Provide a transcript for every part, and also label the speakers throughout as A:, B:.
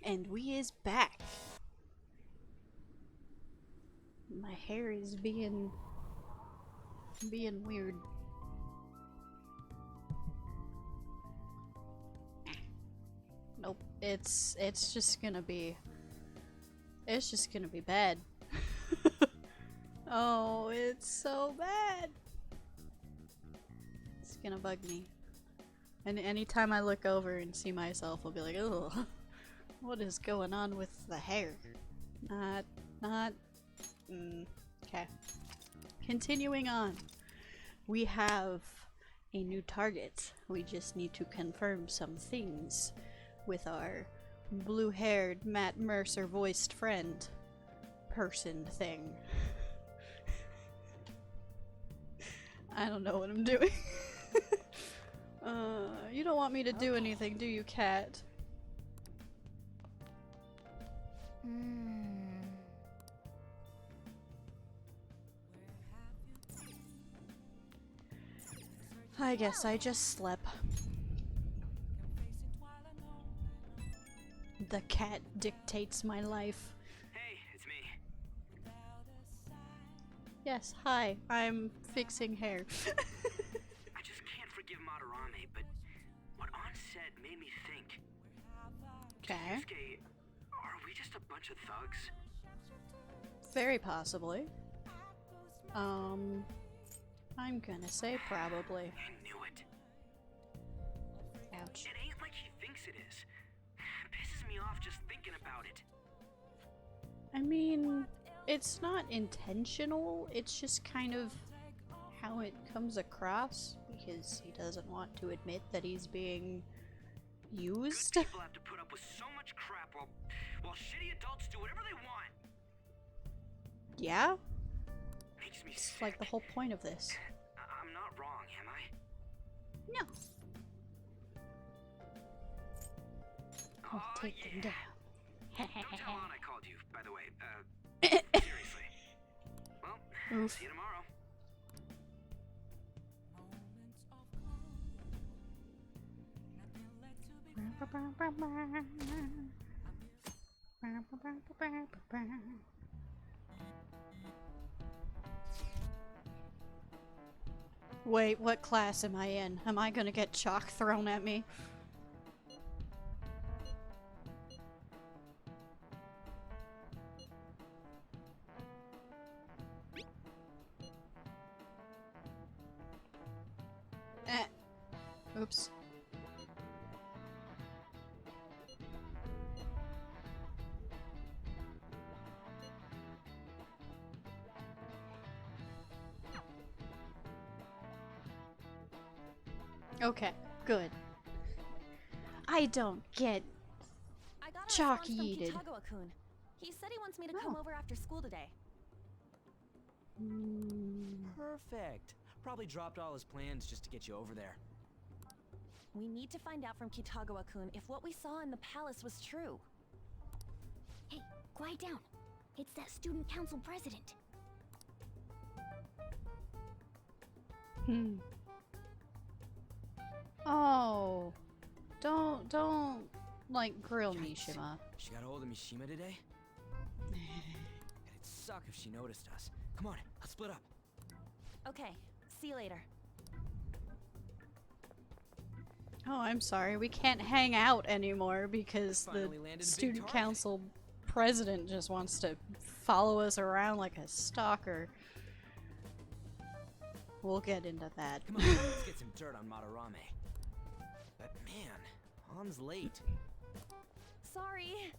A: And we is back. My hair is being weird. Nope. It's just gonna be bad. Oh, it's so bad. It's gonna bug me. And anytime I look over and see myself, I'll be like, ugh, what is going on with the hair? Okay. Continuing on. We have a new target. We just need to confirm some things with our blue-haired, Matt Mercer-voiced friend person thing. I don't know what I'm doing. You don't want me to do anything, do you, cat? I guess I just slept. The cat dictates my life.
B: Hey, it's me.
A: Yes, hi. I'm fixing hair.
B: I just can't forgive Madarame, but what An said made me think.
A: Okay.
B: Yusuke, are we just a bunch of thugs?
A: Very possibly. I'm gonna say probably.
B: I knew it.
A: Ouch.
B: It ain't like he thinks it is. It pisses me off just thinking about it.
A: I mean, it's not intentional, it's just kind of how it comes across, because he doesn't want to admit that he's being used.
B: Good people have to put up with so much crap while shitty adults do whatever they want.
A: Yeah?
B: Makes me
A: It's
B: sick.
A: like the whole point of this.
B: I'm not wrong, am I?
A: No. I'll
B: Oh,
A: take
B: yeah.
A: them down.
B: Don't tell An I called you, by the way. Seriously. Well,
A: Oof.
B: see you tomorrow.
A: Wait, what class am I in? Am I gonna get chalk thrown at me? Oops. Okay, good. I don't get
C: I got a
A: chalk
C: response from
A: yeeted.
C: Kitagawa-kun. He said he wants me to come over after school today.
D: Perfect. Probably dropped all his plans just to get you over there.
C: We need to find out from Kitagawa-kun if what we saw in the palace was true.
E: Hey, quiet down. It's that student council president.
A: Oh. Don't, like, grill me,
D: Yikes.
A: Shima.
D: She got a hold of Mishima today? It'd suck if she noticed us. Come on, let's split up.
C: Okay, see you later.
A: Oh, I'm sorry. We can't hang out anymore because the
D: Finally landed a big
A: student
D: target.
A: council president just wants to follow us around like a stalker. We'll get into that.
D: Come on, let's get some dirt on Madarame. But man, An's late.
C: Sorry.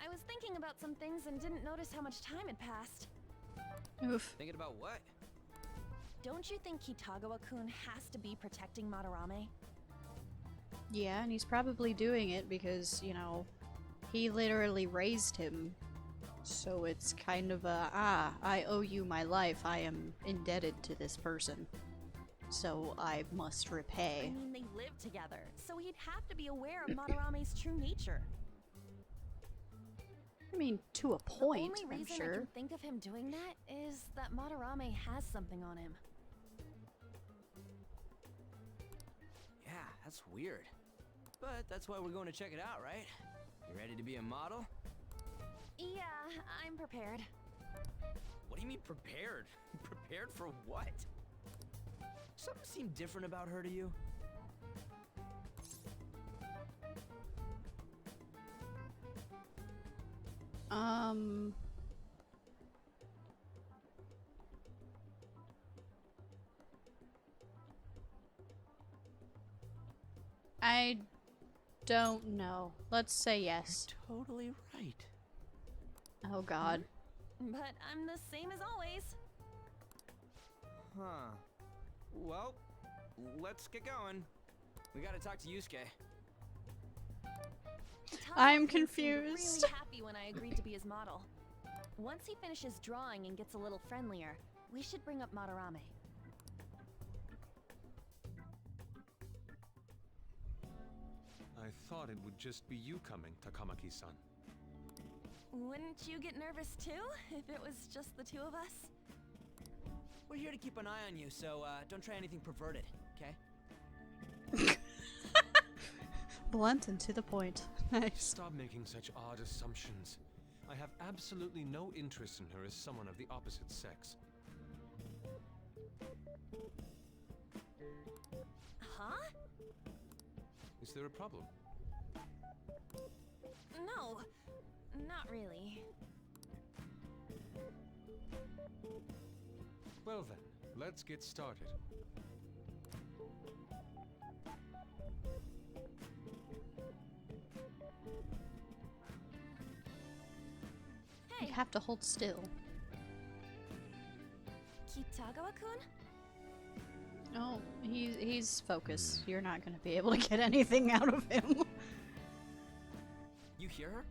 C: I was thinking about some things and didn't notice how much time had passed.
A: Oof.
D: Thinking about what?
C: Don't you think Kitagawa-kun has to be protecting Madarame?
A: Yeah, and he's probably doing it because, you know, he literally raised him. So it's kind of a, I owe you my life. I am indebted to this person. So I must repay.
C: I mean, they live together, so he'd have to be aware of Madarame's true nature.
A: I mean, to a point,
C: The only
A: I'm
C: reason I
A: sure.
C: can think of him doing that is that Madarame has something on him.
D: Yeah, That's weird. But that's why we're going to check it out, right? You ready to be a model?
C: Yeah, I'm prepared.
D: What do you mean prepared? Prepared for what? Something seemed different about her to you?
A: I don't know. Let's say yes.
D: You're totally right.
A: Oh god.
C: But I'm the same as always.
D: Huh. Well, let's get going. We gotta talk to Yusuke.
A: I'm
C: Takuma seemed
A: confused.
C: really happy when I agreed to be his model. Once he finishes drawing and gets a little friendlier, we should bring up Madarame.
F: I thought it would just be you coming, Takamaki-san.
C: Wouldn't you get nervous too, if it was just the two of us?
D: We're here to keep an eye on you, so don't try anything perverted, okay?
A: Blunt and to the point. Nice.
F: Stop making such odd assumptions. I have absolutely no interest in her as someone of the opposite sex.
C: Huh?
F: Is there a problem?
C: No, not really.
F: Well then, let's get started.
A: You
C: Hey,
A: have to hold still.
C: Kitagawa-kun?
A: Oh, he's focused. You're not gonna be able to get anything out of him.
D: You hear her?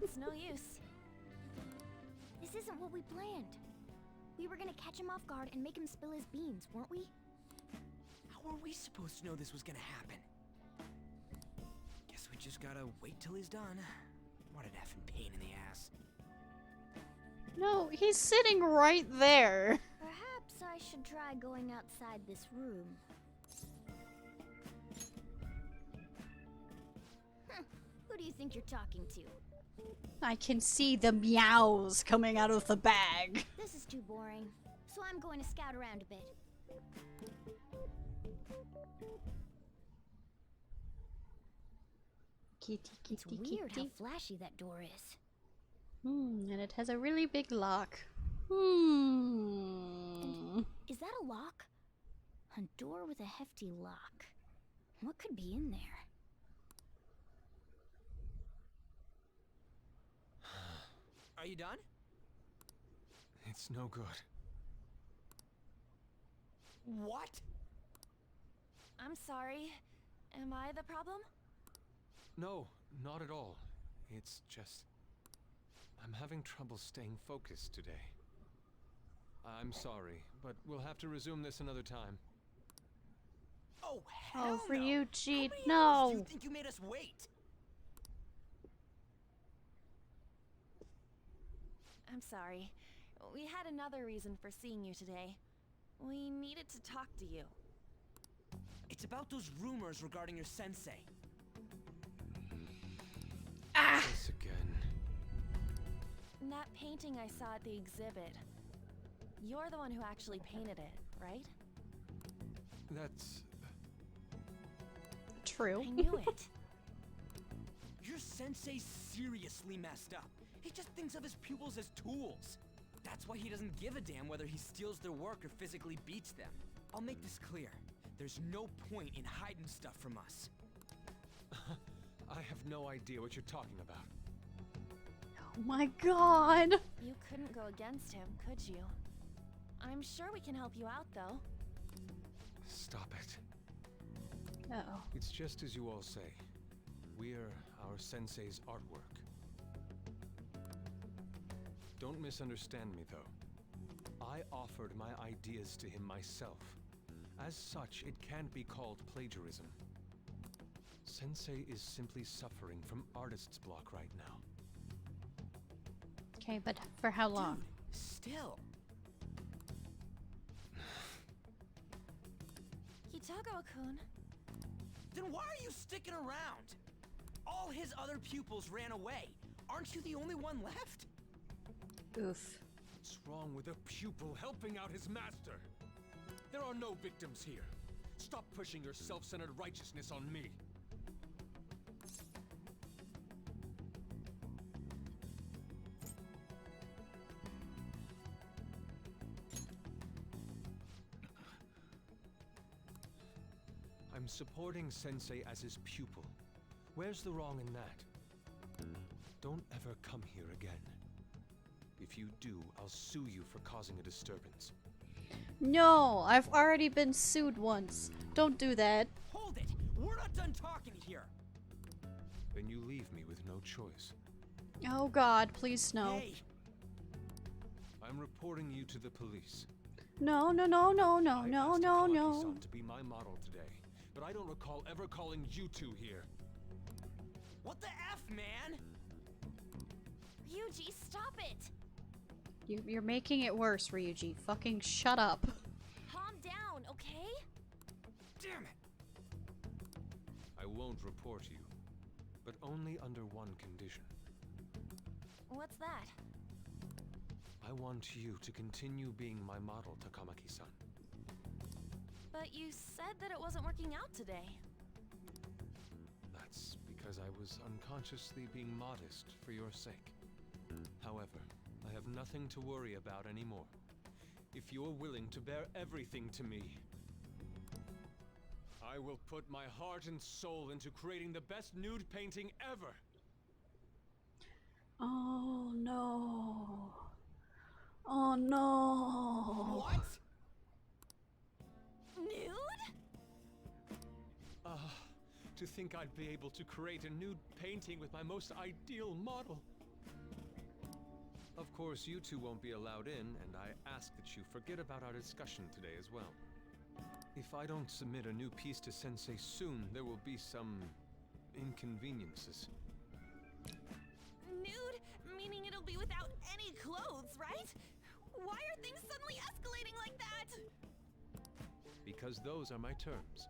C: It's no use.
E: This isn't what we planned. We were gonna catch him off guard and make him spill his beans, weren't we?
D: How were we supposed to know this was gonna happen? Guess we just gotta wait till he's done. What an effing pain in the ass.
A: No, he's sitting right there.
E: Perhaps I should try going outside this room. Who do you think you're talking to?
A: I can see the meows coming out of the bag.
E: This is too boring, so I'm going to scout around a bit.
A: Kitty,
E: It's
A: kitty,
E: weird how
A: kitty.
E: flashy that door is.
A: And it has a really big lock. Hmm.
E: Is that a lock? A door with a hefty lock. What could be in there?
D: Are you done?
F: It's no good.
D: What?
C: I'm sorry. Am I the problem?
F: No, not at all. It's just... I'm having trouble staying focused today. I'm sorry, but we'll have to resume this another time.
D: Oh, hell
A: Oh, for
D: no.
A: you,
D: How
A: cheat.
D: many hours do
A: No.
D: you think you made us wait?
C: I'm sorry. We had another reason for seeing you today. We needed to talk to you.
D: It's about those rumors regarding your sensei.
F: This again.
C: That painting I saw at the exhibit. You're the one who actually painted it, right?
F: That's...
A: True.
C: I knew it.
D: Your sensei's seriously messed up. He just thinks of his pupils as tools. That's why he doesn't give a damn whether he steals their work or physically beats them. I'll make this clear. There's no point in hiding stuff from us.
F: I have no idea what you're talking about.
A: Oh my god.
C: You couldn't go against him, could you? I'm sure we can help you out, though.
F: Stop it.
A: Uh-oh.
F: It's just as you all say. We're our sensei's artwork. Don't misunderstand me, though. I offered my ideas to him myself. As such, it can't be called plagiarism. Sensei is simply suffering from artist's block right now.
A: Okay, but for how long?
D: Dude, still.
C: Kitagawa-kun.
D: Then why are you sticking around? All his other pupils ran away. Aren't you the only one left?
A: Oof.
F: What's wrong with a pupil helping out his master? There are no victims here. Stop pushing your self-centered righteousness on me. I'm supporting Sensei as his pupil. Where's the wrong in that? Don't ever come here again. If you do, I'll sue you for causing a disturbance.
A: No, I've already been sued once. Don't do that.
D: Hold it! We're not done talking here!
F: Then you leave me with no choice.
A: Oh god, please no.
D: Hey!
F: I'm reporting you to the police.
A: No, no, no, no, no,
F: I
A: no,
F: asked
A: no,
F: Takamaki-san
A: no.
F: to be my model today, but I don't recall ever calling you two here.
D: What the F, man?
C: Ryuji, stop it!
A: You're making it worse, Ryuji. Fucking shut up.
C: Calm down, okay?
D: Damn it!
F: I won't report you, but only under one condition.
C: What's that?
F: I want you to continue being my model, Takamaki-san.
C: But you said that it wasn't working out today.
F: That's because I was unconsciously being modest for your sake. However, I have nothing to worry about anymore. If you're willing to bear everything to me, I will put my heart and soul into creating the best nude painting ever!
A: Oh no. Oh no.
D: What?
C: Nude?
F: To think I'd be able to create a nude painting with my most ideal model. Of course, you two won't be allowed in, and I ask that you forget about our discussion today as well. If I don't submit a new piece to Sensei soon, there will be some inconveniences.
C: Nude? Meaning it'll be without any clothes, right? Why are things suddenly escalating like that?
F: Because those are my terms.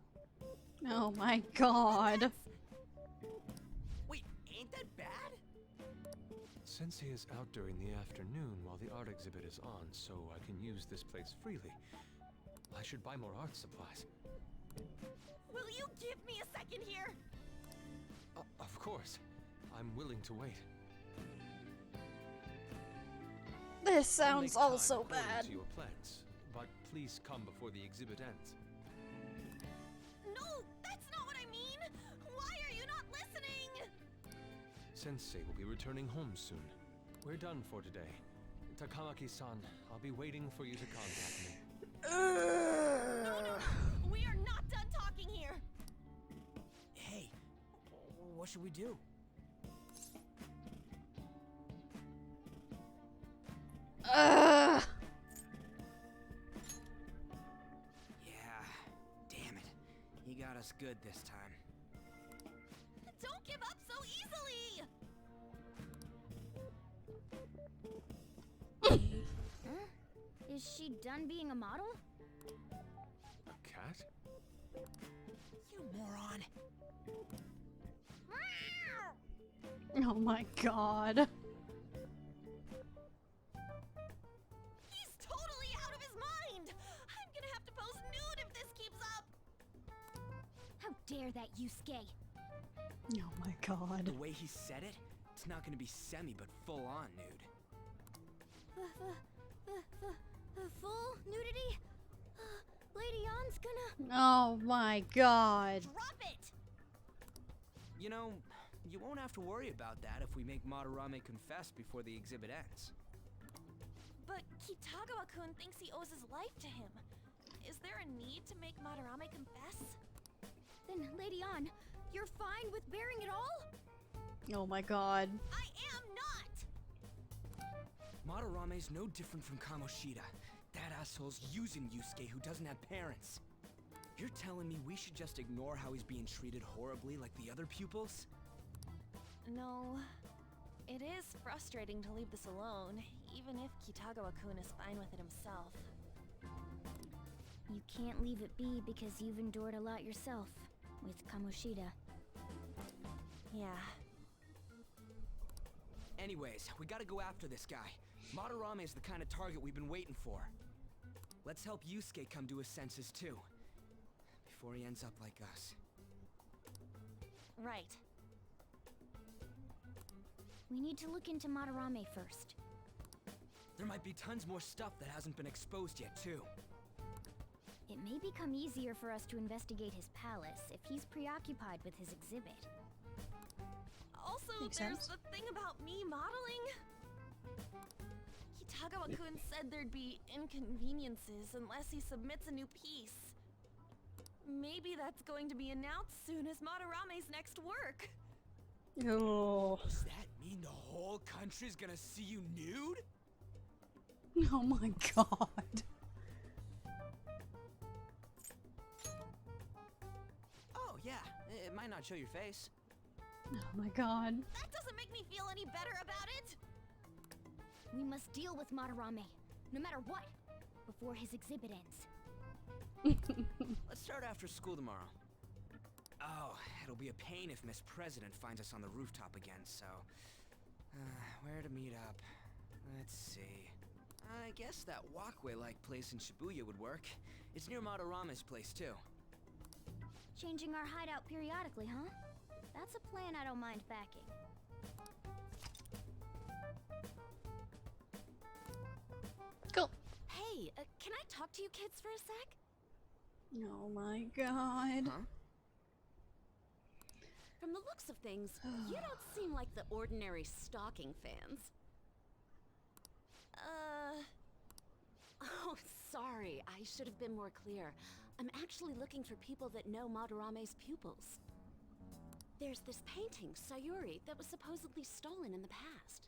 A: Oh my god.
D: Wait, ain't that bad?
F: Sensei is out during the afternoon while the art exhibit is on, so I can use this place freely. I should buy more art supplies.
C: Will you give me a second here?
F: Of course. I'm willing to wait.
A: This
F: I'll
A: sounds
F: make time
A: also
F: according
A: bad.
F: to your plans, but please come before the exhibit ends.
C: No, that's not what I mean! Why are you not listening?
F: Sensei will be returning home soon. We're done for today. Takamaki-san, I'll be waiting for you to contact me.
C: No, we are not done talking here!
D: Hey, what should we do?
A: Ugh.
D: Yeah, damn it. He got us good this time.
C: Don't give up so easily!
E: Huh? Is she done being a model?
F: A cat?
D: You moron.
A: Oh my god.
C: He's totally out of his mind! I'm gonna have to pose nude if this keeps up!
E: How dare that, Yusuke?
A: Oh my god.
D: The way he said it, it's not gonna be semi, but full-on nude.
E: Full nudity? Lady Ann's gonna...
A: Oh my god.
C: Drop it!
D: You know, you won't have to worry about that if we make Madarame confess before the exhibit ends.
C: But Kitagawa-kun thinks he owes his life to him. Is there a need to make Madarame confess?
E: Then, Lady Ann, you're fine with bearing it all?
A: Oh my god.
C: I am not!
D: Madarame's no different from Kamoshida. That asshole's using Yusuke who doesn't have parents. You're telling me we should just ignore how he's being treated horribly like the other pupils?
C: No. It is frustrating to leave this alone, even if Kitagawa-kun is fine with it himself.
E: You can't leave it be because you've endured a lot yourself with Kamoshida.
C: Yeah.
D: Anyways, we gotta go after this guy. Madarame is the kind of target we've been waiting for. Let's help Yusuke come to his senses too, before he ends up like us.
C: Right.
E: We need to look into Madarame first.
D: There might be tons more stuff that hasn't been exposed yet too.
E: It may become easier for us to investigate his palace if he's preoccupied with his exhibit.
C: Also,
A: Makes
C: there's
A: sense.
C: the thing about me modeling. Kitagawa-kun said there'd be inconveniences unless he submits a new piece. Maybe that's going to be announced soon as Madarame's next work.
A: Oh.
D: Does that mean the whole country's gonna see you nude?
A: Oh my god.
D: Oh yeah, it might not show your face.
A: Oh my god.
C: That doesn't make me feel any better about it.
E: We must deal with Madarame, no matter what, before his exhibit ends.
D: Let's start after school tomorrow. Oh, it'll be a pain if Miss President finds us on the rooftop again, so... where to meet up? Let's see... I guess that walkway-like place in Shibuya would work. It's near Madarame's place, too.
E: Changing our hideout periodically, huh? That's a plan I don't mind backing.
A: Cool.
C: Hey, can I talk to you kids for a sec?
A: Oh my god.
D: Huh?
G: From the looks of things, you don't seem like the ordinary stalking fans. Oh, sorry, I should have been more clear. I'm actually looking for people that know Madarame's pupils. There's this painting, Sayuri, that was supposedly stolen in the past.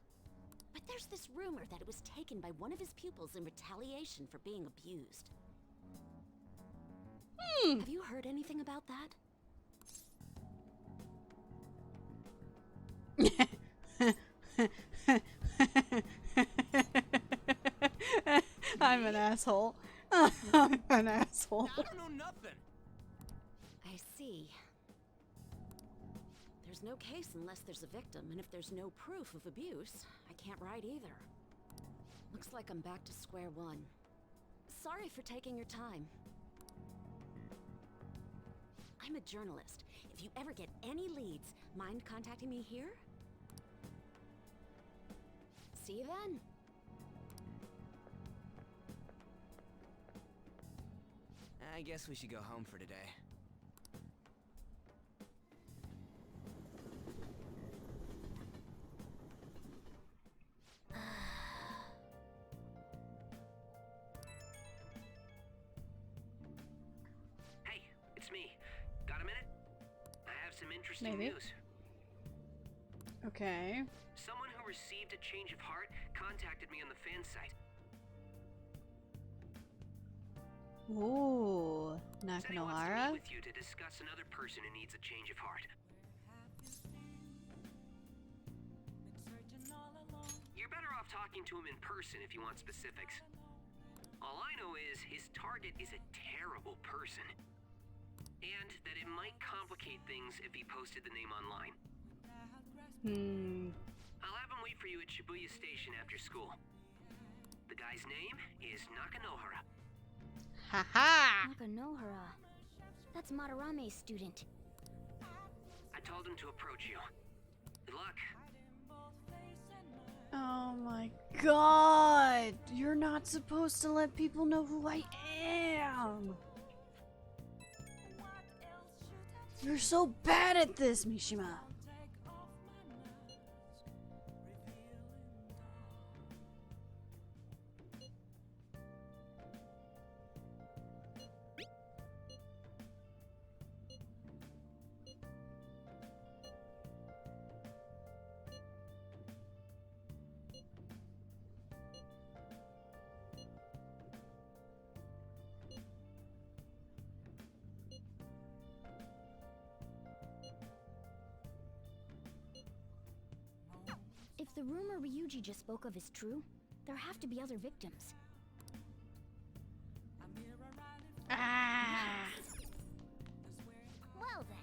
G: But there's this rumor that it was taken by one of his pupils in retaliation for being abused. Have you heard anything about that?
A: I'm an asshole. I'm an asshole.
D: I don't know nothing!
G: I see. There's no case unless there's a victim, and if there's no proof of abuse, I can't write either. Looks like I'm back to square one. Sorry for taking your time. I'm a journalist. If you ever get any leads, mind contacting me here? See you then.
D: I guess we should go home for today.
B: Hey, it's me. Got a minute? I have some interesting
A: Maybe.
B: news.
A: Okay.
B: Someone who received a change of heart contacted me on the fan site.
A: Ooh.
B: Said he wants to
A: Nakanohara?
B: meet with you to discuss another person who needs a change of heart. You're better off talking to him in person if you want specifics. All I know is his target is a terrible person. And that it might complicate things if he posted the name online. I'll have him wait for you at Shibuya Station after school. The guy's name is Nakanohara.
A: Haha!
E: Nakanohara. That's Madarame's student.
B: I told him to approach you. Good luck.
A: Oh my god! You're not supposed to let people know who I am! You're so bad at this, Mishima!
E: If the rumor Ryuji just spoke of is true, there have to be other victims.
A: Ah!
E: Well then.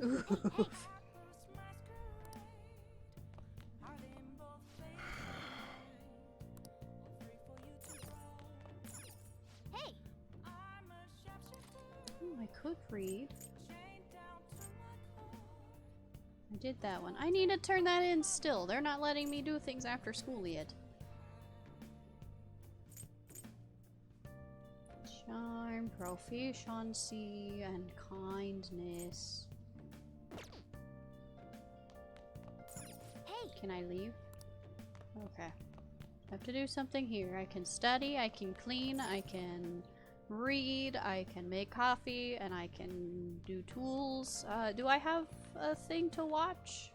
A: Ooh.
E: Hey,
A: Ooh, I could read. I did that one. I need to turn that in still. They're not letting me do things after school yet. Charm, proficiency, and kindness.
E: hey,
A: Can I leave? Okay. I have to do something here. I can study, I can clean, I can read, I can make coffee, and I can do tools. Do I have a thing to watch?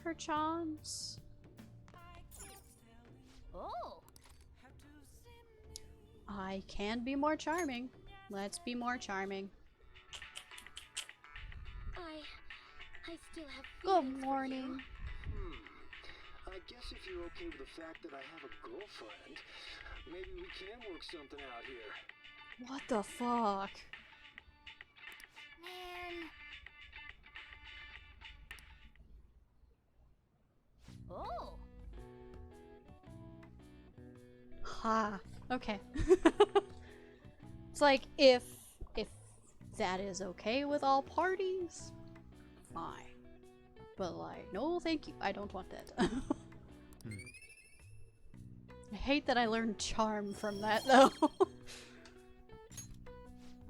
A: Perchance?
E: oh,
A: I can be more charming. Let's be more charming.
E: I still have
A: Good
E: feelings for you.
A: morning.
H: I guess if you're okay with the fact that I have a girlfriend, maybe we can work something out here.
A: What the fuck?
E: Man. Oh,
A: Ha. Okay. It's like if that is okay with all parties, fine. But like, no, thank you. I don't want that. I hate that I learned charm from that though.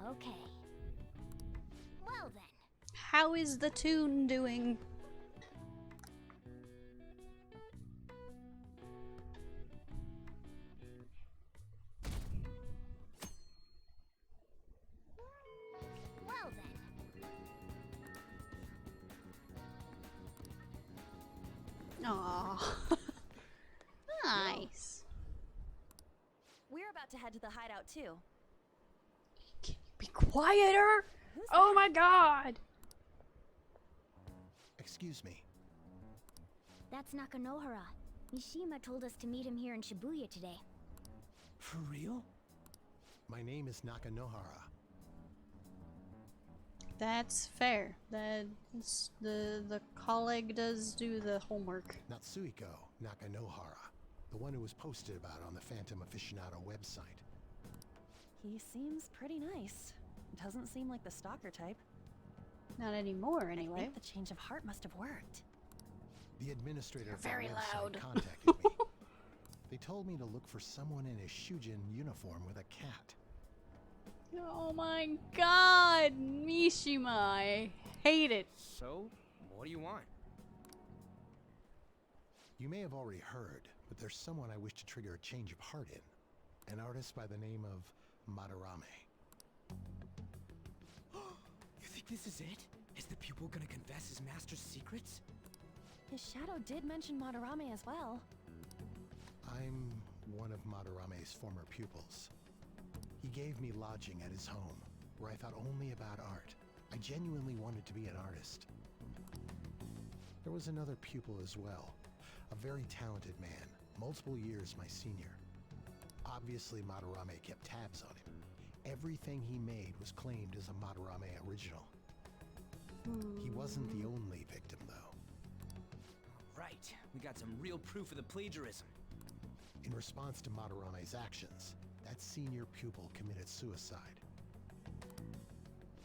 E: okay. Well then.
A: How is the tune doing?
E: Well then.
A: Aww. Nice.
C: We're about to head to the hideout too.
A: Can you be quieter? Oh my god!
I: Excuse me.
E: That's Nakanohara. Mishima told us to meet him here in Shibuya today.
D: For real?
I: My name is Nakanohara.
A: That's fair. That's the colleague does do the homework.
I: Natsuhiko Nakanohara. The one who was posted about on the Phantom Aficionado website.
C: He seems pretty nice. Doesn't seem like the stalker type.
A: Not anymore,
C: I
A: anyway.
C: think the change of heart must have worked.
I: The administrator of
A: very
I: the website
A: loud.
I: contacted me. They told me to look for someone in a shujin uniform with a cat.
A: Oh my god, Mishima, I hate it.
D: So, what do you want?
I: You may have already heard, but there's someone I wish to trigger a change of heart in. An artist by the name of Madarame.
D: You think this is it? Is the pupil gonna confess his master's secrets?
C: His shadow did mention Madarame as well.
I: I'm one of Madarame's former pupils. He gave me lodging at his home, where I thought only about art. I genuinely wanted to be an artist. There was another pupil as well, a very talented man, multiple years my senior. Obviously, Madarame kept tabs on him. Everything he made was claimed as a Madarame original. He wasn't the only victim, though.
D: Right, we got some real proof of the plagiarism.
I: In response to Madarame's actions, that senior pupil committed suicide.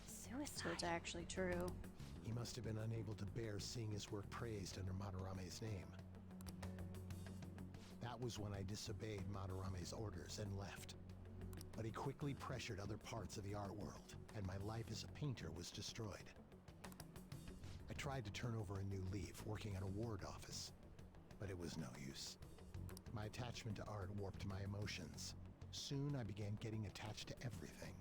A: So
C: Suicide.
A: it's actually true.
I: He must have been unable to bear seeing his work praised under Madarame's name. That was when I disobeyed Madarame's orders and left. But he quickly pressured other parts of the art world, and my life as a painter was destroyed. I tried to turn over a new leaf, working at a ward office, but it was no use. My attachment to art warped my emotions. Soon I began getting attached to everything.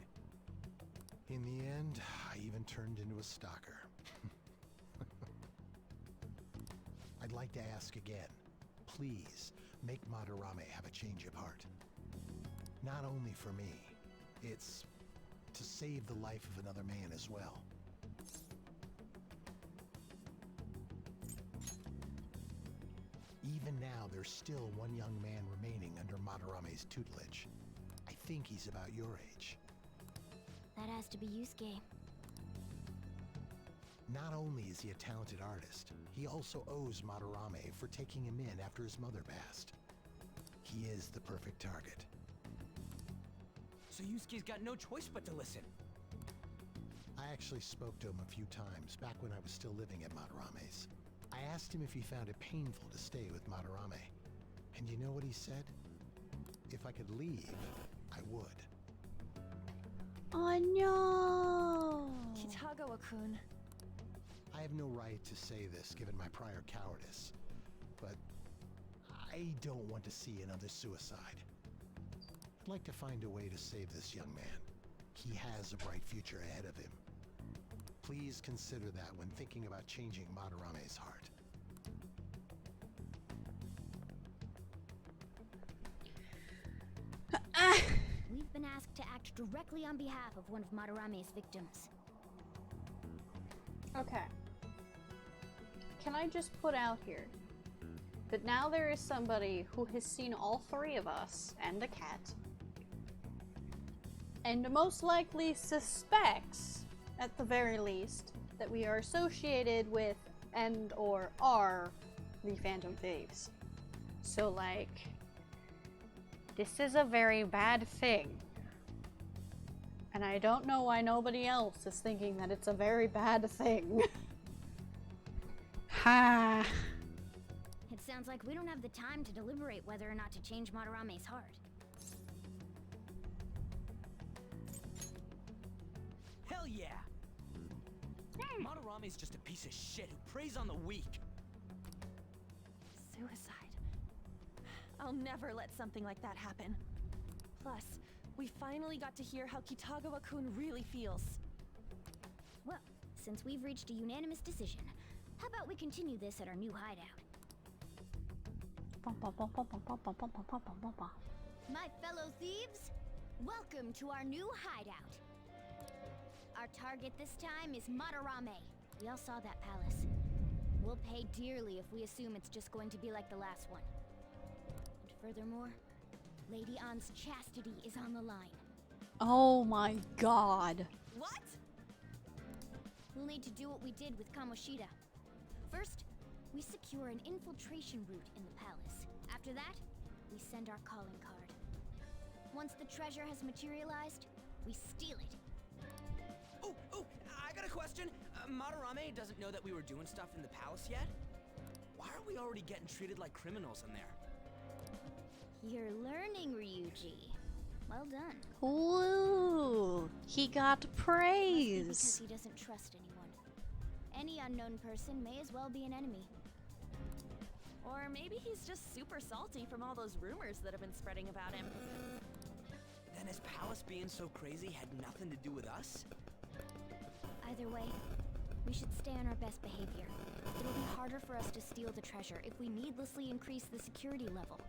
I: In the end, I even turned into a stalker. I'd like to ask again. Please, make Madarame have a change of heart. Not only for me, it's to save the life of another man as well. Even now, there's still one young man remaining under Madarame's tutelage. I think he's about your age.
E: That has to be Yusuke.
I: Not only is he a talented artist, he also owes Madarame for taking him in after his mother passed. He is the perfect target.
D: So Yusuke's got no choice but to listen.
I: I actually spoke to him a few times back when I was still living at Madarame's. I asked him if he found it painful to stay with Madarame. And you know what he said? If I could leave, I would.
A: Oh no!
C: Kitagawa-kun.
I: I have no right to say this given my prior cowardice, but I don't want to see another suicide. I'd like to find a way to save this young man. He has a bright future ahead of him. Please consider that when thinking about changing Madarame's heart.
E: We've been asked to act directly on behalf of one of Madarame's victims.
A: Okay. Can I just put out here that now there is somebody who has seen all three of us and the cat, and most likely suspects, at the very least, that we are associated with and or are the Phantom Thieves. So, like, this is a very bad thing. And I don't know why nobody else is thinking that it's a very bad thing. Ha!
E: It sounds like we don't have the time to deliberate whether or not to change Madarame's heart.
D: Hell yeah! Madarame's just a piece of shit who preys on the weak.
C: Suicide. I'll never let something like that happen. Plus, we finally got to hear how Kitagawa-kun really feels.
E: Well, since we've reached a unanimous decision, how about we continue this at our new hideout? My fellow thieves, welcome to our new hideout. Our target this time is Madarame. We all saw that palace. We'll pay dearly if we assume it's just going to be like the last one. And furthermore, Lady Ann's chastity is on the line.
A: Oh my god.
C: What?
E: We'll need to do what we did with Kamoshida. First, we secure an infiltration route in the palace. After that, we send our calling card. Once the treasure has materialized, we steal it.
D: Oh, I got a question. Madarame doesn't know that we were doing stuff in the palace yet? Why are we already getting treated like criminals in there?
E: You're learning, Ryuji. Well done.
A: Ooh, he got
E: Must be
A: praise.
E: because he doesn't trust anyone. Any unknown person may as well be an enemy.
C: Or maybe he's just super salty from all those rumors that have been spreading about him.
D: Then his palace being so crazy had nothing to do with us?
E: Either way, we should stay on our best behavior. It'll be harder for us to steal the treasure if we needlessly increase the security level.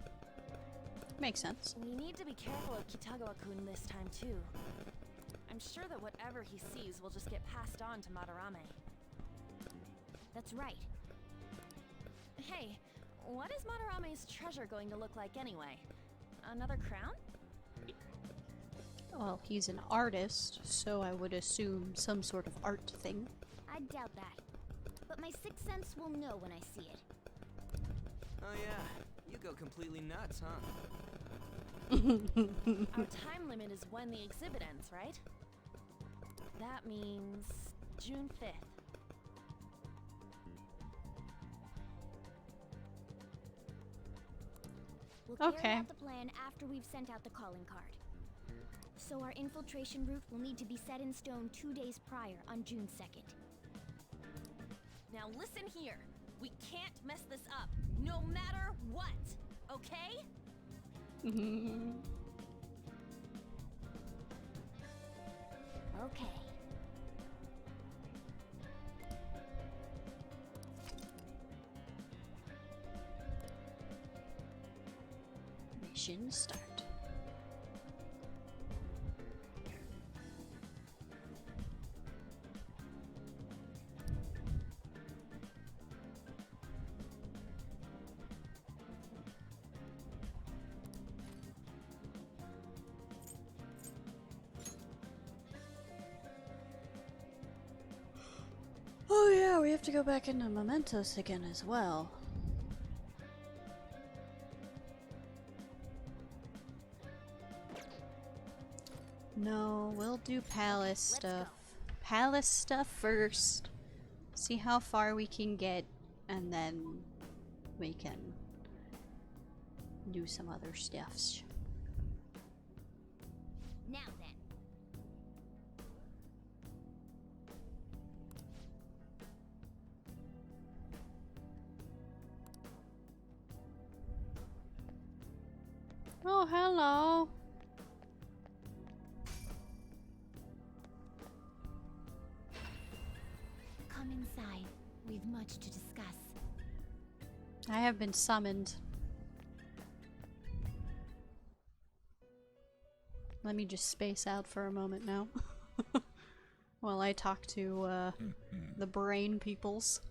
A: Makes sense.
C: We need to be careful of Kitagawa-kun this time too. I'm sure that whatever he sees will just get passed on to Madarame.
E: That's right.
C: Hey, what is Madarame's treasure going to look like anyway? Another crown?
A: Well, he's an artist, so I would assume some sort of art thing.
E: I doubt that. But my sixth sense will know when I see it.
D: Oh yeah, you go completely nuts, huh?
C: Our time limit is when the exhibit ends, right? That means June 5th.
E: We'll carry
A: Okay.
E: out the plan after we've sent out the calling card. So our infiltration route will need to be set in stone 2 days prior on June 2nd.
C: Now listen here. We can't mess this up, no matter what, okay?
E: Okay.
A: Mission start. Oh, we have to go back into Mementos again as well. No, we'll do palace stuff. Palace stuff first. See how far we can get, and then we can do some other stuffs.
E: Now then.
A: Oh, hello.
E: Come inside. We've much to discuss.
A: I have been summoned. Let me just space out for a moment now. While I talk to the brain peoples.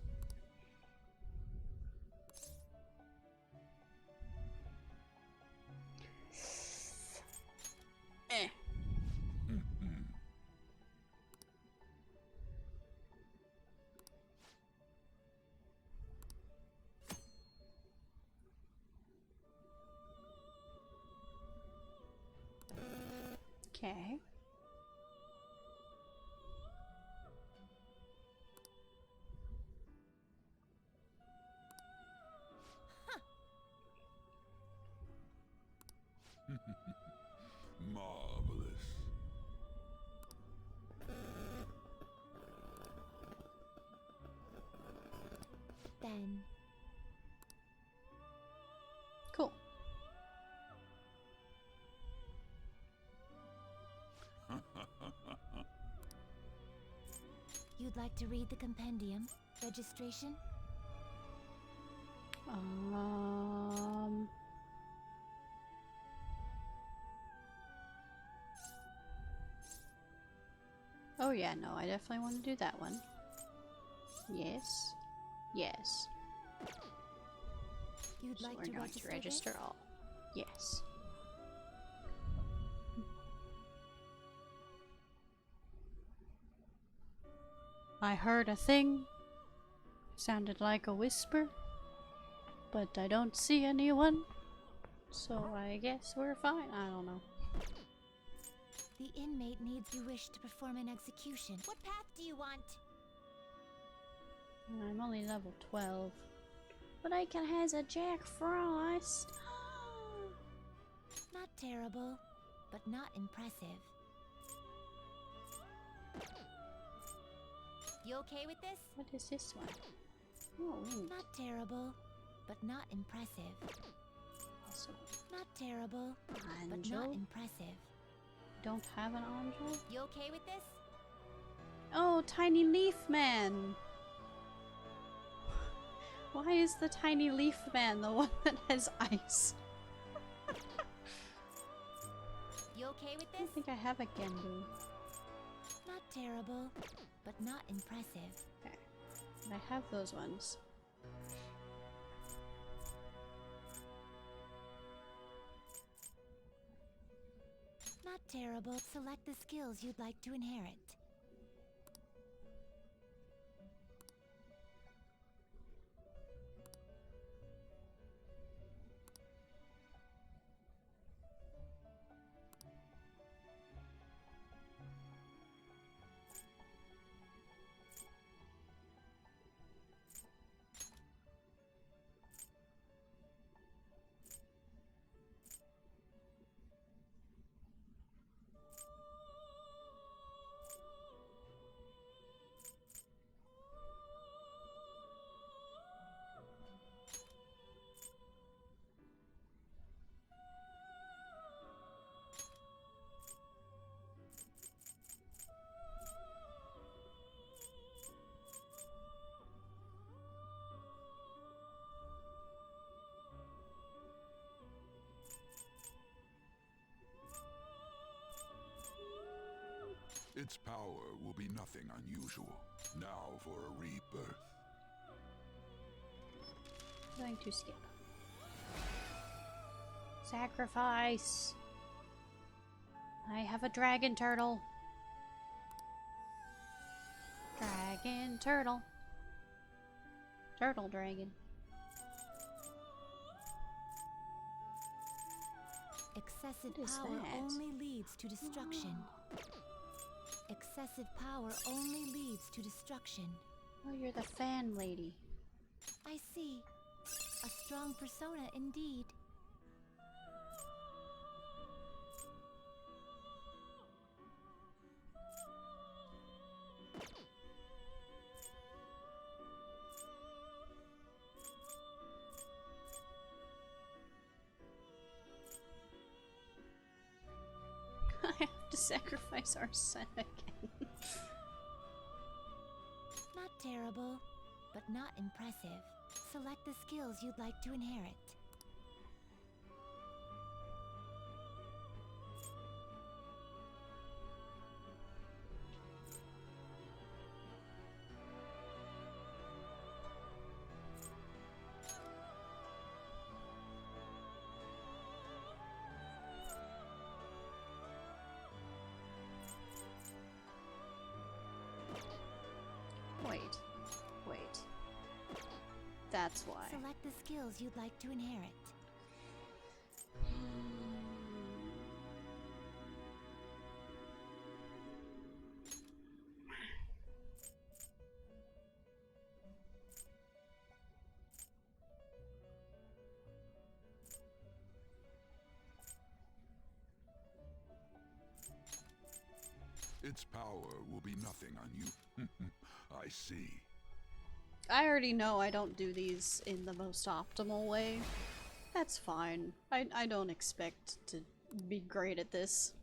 A: Eh. Okay.
J: Marvelous.
E: Then.
A: Cool.
E: You'd like to read the compendium? Registration?
A: Oh yeah, no, I definitely want to do that one. Yes. Yes.
E: You'd
A: So
E: like
A: we're
E: to
A: going
E: register
A: to register
E: this?
A: all. Yes. I heard a thing. Sounded like a whisper. But I don't see anyone. So I guess we're fine. I don't know.
E: The inmate needs you wish to perform an execution. What path do you want?
A: I'm only level 12. But I can has a Jack Frost.
E: Not terrible, but not impressive. You okay with this?
A: What is this one? Oh,
E: Not terrible, but not impressive.
A: awesome.
E: Not terrible, but not
A: Angel?
E: impressive.
A: Don't have an angel?
E: You okay with this?
A: Oh, Tiny Leaf Man! Why is the Tiny Leaf Man the one that has ice?
E: You okay with
A: I
E: this?
A: don't think I have a Genbu.
E: Not terrible, but not impressive.
A: Okay. I have those ones.
E: Not terrible. Select the skills you'd like to inherit.
J: Its power will be nothing unusual. Now for a rebirth.
A: Going to skip. Sacrifice! I have a dragon turtle. Dragon turtle. Turtle dragon.
E: Excessive
A: What is
E: power
A: that?
E: only leads to destruction. Excessive power only leads to destruction.
A: Oh, you're the fan lady.
E: I see. A strong persona indeed.
A: I have to sacrifice our son again.
E: Not terrible, but not impressive. Select the skills you'd like to inherit.
A: Wait. That's why.
E: Select the skills you'd like to inherit.
J: Its power will be nothing on you. I see.
A: I already know I don't do these in the most optimal way. That's fine. I don't expect to be great at this.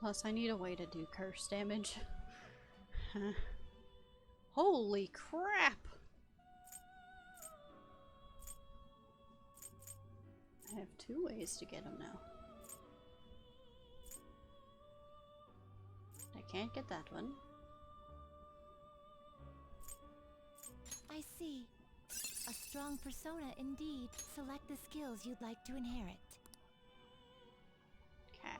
A: Plus, I need a way to do curse damage. Holy crap! I have 2 ways to get him now. I can't get that one.
E: I see. A strong persona indeed. Select the skills you'd like to inherit.
A: Okay.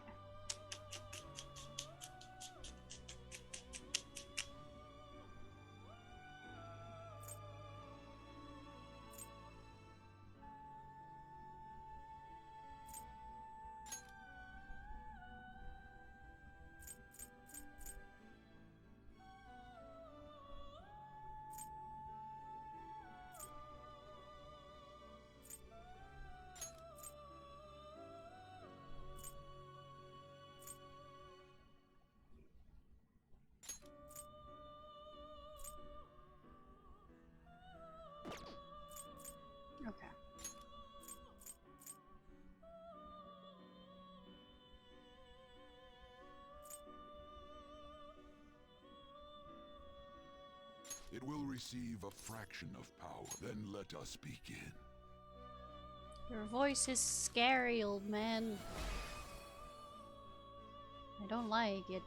A: Okay.
J: It will receive a fraction of power. Then let us begin.
A: Your voice is scary, old man. I don't like it.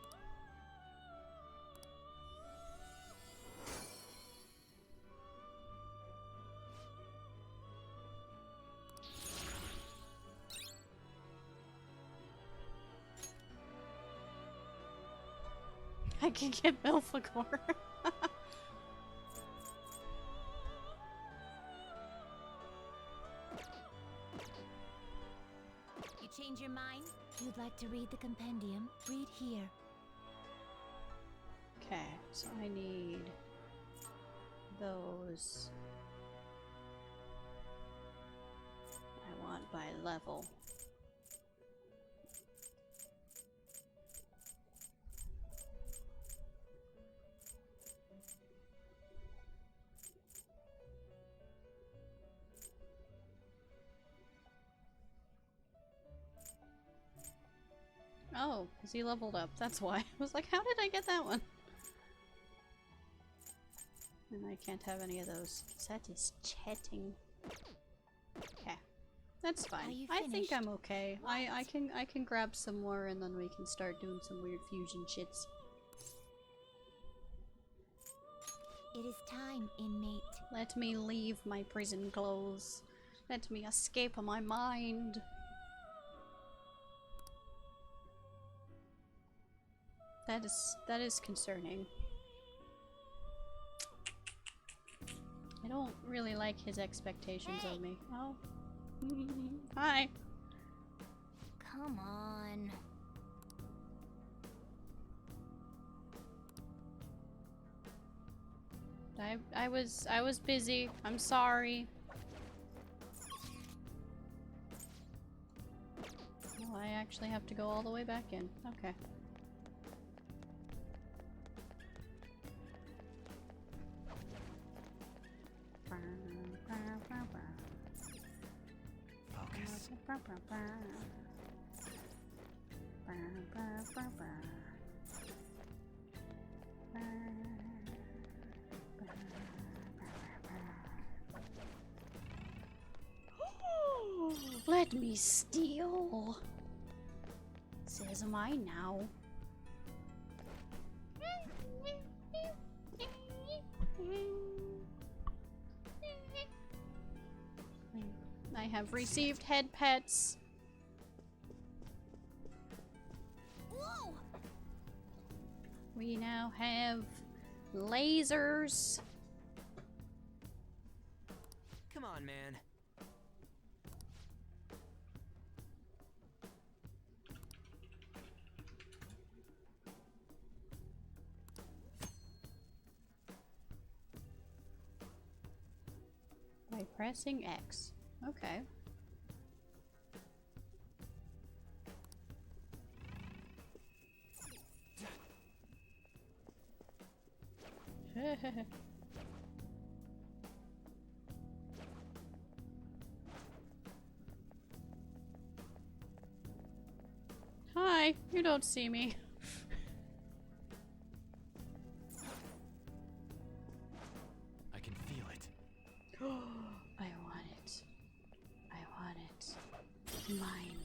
A: I can get Belphegor.
E: You change your mind? You'd like to read the compendium? Read here.
A: Okay, so I need those. I want by level. Oh, because he leveled up. That's why. I was like, how did I get that one? And I can't have any of those. That is chatting. Okay. That's fine. I think I'm okay. I can grab some more and then we can start doing some weird fusion shits.
E: It is time, inmate.
A: Let me leave my prison clothes. Let me escape my mind. that is concerning. I don't really like his expectations of me. Oh. Hi.
E: Come on.
A: I was busy. I'm sorry. Well, I actually have to go all the way back in. Okay.
D: Focus.
A: Let me steal. Says mine now. I have received head pets.
E: Whoa!
A: We now have lasers.
D: Come on, man.
A: By pressing X. Okay. Hi, you don't see me.
D: I can feel it.
A: I want it. I want it. Mine.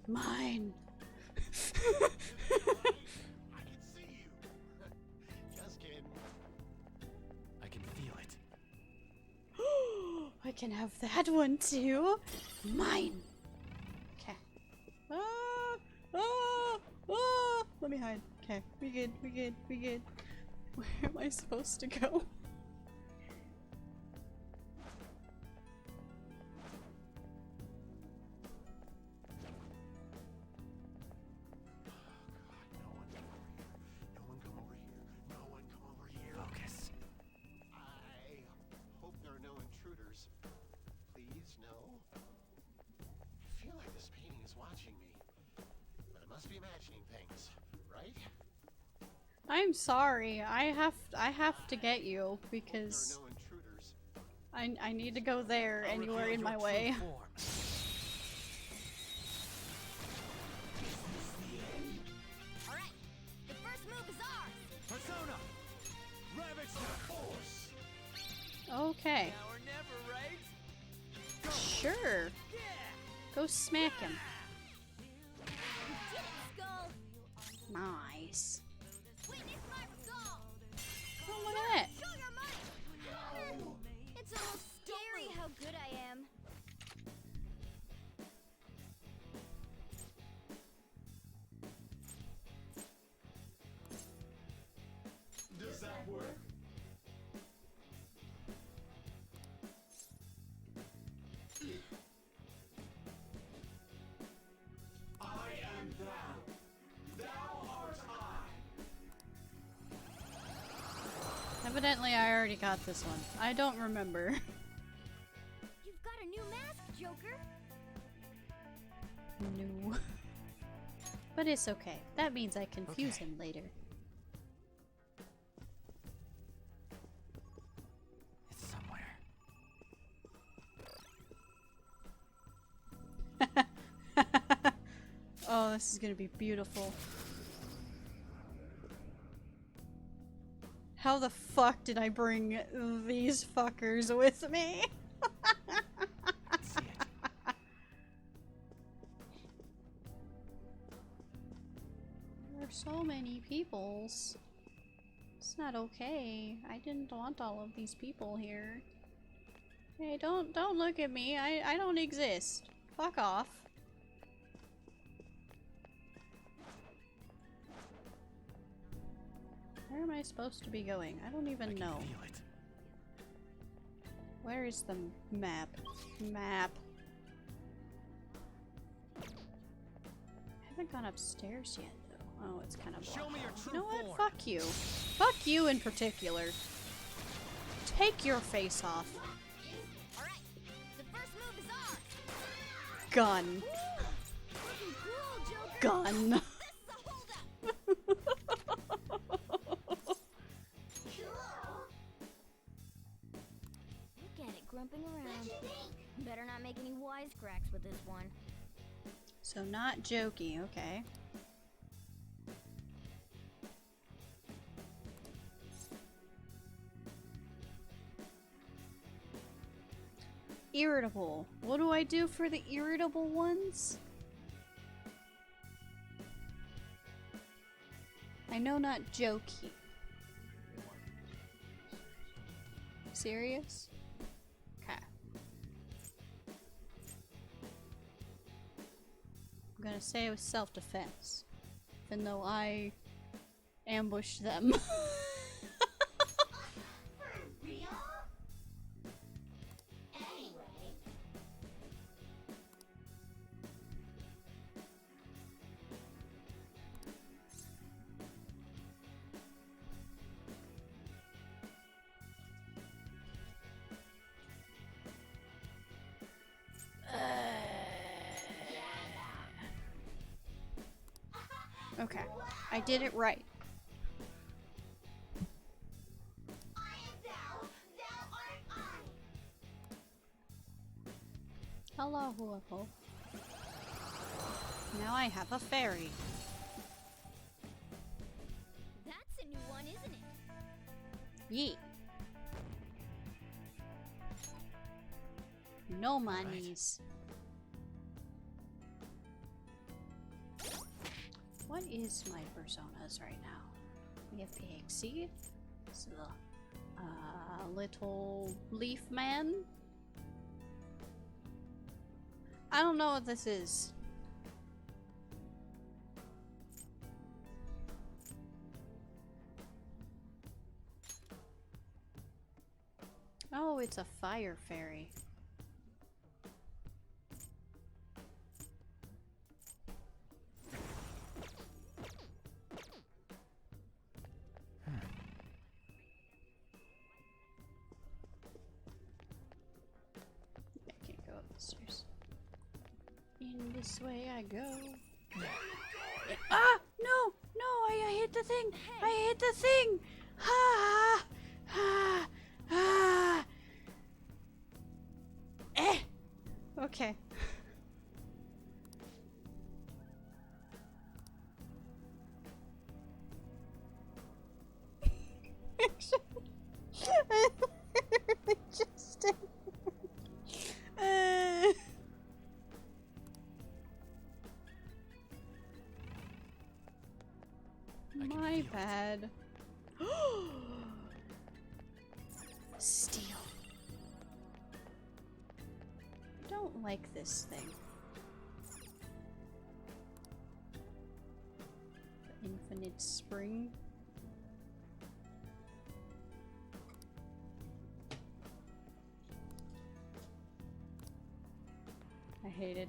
A: Mine.
I: I can see you. Just kidding.
D: I can feel it.
A: I can have that one too. Mine. Okay. Ah, ah, ah. Let me hide. Okay, we good, we good, we good. Where am I supposed to go?
I: No one come over here. No one come over here. No one come over here.
D: Focus.
I: I hope there are no intruders. Please, no. I feel like this painting is watching me. But it must be imagining things, right?
A: I'm sorry. I have to get you
I: Hope there
A: because
I: are no intruders.
A: I need to go there and you are
D: Reveal
A: in my
D: your
A: way.
D: true form.
E: Alright, the first move is ours!
D: Persona! Ravage the force!
A: Okay.
D: Now or never, right?
A: Sure.
D: Yeah!
A: Go smack him.
E: You did it, Skull!
A: Nice.
E: Witness my resolve!
A: Oh, look at that.
E: Show your might! It's almost scary how good I am.
I: Does that work? I am thou. Thou art I.
A: Evidently, I already got this one. I don't remember.
E: You've got a new mask, Joker!
A: No. But it's okay. That means I confuse him later.
D: It's somewhere.
A: Oh, this is gonna be beautiful. How the fuck did I bring these fuckers with me?
D: See it.
A: There are so many peoples. It's not okay. I didn't want all of these people here. Hey, don't look at me. I don't exist. Fuck off. Where am I supposed to be going? I don't even know.
I: Feel it.
A: Where is the map? Map. I haven't gone upstairs yet, though. Oh, it's kind of blocked.
D: Show me your true
A: You know what?
D: form.
A: Fuck you. Fuck you in particular. Take your face off.
E: Alright, the first move is ours!
A: Gun.
E: Looking cool, Joker!
A: Gun.
E: This is a holdup! Look at it grumping around. Better not make any wisecracks with this one.
A: So not jokey, okay. Irritable. What do I do for the irritable ones? I know not jokey. Serious? Okay. I'm gonna say it was self-defense, even though I ambushed them. Okay, I did it right. Hello, hello. Now I have a fairy.
E: That's a new one, isn't it?
A: Yeet. No monies. What is my personas right now? We have Pixie. It's the little leaf man. I don't know what this is. Oh, it's a fire fairy. I can't go up the stairs. In this way I go. Ah! No! No! I hit the thing! I hit the thing! Ha! Ha! Ha! Eh! Okay. I literally just did. My bad. Steel. I don't like this thing. The infinite spring. I hate it.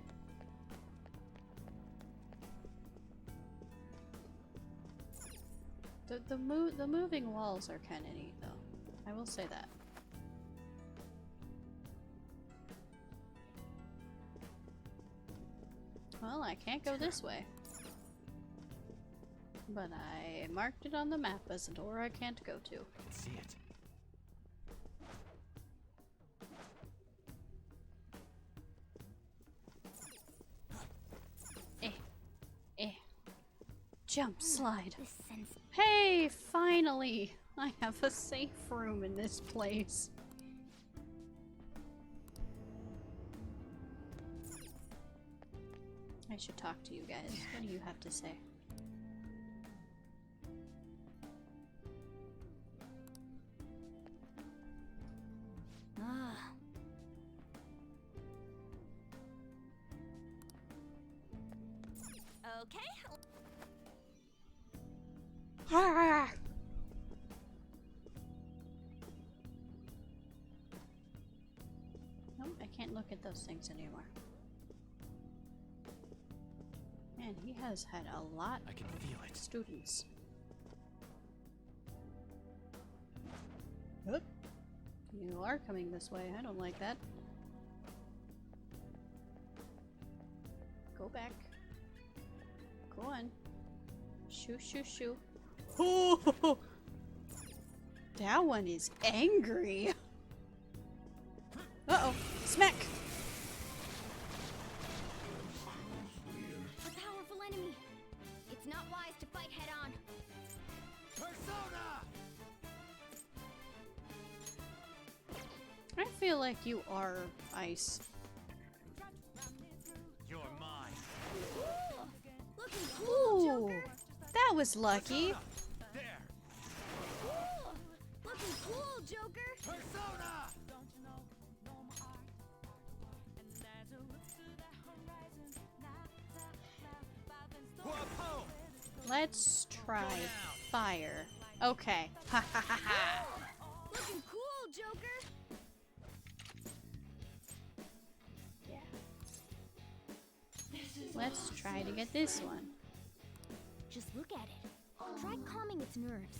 A: The moving walls are kind of neat, though. I will say that. Well, I can't go this way. But I marked it on the map as a door I can't go to.
I: I can see it.
A: Jump, slide.
E: This sense.
A: Hey, finally! I have a safe room in this place. I should talk to you guys. What do you have to say?
C: Okay?
A: Nope, I can't look at those things anymore. Man, he has had a lot
D: I can feel
A: of
D: it.
A: students. Oop. You are coming this way. I don't like that. Go back. Go on. Shoo, shoo, shoo. Oh! That one is angry. Uh-oh. Smack!
E: A powerful enemy. It's not wise to fight head on.
D: Persona!
A: I feel like you are ice.
D: You're mine.
E: Looking cool,
A: Ooh,
E: Joker.
A: that was lucky.
D: There.
E: Looking cool, Joker.
D: Persona! Whoa!
A: Let's try fire. Okay. Ha ha ha ha.
E: Looking cool, Joker.
A: Yeah. Let's try to get this one.
E: Just look at it. Try calming its nerves.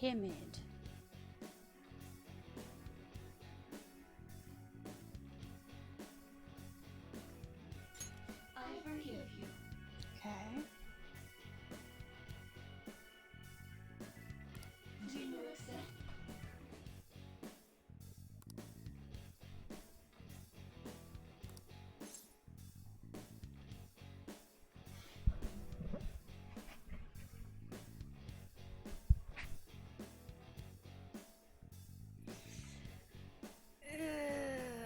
A: Timid.
G: I forgive you.
A: Okay.
G: Do you accept?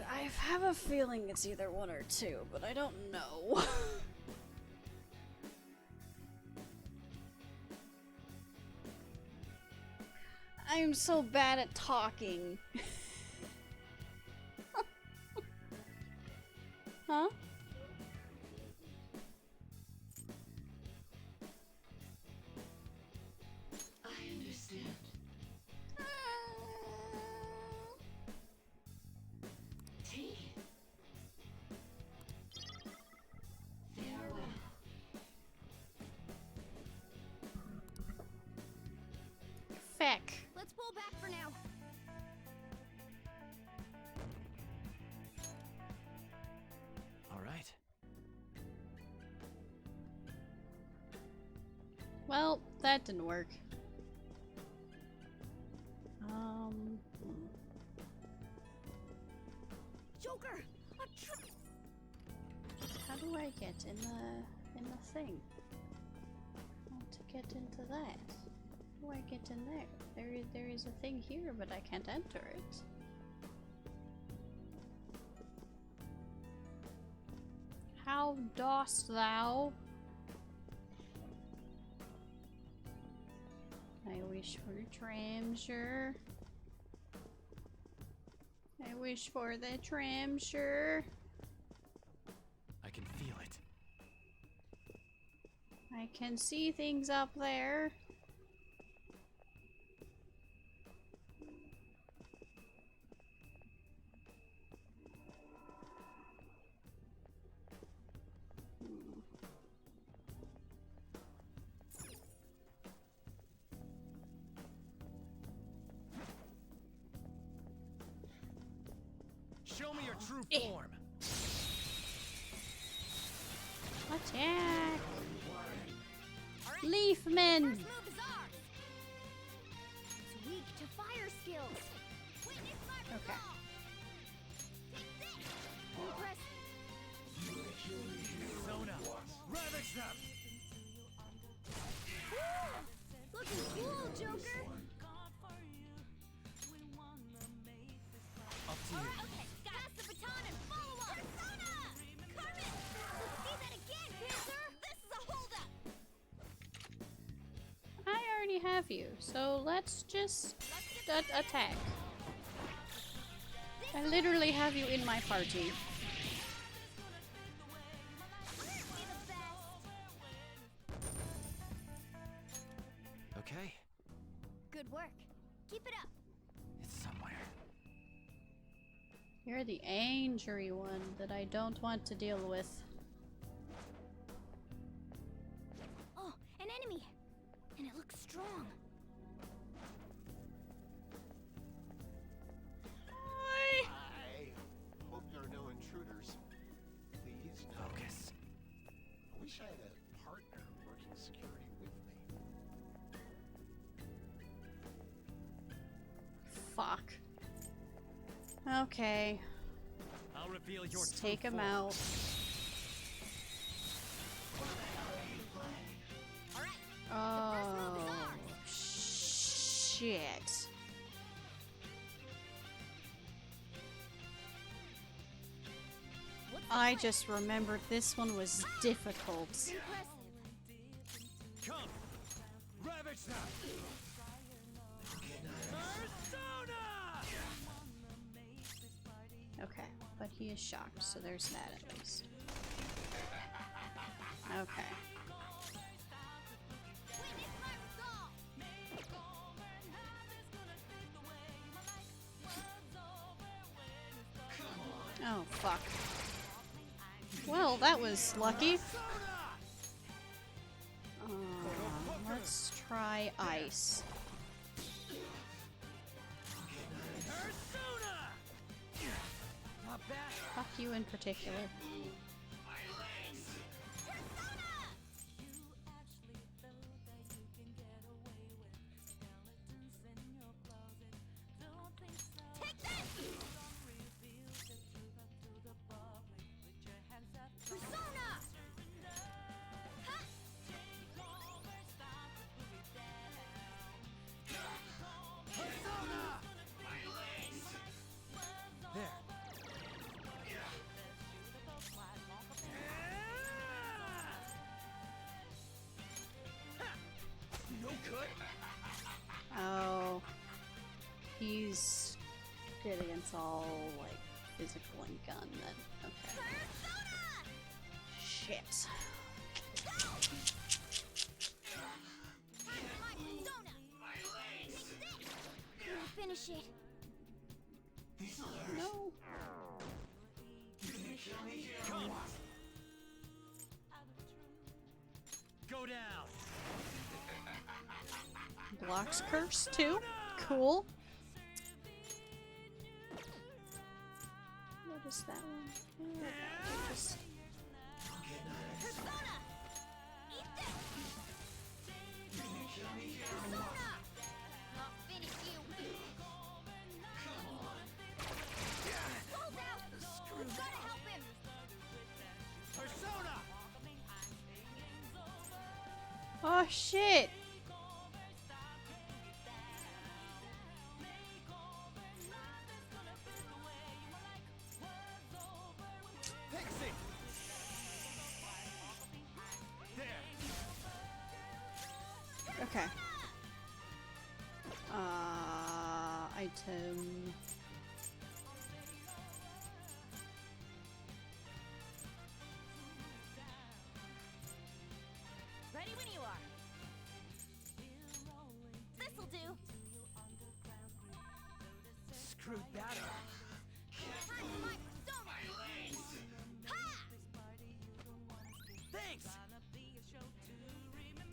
A: I have a feeling it's either one or two, but I don't know. I'm so bad at talking. Huh?
G: I understand. Take it. Farewell.
A: Feck.
E: Let's pull back for now.
D: All right.
A: Well, that didn't work.
E: Joker!
A: How do I get in the thing? I want to get into that. How do I get in there? There is a thing here, but I can't enter it. How dost thou? I wish for treasure. I wish for the treasure.
D: I can feel it.
A: I can see things up there.
D: Show me your true form.
A: Attack! Leafman!
E: First move is ours. It's weak to fire skills. Witness my
A: Okay.
E: resolve. Impressive.
D: Persona. Ravage them.
E: Looking cool, Joker.
D: Up to you.
E: Okay, pass the baton and follow up. Persona! Carmen! Let's see that again, Panther! This is a holdup!
A: I already have you, so let's just attack.
E: This
A: I literally have you in my party.
E: aren't we the best?
D: Okay,
E: Good work. Keep it up.
D: it's somewhere.
A: You're the injury one that I don't want to deal with.
E: Oh, an enemy! And it looks strong.
I: I hope there are no intruders. Please, no.
D: Focus.
I: I wish I had a partner working security with me.
A: Fuck. Okay,
D: I'll reveal your
A: let's take him out. Oh, shit. I just remembered this one was difficult.
D: Come! Ravage that!
A: Okay, but he is shocked, so there's that at least. Okay. Oh, fuck. Well, that was lucky. Let's try ice.
D: Not bad.
A: Fuck you in particular.
D: There. No good.
A: Oh. He's good against all, like, physical and gun then. Okay. Shit.
E: Finish it.
A: No.
D: Go down.
A: Blocks curse too. Cool. What is that one? Oh, that one just...
D: Persona.
A: Oh shit!
D: Pixie. There.
A: Okay. Item.
C: Ready when you are. This'll do.
D: Screwed that up. Thanks.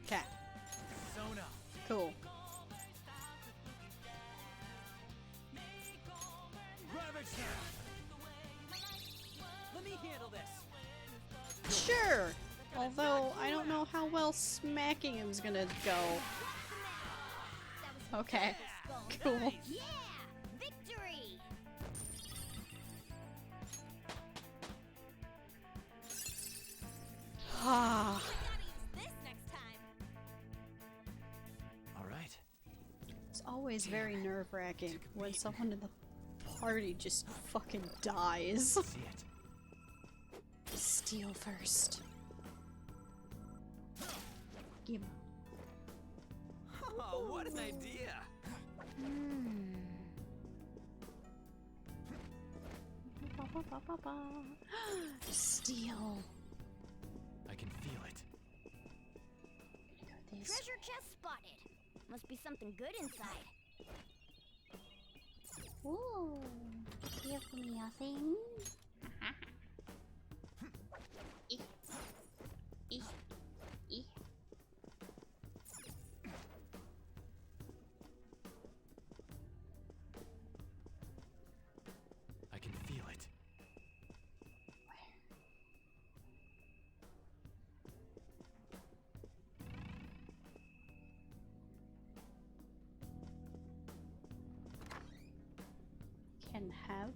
A: Okay.
D: Sona.
A: Cool.
D: Ravage that. Let me handle this.
A: Sure! Although, I don't know how well smacking him's gonna go. Okay. Cool.
E: Yeah! Victory!
A: Ah.
C: This next time.
D: All right.
A: It's always very nerve-wracking when someone in the party just fucking dies.
D: See it.
A: Steal first. Give him.
D: Oh, what an idea.
A: Steel.
D: I can feel it.
A: Gonna go with these.
E: Treasure chest spotted. Must be something good inside.
A: Ooh, give me a thing. Eek. Eek. Eek.
D: I can feel it.
A: Can have.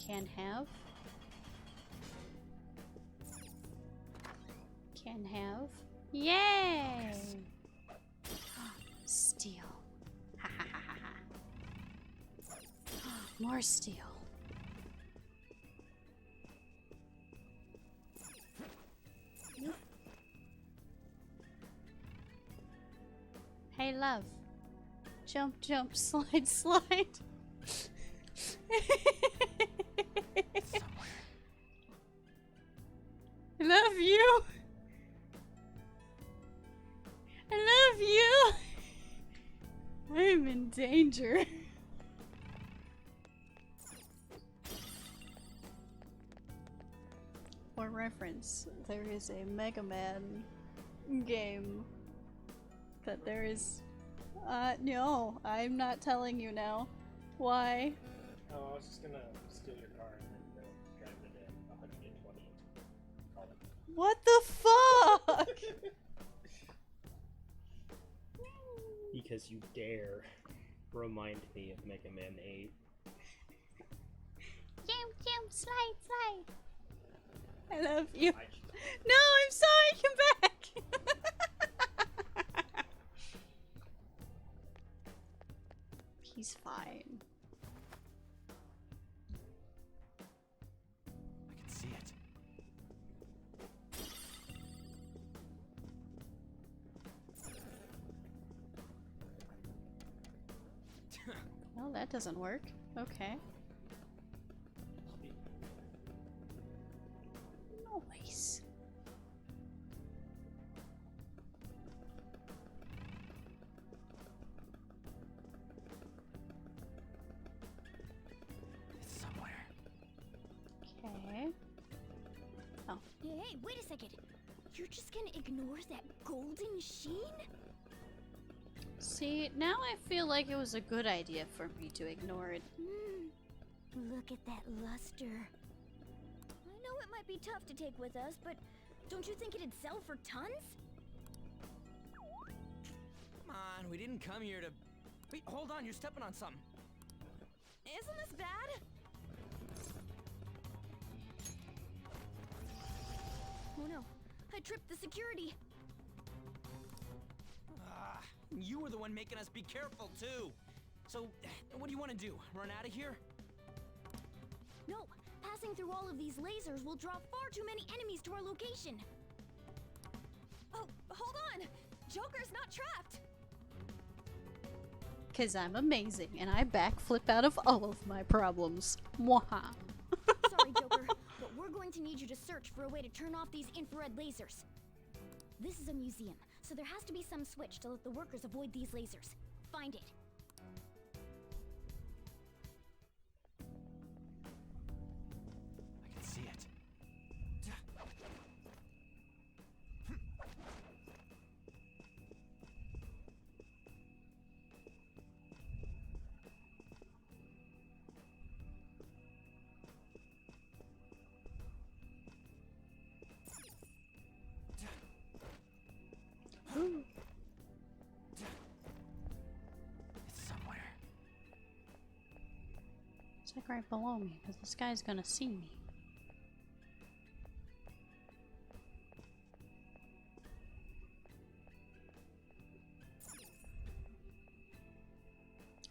A: Can have. Can have. Yay! Steel. Ha ha ha ha ha. More steel. Hey, love. Jump, jump, slide, slide.
D: Somewhere.
A: I love you. I love you. I'm in danger. For reference, there is a Mega Man game that there is. No, I'm not telling you now. Why?
K: Oh, I was just gonna steal your car and then go drive it at 120. Call it.
A: What the fuck?
K: Because you dare remind me of Mega Man 8.
A: Jump, jump, slide, slide. I love you.
K: I just-
A: No, I'm sorry. Come back. He's fine.
D: I can see it.
A: Well, that doesn't work. Okay. Nice.
D: It's somewhere.
A: Okay. Oh.
E: Hey, wait a second. You're just gonna ignore that golden sheen?
A: See, now I feel like it was a good idea for me to ignore it.
E: Look at that luster. I know it might be tough to take with us, but don't you think it'd sell for tons?
D: Come on, we didn't come here to... Wait, hold on, you're stepping on something.
C: Isn't this bad?
E: Oh no, I tripped the security.
D: You were the one making us be careful, too. So, what do you want to do? Run out of here?
E: No, passing through all of these lasers will draw far too many enemies to our location.
C: Oh, hold on! Joker's not trapped!
A: Cause I'm amazing and I backflip out of all of my problems. Mwaha.
E: Sorry, Joker, but we're going to need you to search for a way to turn off these infrared lasers. This is a museum, so there has to be some switch to let the workers avoid these lasers. Find it.
D: I can see it. It's somewhere.
A: It's like right below me, because this guy's gonna see me.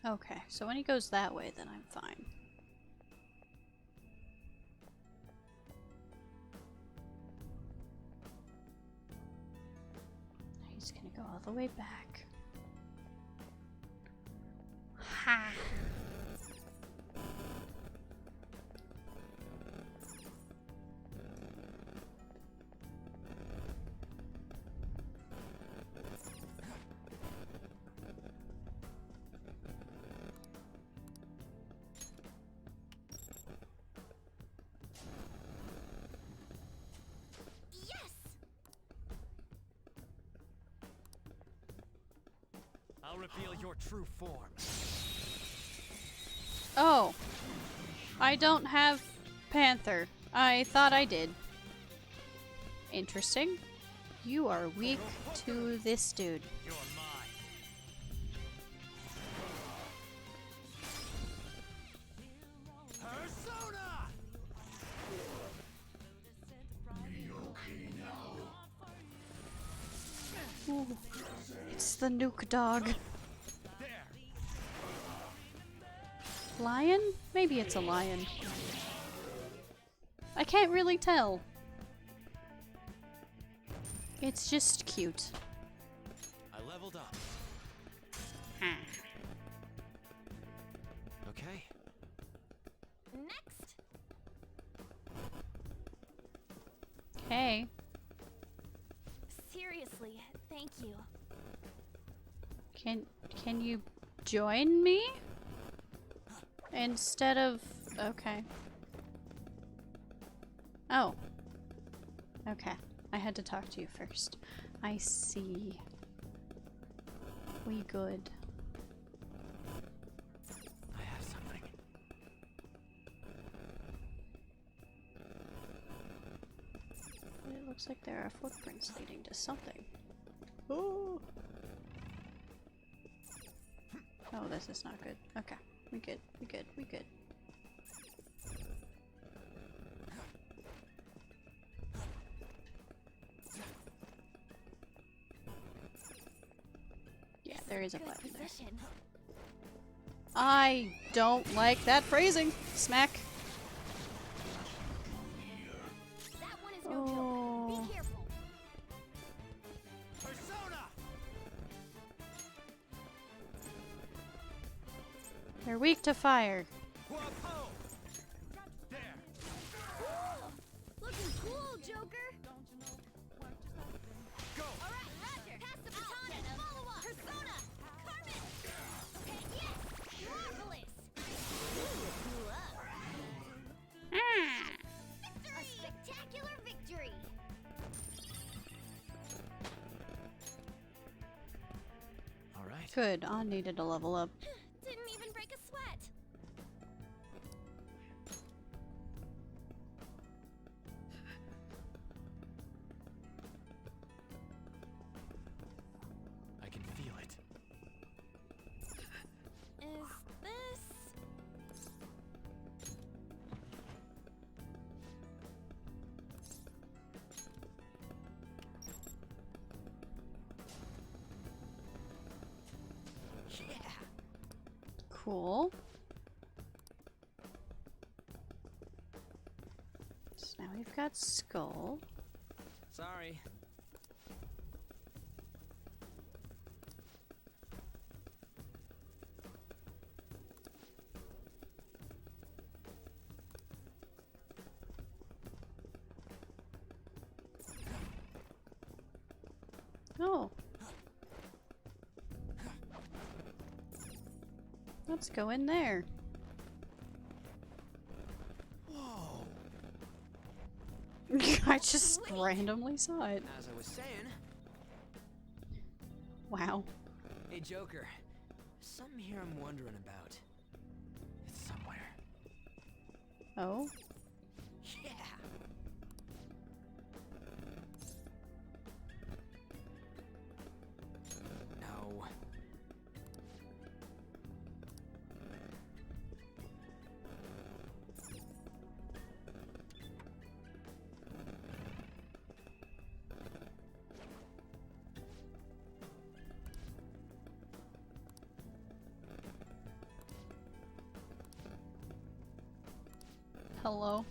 A: Okay, so when he goes that way, then I'm fine. He's gonna go all the way back. Ha!
D: reveal your true form.
A: Oh. I don't have Panther. I thought I did. Interesting. You are weak to this dude.
D: You're mine. Persona!
A: Ooh. It's the nuke dog.
D: There.
A: Lion? Maybe it's a lion. I can't really tell. It's just cute.
D: I leveled up. Okay.
C: Next!
A: Hey.
C: Seriously, thank you.
A: Can you join me? Instead of... Okay. Oh. Okay. I had to talk to you first. I see. We good.
D: I have something.
A: It looks like there are footprints leading to something. Oh. Oh, this is not good. Okay. We good. We good. We good. Yeah, there is a
C: Good
A: button there.
C: position.
A: I don't like that phrasing. Smack.
E: That one is no
A: Oh.
E: joke. Be careful.
D: Persona!
A: They're weak to fire.
D: Whoa! There.
E: Looking cool, Joker.
D: Go.
E: All right, Roger. Pass the baton and follow up. Persona. Carmen. Okay, yes. Marvelous. Ooh, up. A spectacular victory.
D: All right.
A: Good. I needed a level up.
C: Didn't even break a sweat.
D: I can feel it.
C: Is this...
D: Yeah.
A: Cool. So now we've got Skull.
D: Sorry.
A: Oh. Let's go in there.
D: Whoa.
A: I just randomly saw it.
D: As I was saying.
A: Wow.
D: Hey, Joker. Something here I'm wondering about. It's somewhere.
A: Oh.
D: Yeah. No.
A: Hello.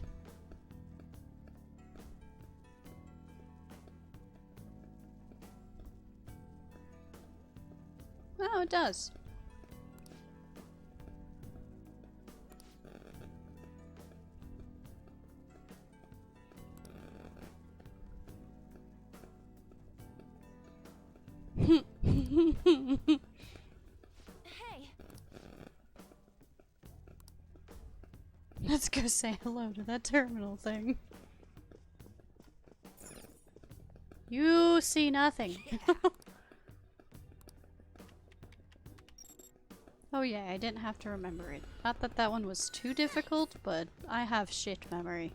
A: Oh, it does.
C: Hey,
A: Let's go say hello to that terminal thing. You see nothing. Oh yeah, I didn't have to remember it. Not that that one was too difficult, but I have shit memory.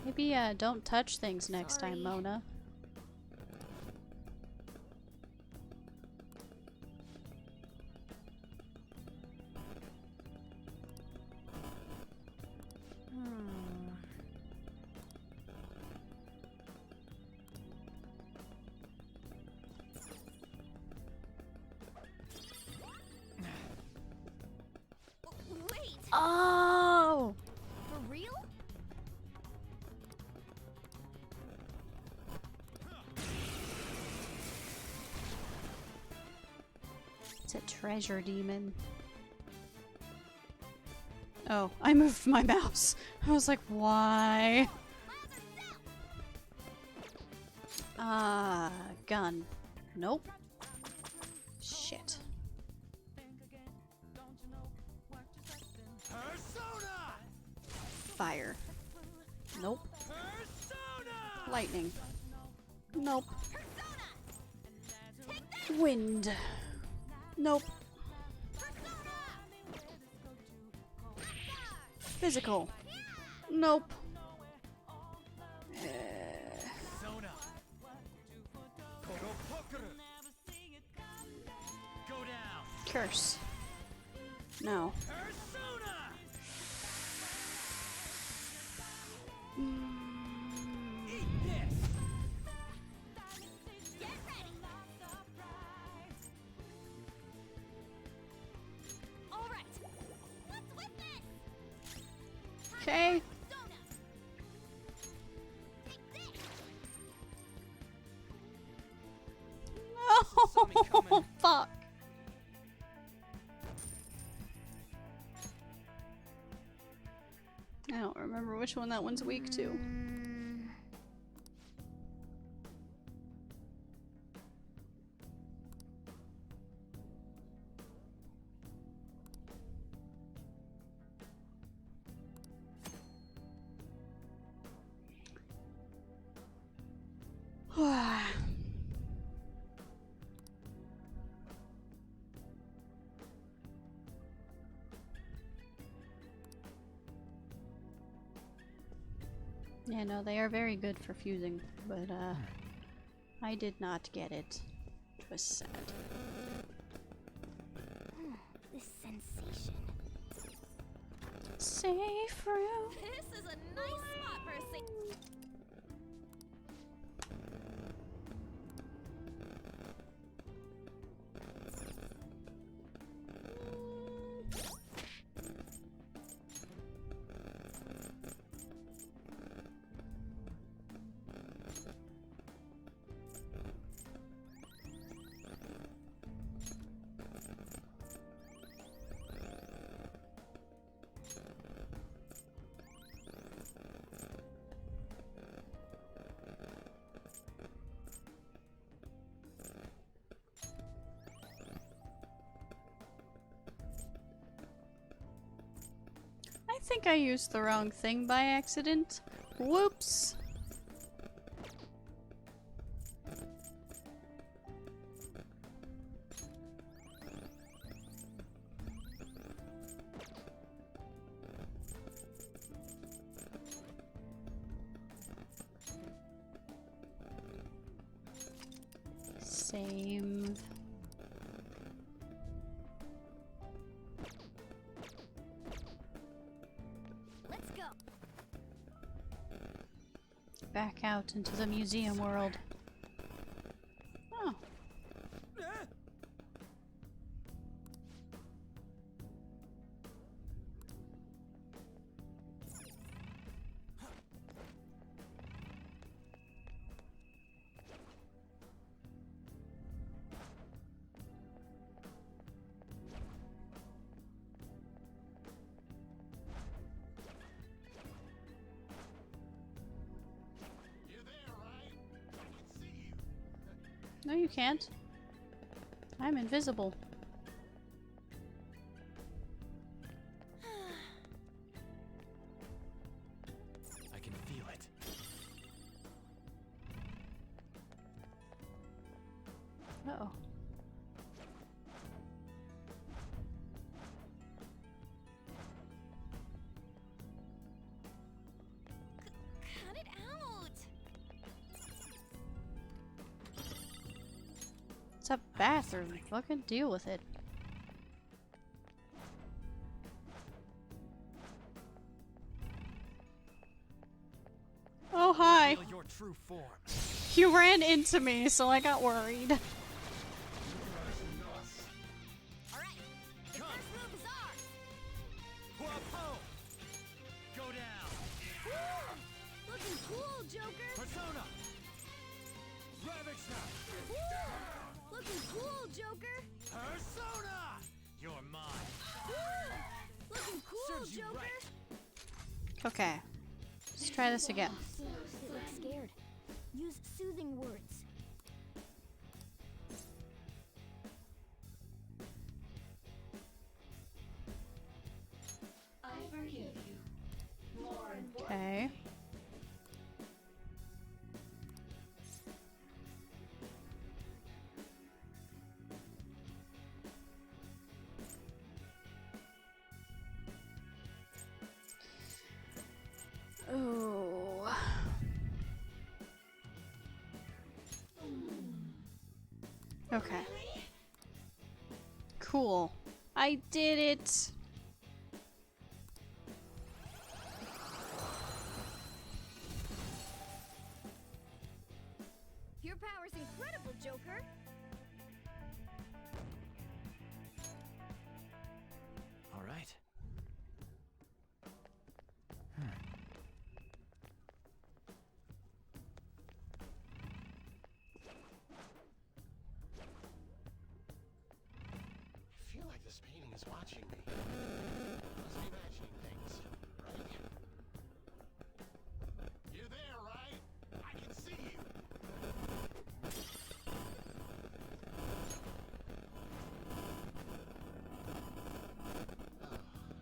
A: Maybe don't touch things next time, Mona.
E: Wait!
A: Oh!
E: For real?
A: It's a treasure demon. Oh, I moved my mouse. I was like, why? Gun. Nope. Shit. Fire. Nope. Lightning. Nope. Wind. Nope. Physical. Nope. Curse. No. Okay. No, fuck. I don't remember which one that one's weak to. Yeah, no, they are very good for fusing, but I did not get it. It was sad.
E: This sensation.
A: Safe room.
C: This is a nice spot for a safe.
A: I think I used the wrong thing by accident. Whoops. Same.
E: Let's go.
A: Back out into the museum world. Oh. No, you can't. I'm invisible.
D: I can
A: Uh-oh.
C: Cut it out!
A: It's a bathroom. Fucking deal with it. Oh, hi.
D: Feel your true form.
A: You ran into me, so I got worried.
E: Alright, the first move is ours!
D: Whoa! Go down.
E: Woo! Looking cool, Joker!
D: Persona. Ravage now.
E: Woo! Looking cool, Joker!
D: Persona. You're mine.
E: Woo! Looking cool,
D: Serves you
E: Joker!
D: right.
A: Okay. Let's try this again.
E: It looks scared. Use soothing words.
G: I forgive you. More important.
A: Okay. Oh. Okay. Cool. I did it.
E: Your power's incredible, Joker!
D: All right.
I: I feel like this painting is watching me. Must be imagining things, right? You're there, right? I can see you. Oh,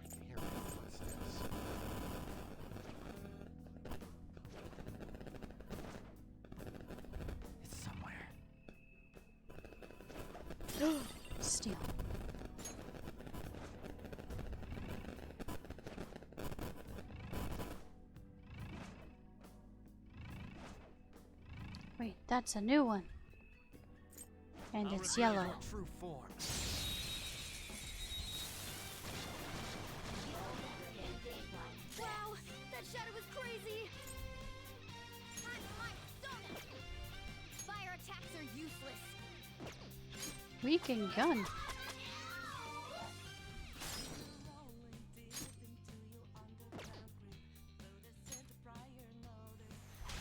I: I can hear my own footsteps.
D: It's somewhere.
A: Steal. Wait, that's a new one. And
D: I'll
A: it's
D: reveal
A: yellow.
D: your true form.
E: Wow! That shadow was crazy! I'm my Sonic! Fire attacks are useless!
A: We can gun.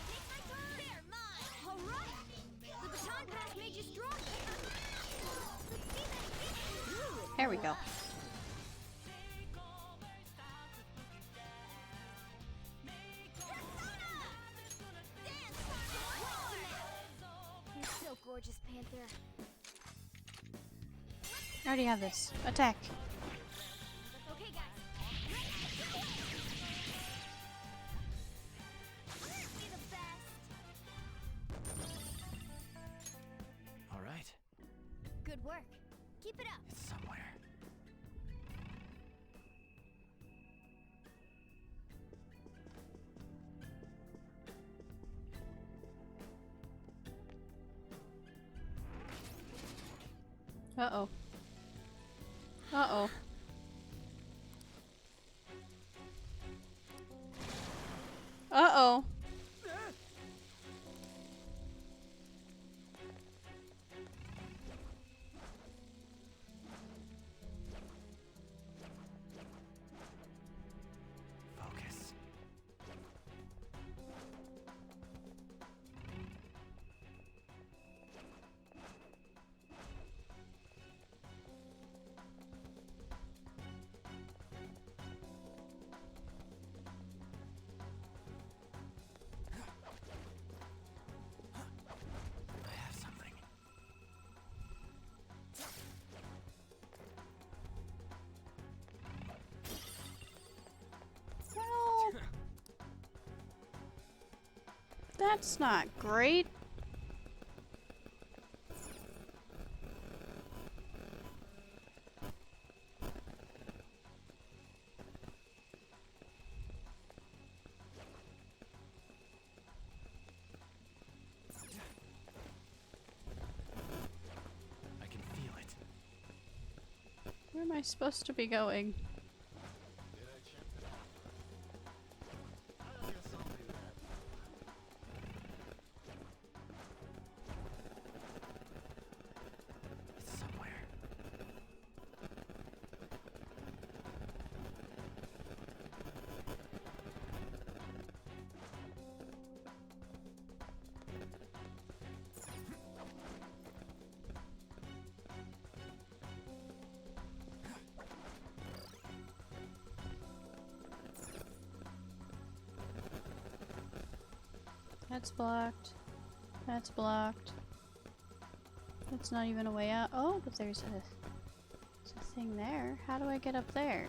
E: Take my turn! They're mine! Alright! The baton pass made you stronger! Let's see that again!
A: There we go.
E: You're so gorgeous, Panther.
A: I already have this. Attack.
E: Okay, guys. Aren't we the best?
D: All right.
E: Good work. Keep it up.
D: It's somewhere.
A: Uh-oh. Uh-oh. Uh-oh.
D: Focus. I have something.
A: Well, that's not great. I supposed to be going?
D: It's somewhere.
A: That's blocked. That's blocked. That's not even a way out. Oh, but there's a thing there. How do I get up there?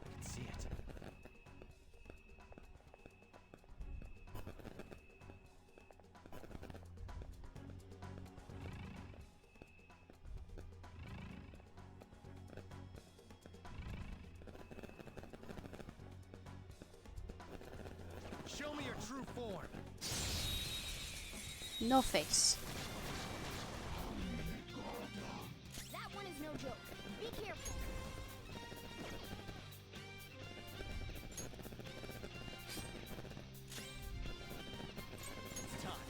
D: I can see it. Show me your true form.
A: No face.
E: That one is no joke. Be careful.
D: It's time.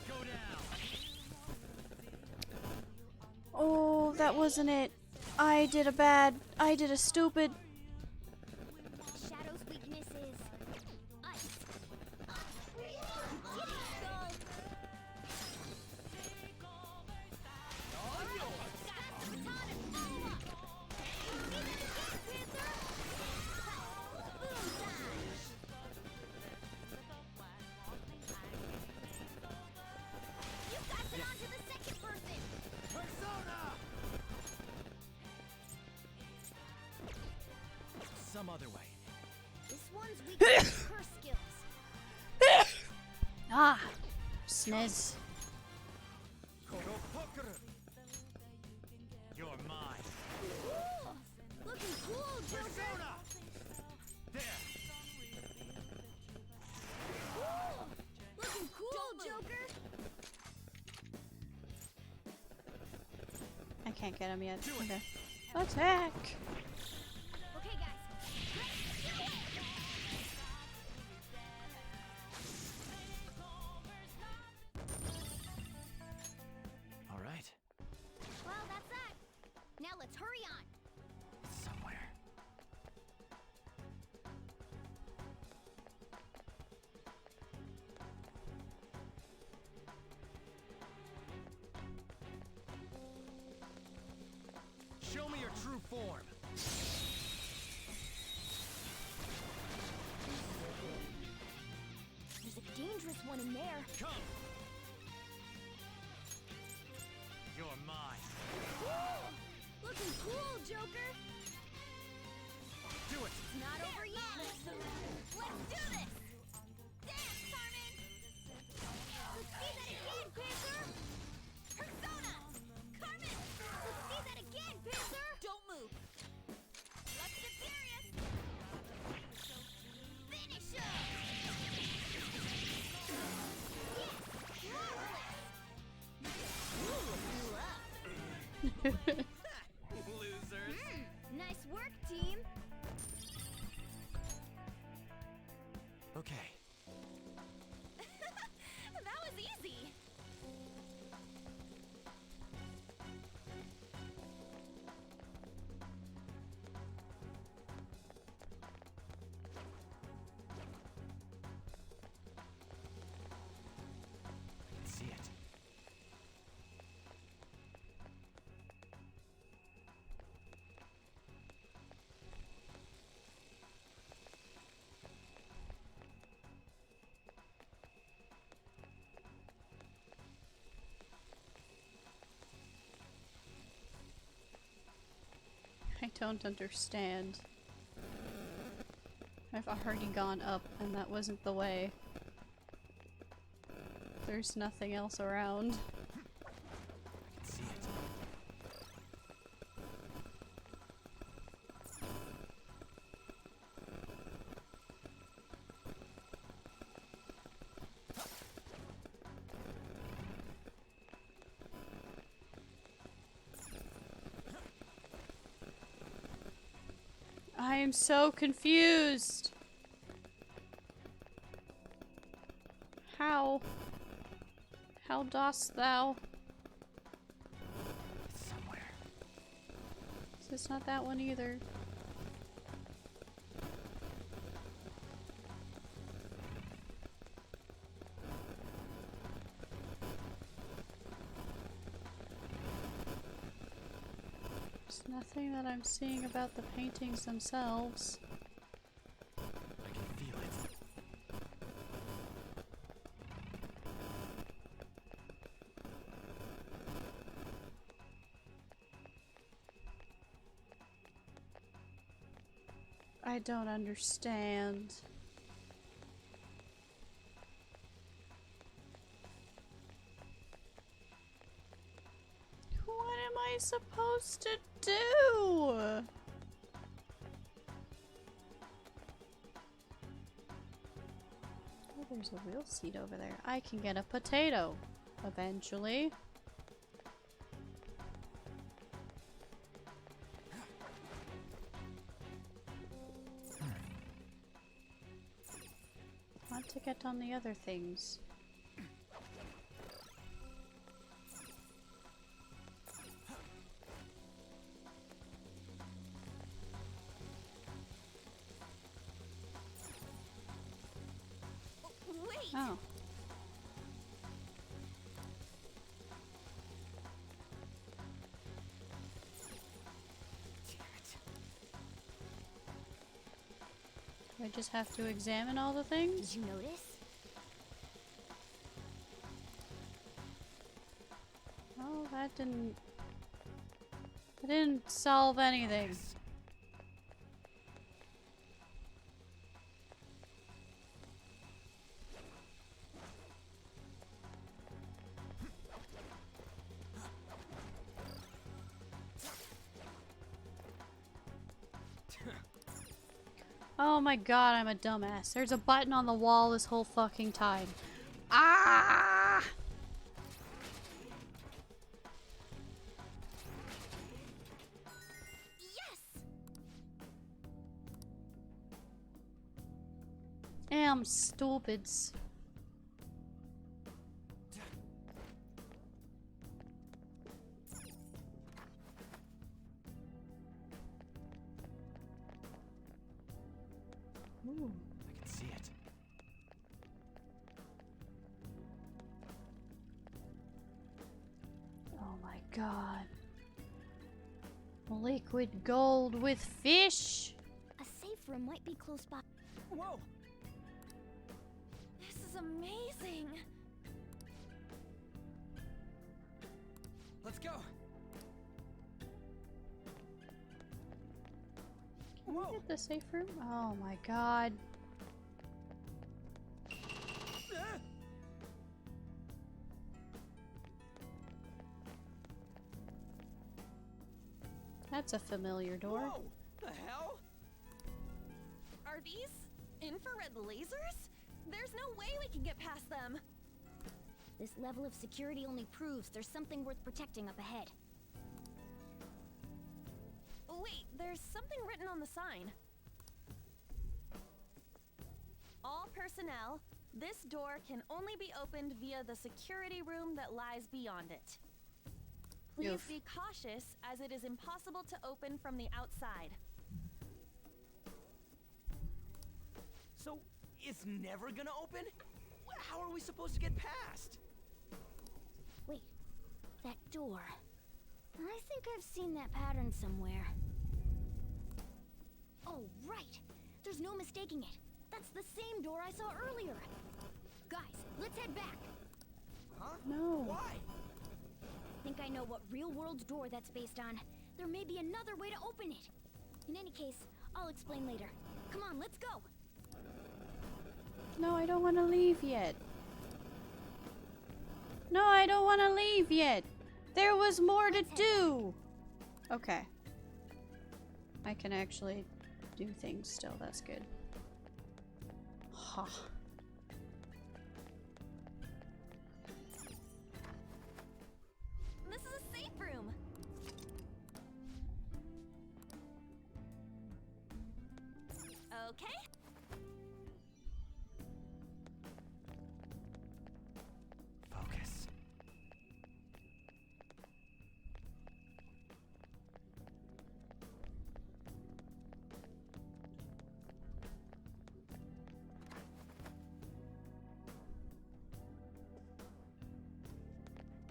D: Go down.
A: Oh, that wasn't it. I did a stupid.
E: Shadow's weakness is ice. You did it, Skull. You passed it on to the second person.
D: Some other way.
E: This one's weak to her skills.
A: Ah, sniz.
D: You're mine.
E: Looking cool, Joker.
D: There.
E: Looking cool, Joker.
A: I can't get him yet. Okay. Attack!
E: Okay, guys.
D: All right.
E: Well, that's that. Now let's hurry on.
D: It's somewhere. Show me your true form.
E: There's a dangerous one in there.
D: Come. You're mine.
E: Looking cool, Joker.
D: Do it.
E: It's not over yet. Let's do this. Dance, Carmen. Let's see that again, Panther. Persona. Carmen. Let's see that again, Panther.
C: Don't move.
E: Let's get serious. Finish him. Yes, marvelous.
D: Losers.
E: Nice work, team.
D: Okay.
C: That was easy.
D: I can see it.
A: I don't understand. I've already gone up and that wasn't the way. There's nothing else around.
D: I can see it.
A: am so confused. How? How dost thou?
D: It's somewhere.
A: It's not that one either. There's nothing that I'm seeing about the paintings themselves.
D: I can feel it.
A: I don't understand. What am I supposed to do? Oh, there's a wheel seat over there. I can get a potato eventually. Want to get on the other things.
C: Wait!
A: Oh. Do I just have to examine all the things?
E: Did you notice?
A: Oh, that didn't solve anything. Oh my god, I'm a dumbass. There's a button on the wall this whole fucking time. Ah!
C: Yes!
A: Damn stupids. Ooh.
D: I can see it.
A: Oh my god. Liquid gold with fish!
E: A safe room might be close by.
D: Whoa!
C: This is amazing!
D: Let's go.
A: Can we get the safe room? Oh my god. That's a familiar door.
D: Whoa! The hell?
C: Are these infrared lasers? There's no way we can get past them!
E: This level of security only proves there's something worth protecting up ahead.
C: Wait, there's something written on the sign. All personnel, this door can only be opened via the security room that lies beyond it. Please
A: Oof.
C: be cautious, as it is impossible to open from the outside.
D: So, it's never gonna open? How are we supposed to get past?
E: Wait, that door. I think I've seen that pattern somewhere. Oh, right! There's no mistaking it. That's the same door I saw earlier. Guys, let's head back.
D: Huh?
A: No.
D: Why?
E: Think I know what real-world door that's based on. There may be another way to open it. In any case, I'll explain later. Come on, let's go!
A: No, I don't want to leave yet. No, I don't want to leave yet. There was more to do. Okay. I can actually do things still. That's good. Ha.
C: This is a safe room! Okay?
D: Focus.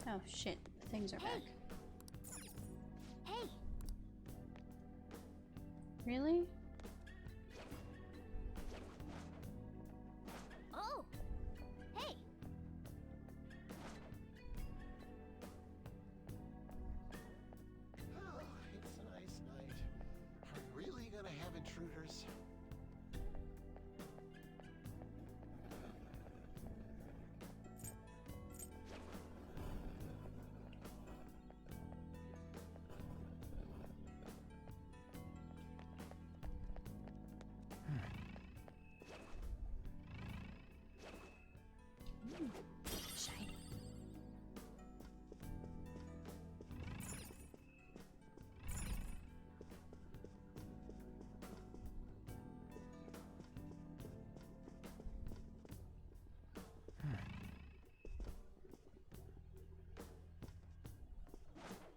A: Oh shit, things are back.
E: Hey,
A: Really?
E: oh, hey.
I: Oh, it's a nice night. Are we really gonna have intruders?
A: Shiny.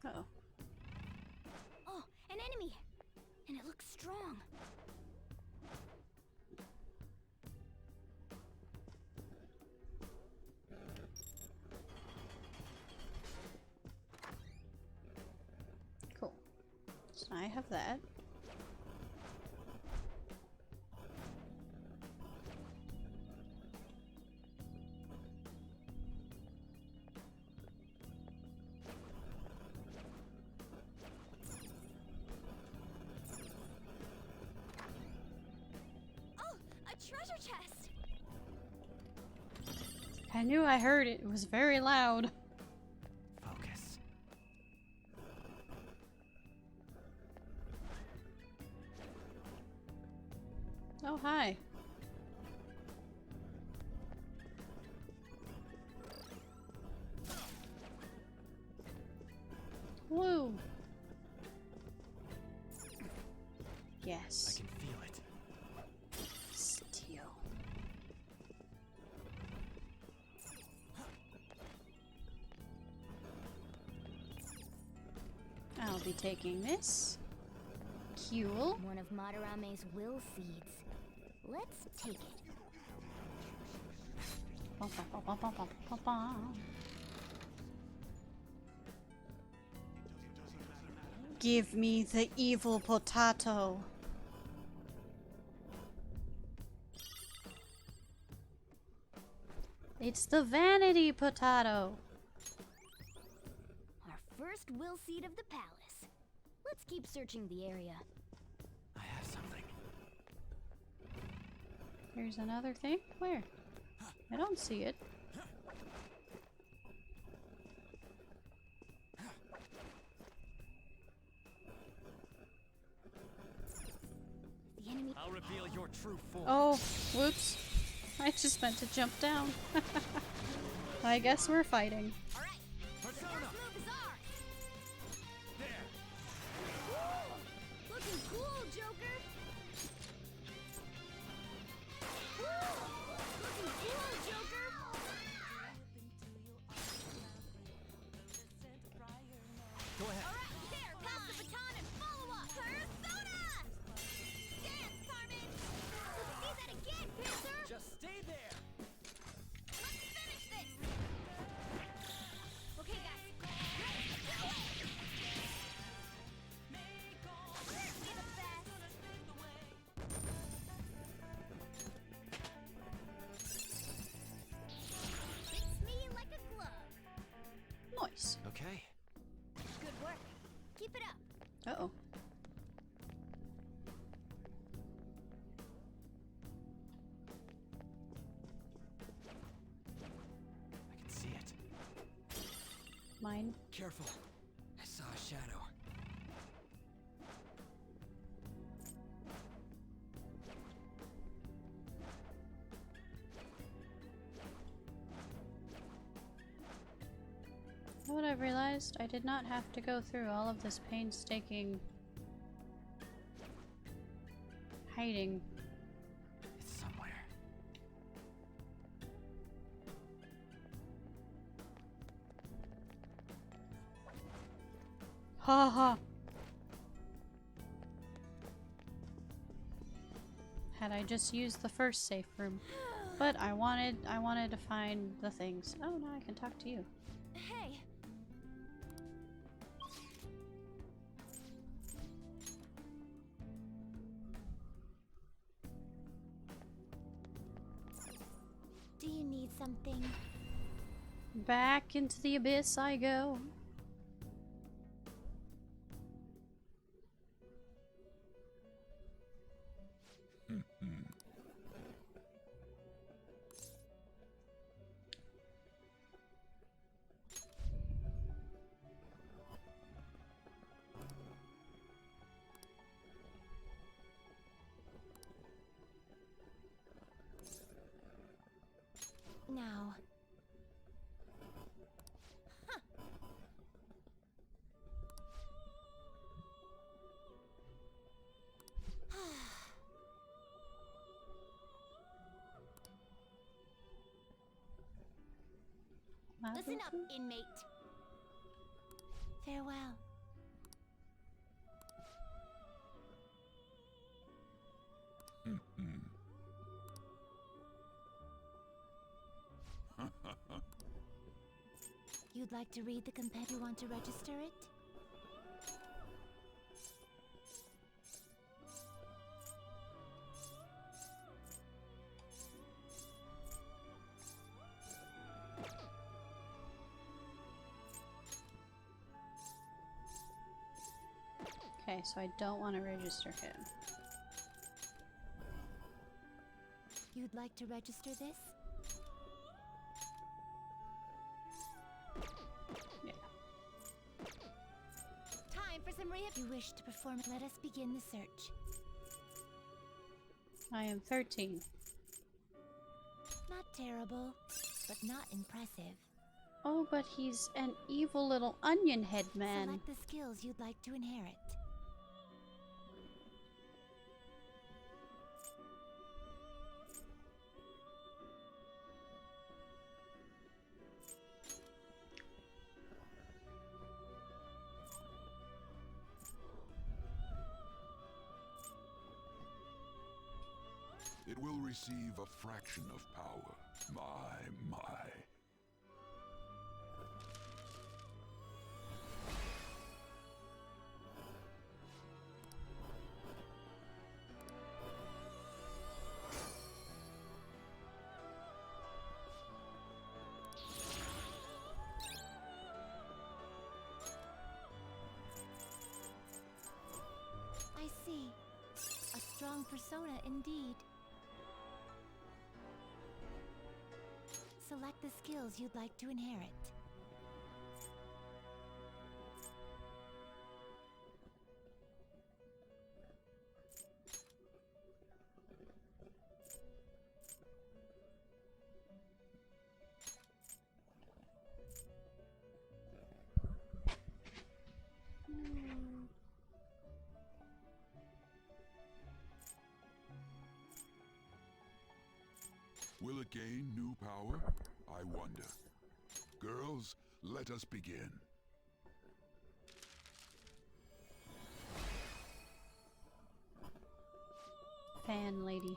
A: Uh-oh.
E: Oh, an enemy! And it looks strong.
A: Cool. So I have that.
E: Oh, a treasure chest!
A: I knew I heard it. It was very loud.
D: Focus.
A: Oh, hi. Woo.
D: I
A: Yes.
D: can feel it.
A: Steel. I'll be taking this. Cool.
E: One of Madarame's will seeds. Let's take it.
A: Bum, bum, bum, bum, bum, bum, bum, bum. Give me the evil potato. It's the vanity potato.
E: Our first will seed of the palace. Let's keep searching the area.
D: I have something.
A: Here's another thing. Where? I don't see it.
E: The enemy.
D: I'll reveal your true form.
A: Oh, whoops. I just meant to jump down. I guess we're fighting.
E: All right.
D: Persona!
E: First move is ours.
D: There!
E: Woo! Looking cool, Joker. Woo! Looking cool, Joker.
D: Go ahead.
E: All right, there. Pass the baton and follow up. Persona! Dance, Carmen. Let's see that again, Panther.
D: Just stay there!
E: Let's finish this. Okay, guys. Let's do it. Aren't we the best? Fits me like a glove.
A: Nice.
D: Okay.
E: Good work. Keep it up.
A: Uh-oh.
D: I can see it.
A: Mine.
D: Careful. I saw a shadow.
A: You know what I've realized? I did not have to go through all of this painstaking hiding ha ha. Had I just used the first safe room. But I wanted to find the things. Oh, now I can talk to you.
C: Hey,
E: Do you need something?
A: Back into the abyss I go.
E: Now. Listen up, inmate. Farewell. You'd like to read the compet? You want to register it?
A: Okay, so I don't want to register him.
E: You'd like to register this?
A: Yeah.
E: Time for some rehab. You wish to perform. Let us begin the search.
A: I am 13.
E: Not terrible, but not impressive.
A: Oh, but he's an evil little onion head man.
E: Select the skills you'd like to inherit.
J: It will receive a fraction of power. My.
E: I see. A strong persona indeed. Select the skills you'd like to inherit.
J: Will it gain new power? I wonder. Girls, let us begin.
A: Fan lady.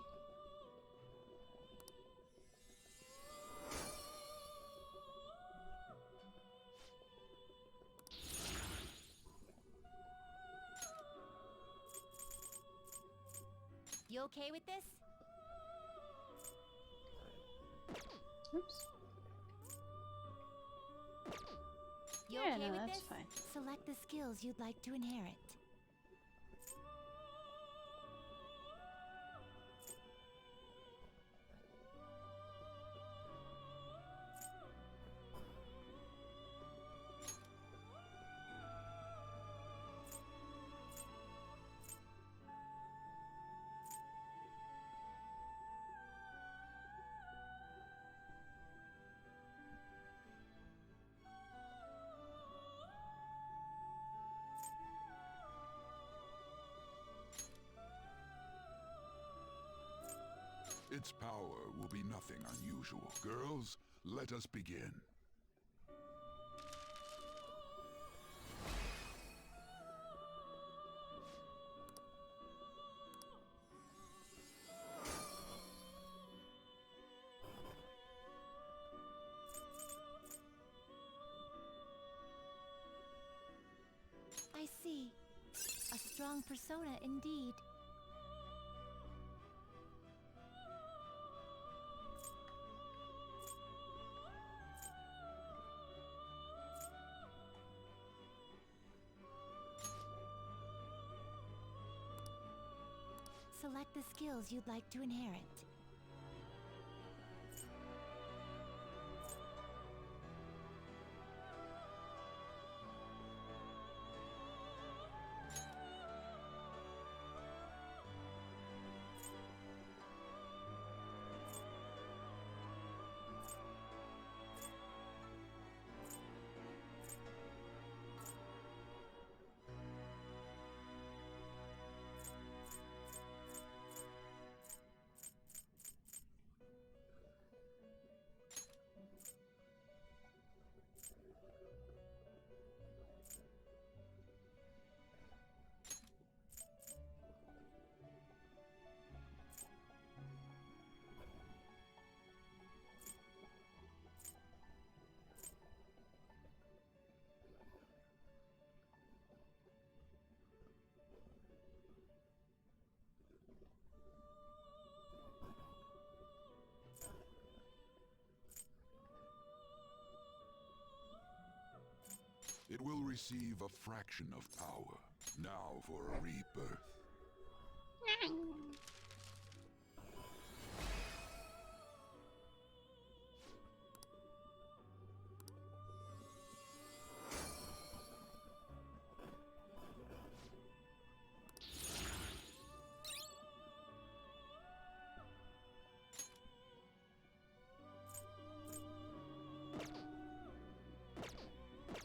E: You okay with this?
A: Oops.
E: You
A: Yeah,
E: okay
A: no,
E: with
A: that's
E: this?
A: fine.
E: Select the skills you'd like to inherit.
J: Its power will be nothing unusual. Girls, let us begin.
E: persona indeed. Select the skills you'd like to inherit.
J: It will receive a fraction of power. Now for a rebirth.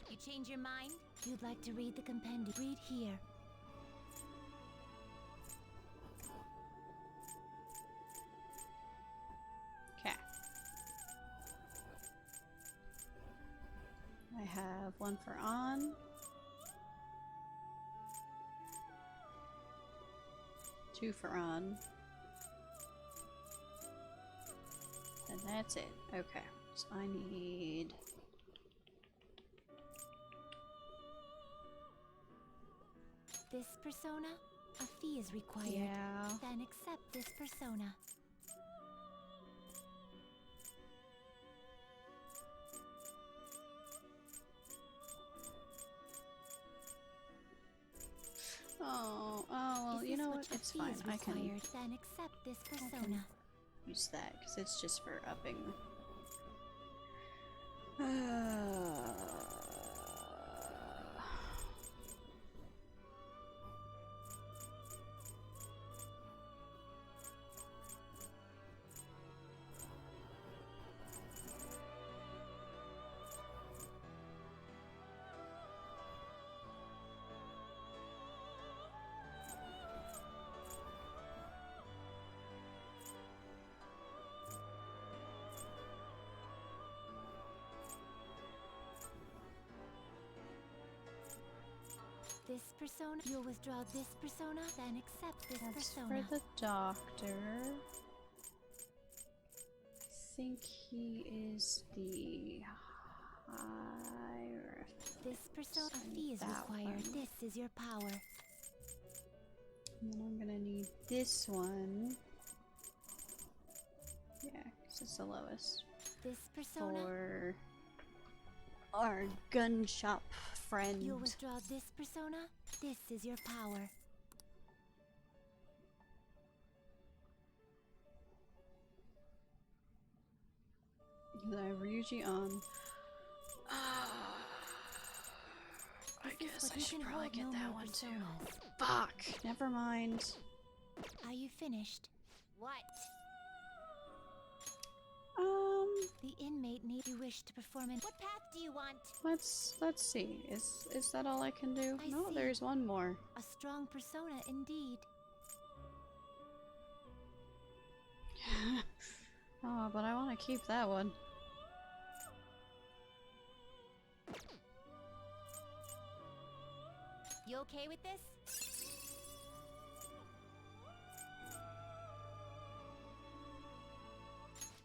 E: You change your mind? You'd like to read the compendium? Read here.
A: Okay. I have one for on. Two for on. And that's it. Okay. So I need...
E: This persona? A fee is required.
A: Yeah.
E: Then accept this persona.
A: Oh, well, you know what? It's fine. I can
E: Then accept this persona.
A: use that because it's just for upping.
E: This persona. You'll withdraw this persona, then accept this
A: That's
E: persona.
A: for the doctor. I think he is the Hierophant.
E: This persona. A fee is
A: That
E: required.
A: one.
E: This is your power.
A: And then I'm gonna need this one. Yeah, because it's the lowest.
E: This persona.
A: For our gun shop friend.
E: You'll withdraw this persona. This is your power.
A: I have Ryuji on. I
E: This is
A: guess
E: what
A: I
E: you
A: should
E: can
A: probably
E: hold
A: get
E: no
A: that
E: more
A: one too.
E: personas.
A: Fuck! Never mind.
E: Are you finished?
G: What?
E: The inmate need you wish to perform an.
G: What path do you want?
A: Let's see. Is that all I can do?
E: I
A: No,
E: see.
A: there's one more.
E: A strong persona indeed.
A: Oh, but I want to keep that one.
E: You okay with this?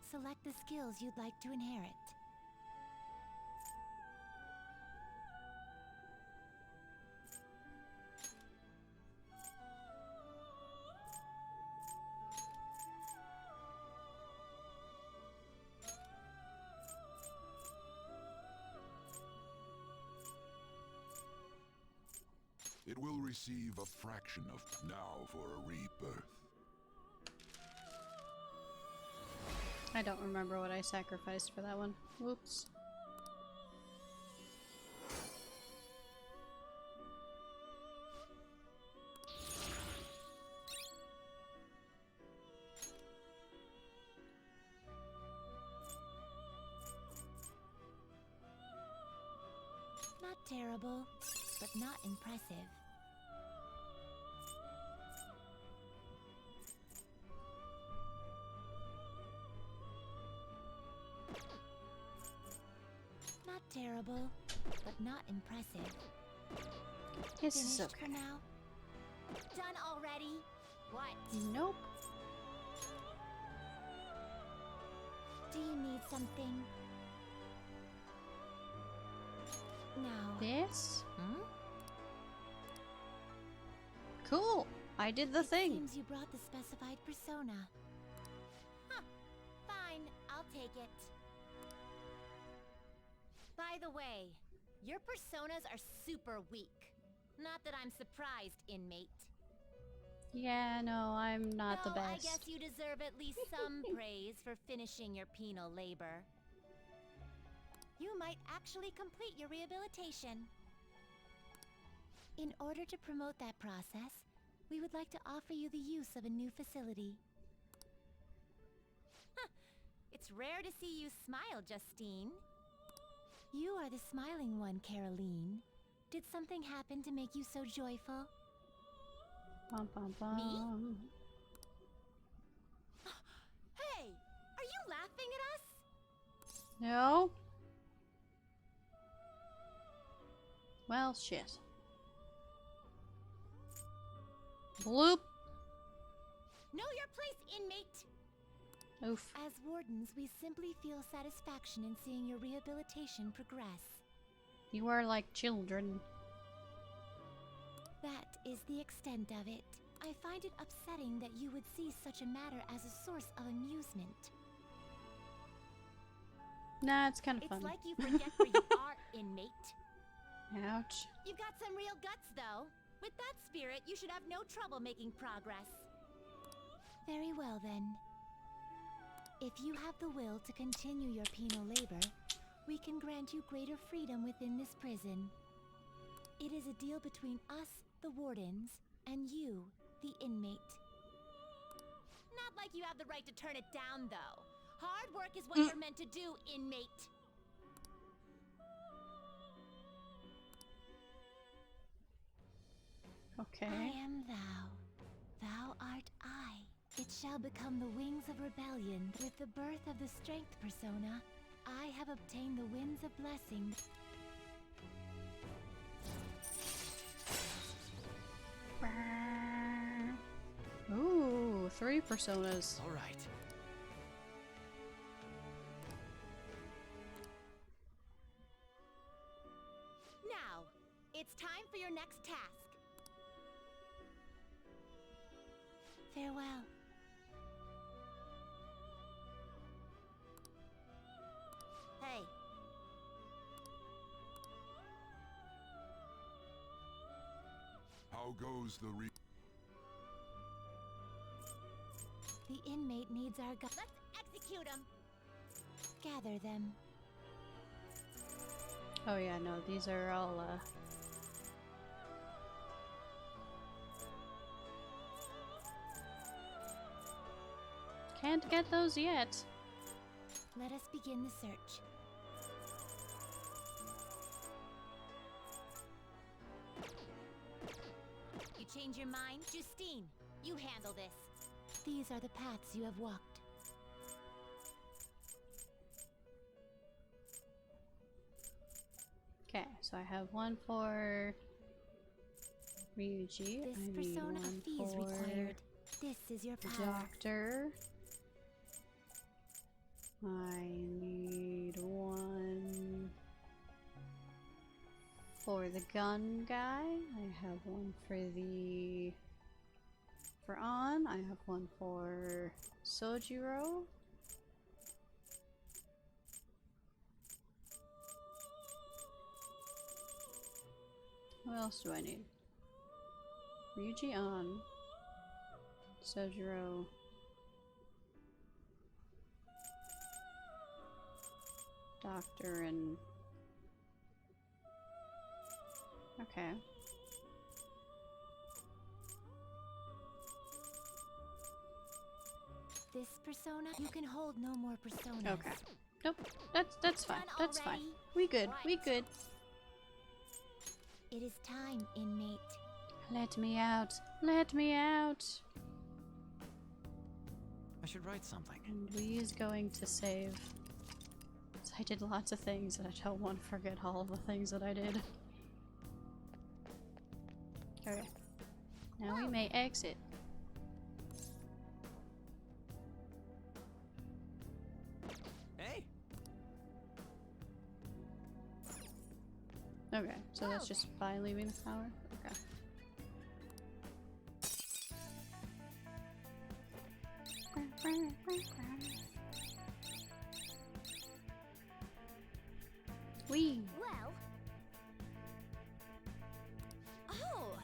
E: Select the skills you'd like to inherit.
J: will receive a fraction of now for a rebirth.
A: I don't remember what I sacrificed for that one. Whoops.
E: Not terrible, but not impressive. Not terrible, but not impressive.
A: This is
E: Finished
A: okay.
E: for now? Done already? What?
A: Nope.
E: Do you need something? No.
A: This?
E: Hmm?
A: Cool. I did the
E: It
A: thing.
E: seems you brought the specified persona. Huh. Fine, I'll take it. By the way, your personas are super weak. Not that I'm surprised, inmate.
A: Yeah, no, I'm not the
E: Though
A: best.
E: I guess you deserve at least some praise for finishing your penal labor. You might actually complete your rehabilitation. In order to promote that process, we would like to offer you the use of a new facility. Huh. It's rare to see you smile, Justine. You are the smiling one, Caroline. Did something happen to make you so joyful?
A: Bum, bum, bum.
E: Me? Hey! Are you laughing at us?
A: No? Well, shit. Bloop.
E: Know your place, inmate!
A: Oof.
E: As wardens, we simply feel satisfaction in seeing your rehabilitation progress.
A: You are like children.
E: That is the extent of it. I find it upsetting that you would see such a matter as a source of amusement.
A: Nah, it's kind of
E: It's
A: fun.
E: like you forget where you are, inmate.
A: Ouch.
E: You've got some real guts, though. With that spirit, you should have no trouble making progress. Very well, then. If you have the will to continue your penal labor, we can grant you greater freedom within this prison. It is a deal between us, the wardens, and you, the inmate. Not like you have the right to turn it down, though. Hard work is what you're meant to do, inmate.
A: Okay.
E: I am thou. Thou art I. It shall become the wings of rebellion. With the birth of the strength persona, I have obtained the winds of blessing.
A: Ooh, 3 personas.
D: All right.
E: Now, it's time for your next task. Farewell. Hey.
J: How goes the
E: The inmate needs our gu- Let's execute him! Gather them.
A: Oh yeah, no, these are all, Can't get those yet.
E: Let us begin the search. You change your mind? Justine, you handle this. These are the paths you have walked.
A: Okay, so I have one for Ryuji.
E: This
A: I need
E: persona
A: one
E: fee is
A: for
E: required. This is your
A: the
E: power.
A: doctor. I need one for the gun guy. I have one for the for On. I have one for Sojiro. What else do I need? Ryuji on. Sojiro. Doctor and... Okay.
E: This persona, you can hold no more personas.
A: Okay. Nope. That's fine. That's fine. We good. We good.
E: It is time, inmate.
A: Let me out. Let me out.
L: I should write something.
A: And we is going to save. So I did lots of things and I don't want to forget all of the things that I did. Okay. Now we may exit.
D: Hey!
A: Okay, so that's just by leaving the tower? Okay. Wee!
E: Well... Oh!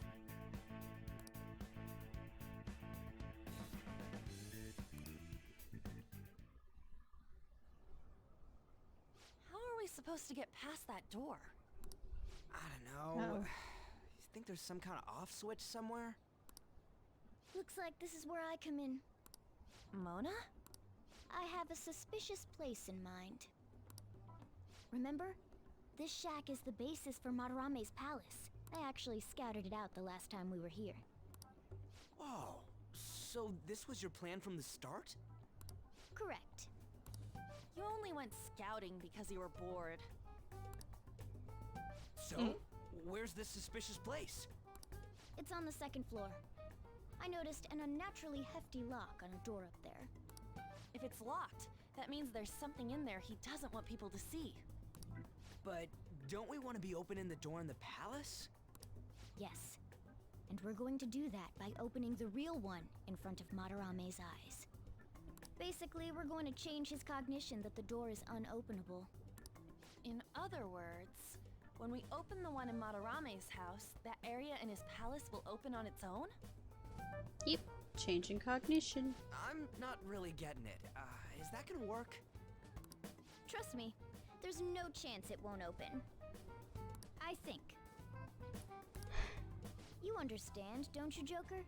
C: How are we supposed to get past that door?
D: I don't know.
A: Oh.
D: You think there's some kind of off switch somewhere?
E: Looks like this is where I come in.
C: Mona?
E: I have a suspicious place in mind. Remember? This shack is the basis for Madarame's palace. I actually scouted it out the last time we were here.
D: Whoa. So this was your plan from the start?
E: Correct.
C: You only went scouting because you were bored.
D: So, where's this suspicious place?
E: It's on the second floor. I noticed an unnaturally hefty lock on a door up there.
C: If it's locked, that means there's something in there he doesn't want people to see.
D: But don't we want to be opening the door in the palace?
E: Yes. And we're going to do that by opening the real one in front of Madarame's eyes. Basically, we're going to change his cognition that the door is unopenable.
C: In other words, when we open the one in Madarame's house, that area in his palace will open on its own?
A: Yep. Changing cognition.
D: I'm not really getting it. Is that gonna work?
E: Trust me, there's no chance it won't open. I think. You understand, don't you, Joker?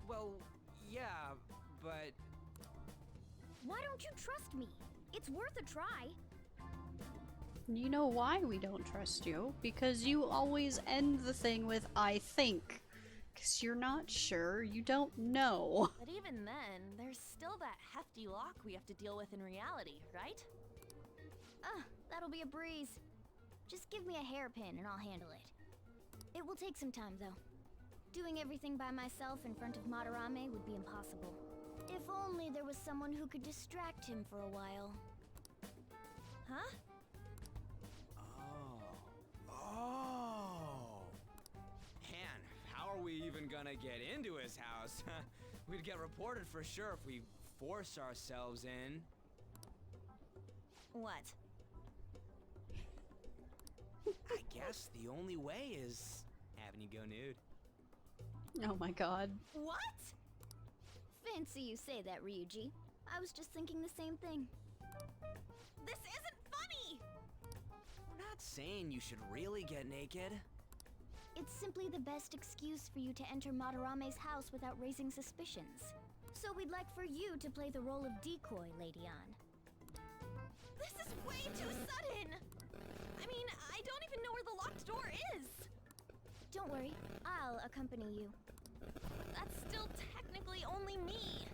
D: Well, yeah, but...
E: Why don't you trust me? It's worth a try.
A: You know why we don't trust you? Because you always end the thing with "I think." Because you're not sure, you don't know.
C: But even then, there's still that hefty lock we have to deal with in reality, right?
E: That'll be a breeze. Just give me a hairpin and I'll handle it. It will take some time, though. Doing everything by myself in front of Madarame would be impossible. If only there was someone who could distract him for a while.
C: Huh?
D: Oh. Man, how are we even gonna get into his house? We'd get reported for sure if we force ourselves in.
C: What?
D: I guess the only way is having you go nude.
A: Oh my god.
C: What?
E: Fancy you say that, Ryuji. I was just thinking the same thing.
C: This isn't funny!
D: We're not saying you should really get naked.
E: It's simply the best excuse for you to enter Madarame's house without raising suspicions. So we'd like for you to play the role of decoy, Lady Anne.
C: This is way too sudden! I mean, I don't even know where the locked door is!
E: Don't worry, I'll accompany you.
C: That's still technically only me.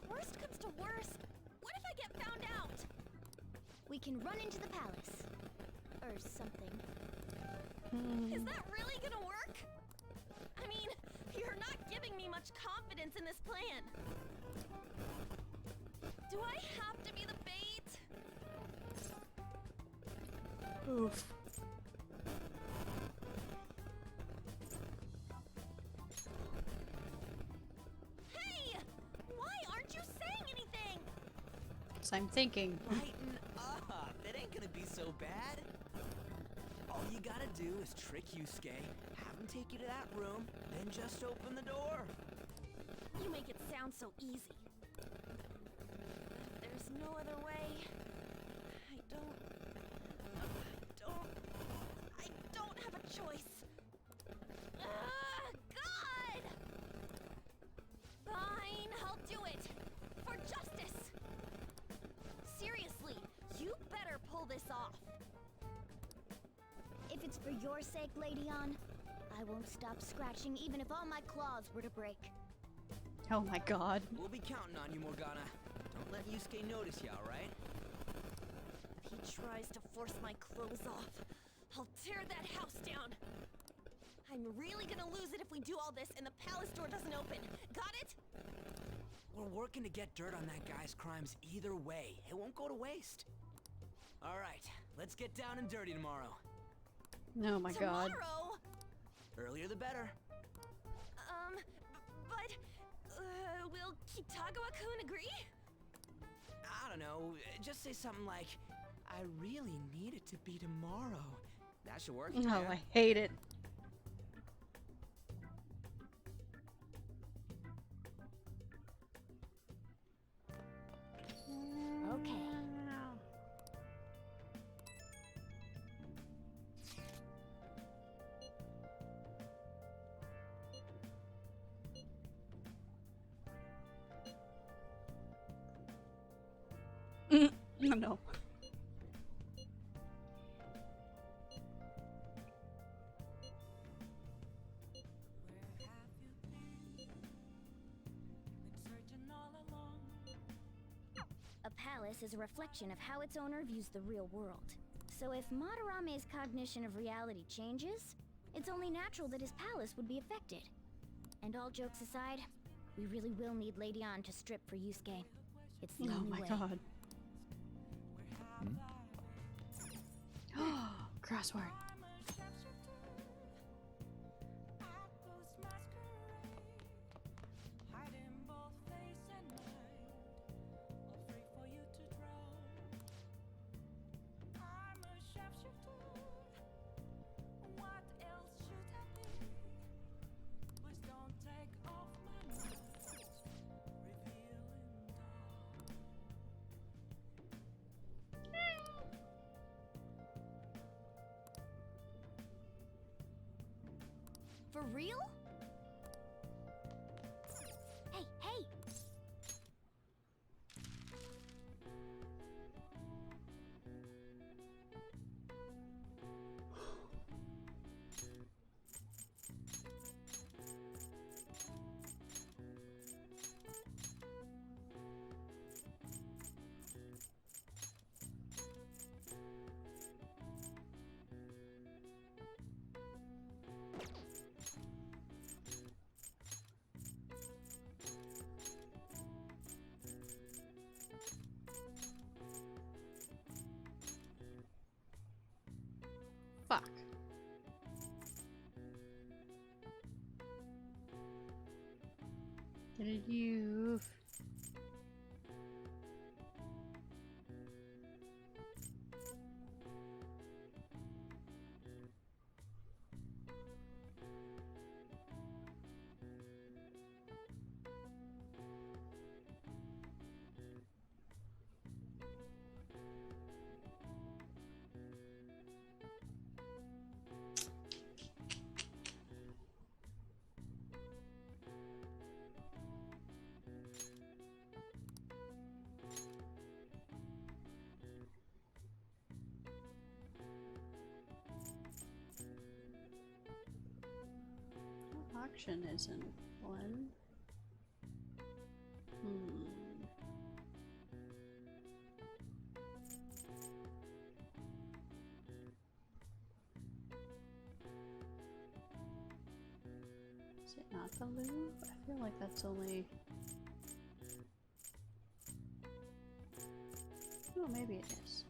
C: Worst comes to worst, what if I get found out?
E: We can run into the palace. Or something.
C: Is that really gonna work? I mean, you're not giving me much confidence in this plan. Do I have to be the bait?
A: Oof.
C: Hey! Why aren't you saying anything?
A: So I'm thinking.
D: Lighten up. It ain't gonna be so bad. All you gotta do is trick Yusuke, have him take you to that room, then just open the door.
C: You make it sound so easy. There's no other way. I don't have a choice. God! Fine, I'll do it. For justice. Seriously, you better pull this off.
E: If it's for your sake, Lady On, I won't stop scratching even if all my claws were to break.
A: Oh my god.
D: We'll be counting on you, Morgana. Don't let Yusuke notice you, alright?
C: If he tries to force my clothes off, I'll tear that house down. I'm really gonna lose it if we do all this and the palace door doesn't open. Got it?
D: We're working to get dirt on that guy's crimes either way. It won't go to waste. Alright, let's get down and dirty tomorrow.
A: Oh my god.
C: Tomorrow?
D: Earlier the better.
C: Will Kitagawa-kun agree?
D: I don't know, just say something like, I really need it to be tomorrow. That should work.
A: Oh,
D: yeah.
A: I hate it.
E: Okay.
A: Oh no.
E: A palace is a reflection of how its owner views the real world. So if Madarame's cognition of reality changes, it's only natural that his palace would be affected. And all jokes aside, we really will need Lady On to strip for Yusuke. It's the
A: Oh
E: only
A: my
E: way.
A: god. Crossword.
E: For real? Hey, hey!
A: Fuck. Did you? Auction isn't one. Is it not the Louvre? I feel like that's only... Oh, maybe it is.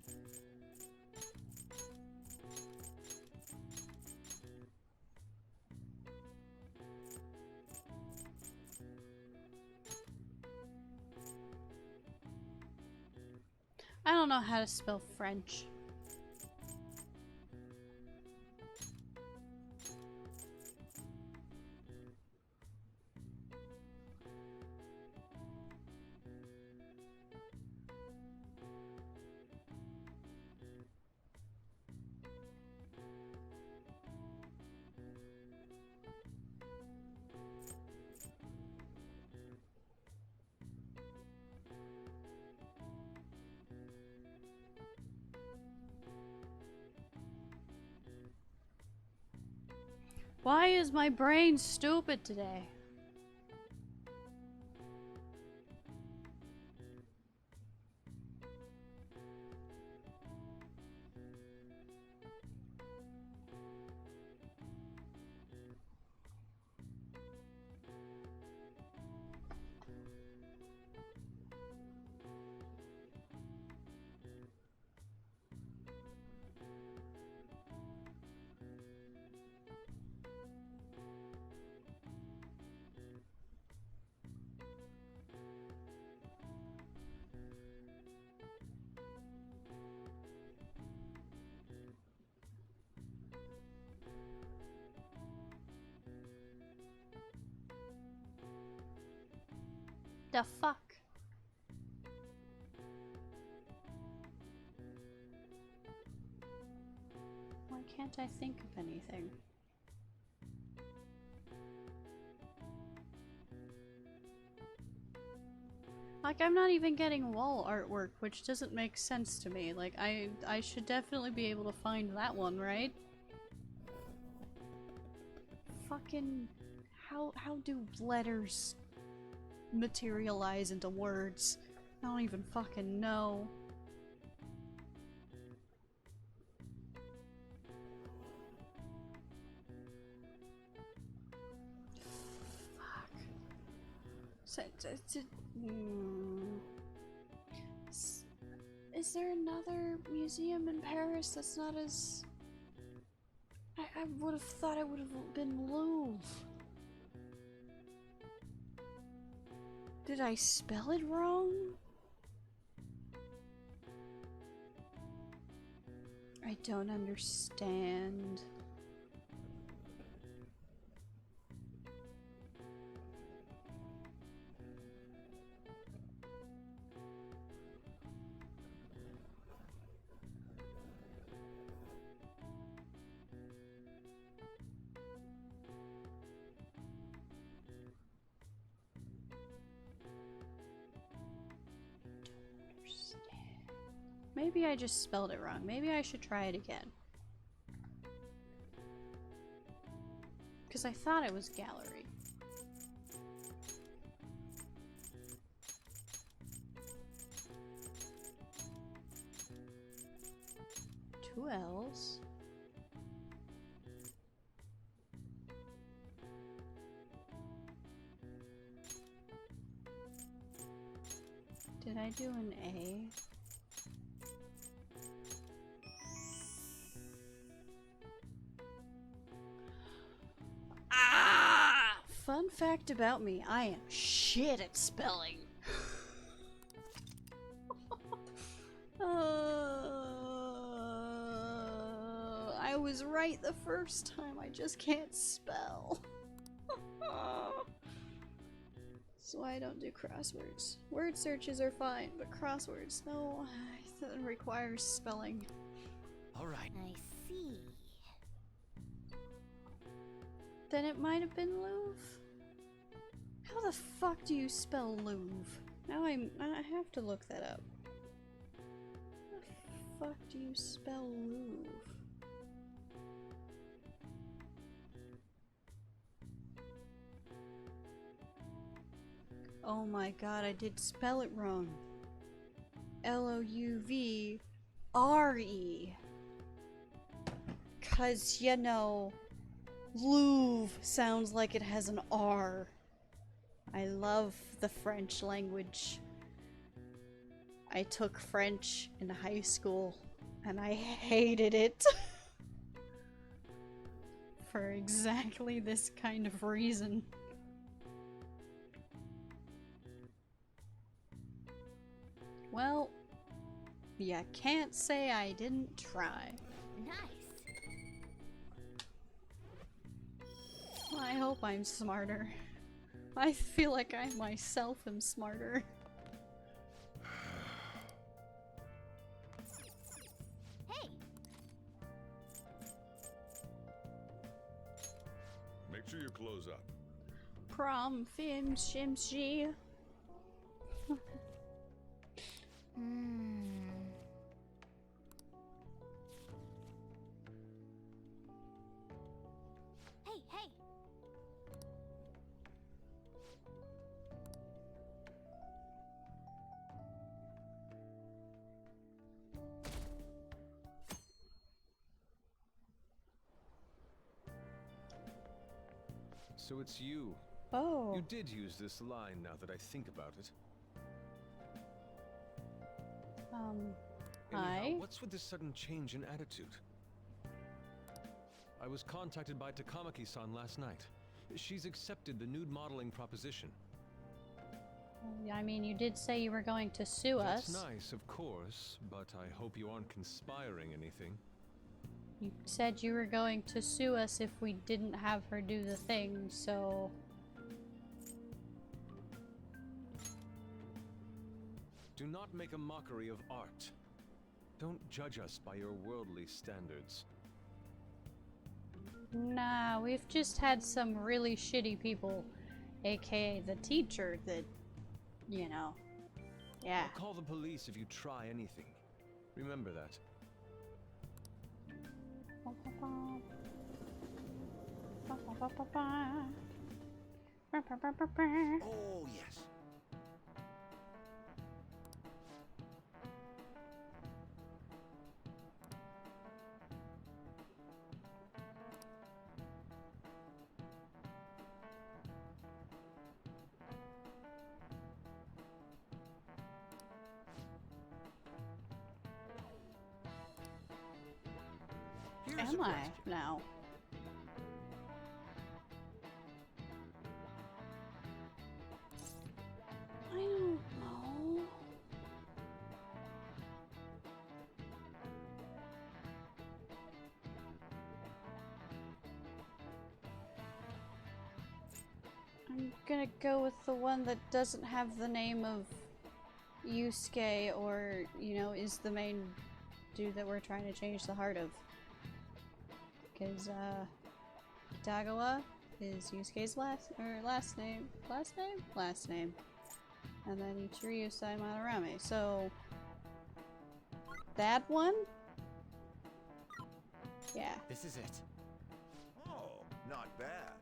A: I don't know how to spell French. Why is my brain stupid today? The fuck? Why can't I think of anything? Like, I'm not even getting wall artwork, which doesn't make sense to me. Like, I should definitely be able to find that one, right? Fucking... How do letters materialize into words? I don't even fucking know. Fuck. Is there another museum in Paris that's not as... I would have thought it would have been Louvre. Did I spell it wrong? I don't understand. Maybe I just spelled it wrong. Maybe I should try it again. Because I thought it was gallery. Two L's. Did I do an A? Fun fact about me, I am shit at spelling. I was right the first time, I just can't spell. So I don't do crosswords. Word searches are fine, but crosswords, no, that requires spelling.
D: Alright.
E: I see.
A: Then it might have been Louvre? How the fuck do you spell Louvre? Now I have to look that up. How the fuck do you spell Louvre? Oh my god, I did spell it wrong. Louvre. 'Cause, you know, Louvre sounds like it has an R. I love the French language. I took French in high school and I hated it. For exactly this kind of reason. Well, you can't say I didn't try.
E: Nice.
A: I hope I'm smarter. I feel like I myself am smarter.
E: Hey!
J: Make sure you close up.
A: Prom film shimshi.
E: Hey, hey!
F: So it's you.
A: Oh.
F: You did use this line now that I think about it.
A: Hi.
F: Anyhow, what's with this sudden change in attitude? I was contacted by Takamaki-san last night. She's accepted the nude modeling proposition.
A: I mean, you did say you were going to sue us.
F: That's nice, of course, but I hope you aren't conspiring anything.
A: You said you were going to sue us if we didn't have her do the thing, so...
F: Do not make a mockery of art. Don't judge us by your worldly standards.
A: Nah, we've just had some really shitty people, aka the teacher, that, you know, yeah.
F: I'll call the police if you try anything. Remember that.
L: Oh, yes.
A: Am I now? I don't know. I'm gonna go with the one that doesn't have the name of Yusuke or, you know, is the main dude that we're trying to change the heart of. Because, Kitagawa is Yusuke's last name. Last name. And then Ichiryu Madarame. So, that one? Yeah.
L: This is it. Oh, not bad.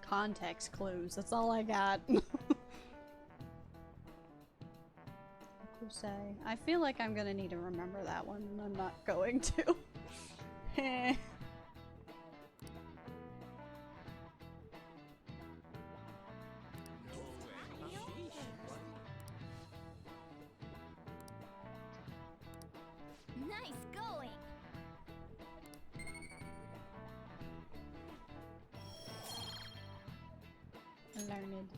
A: Context clues. That's all I got. I feel like I'm gonna need to remember that one, and I'm not going to. Heh.
E: Nice going.
A: Learned.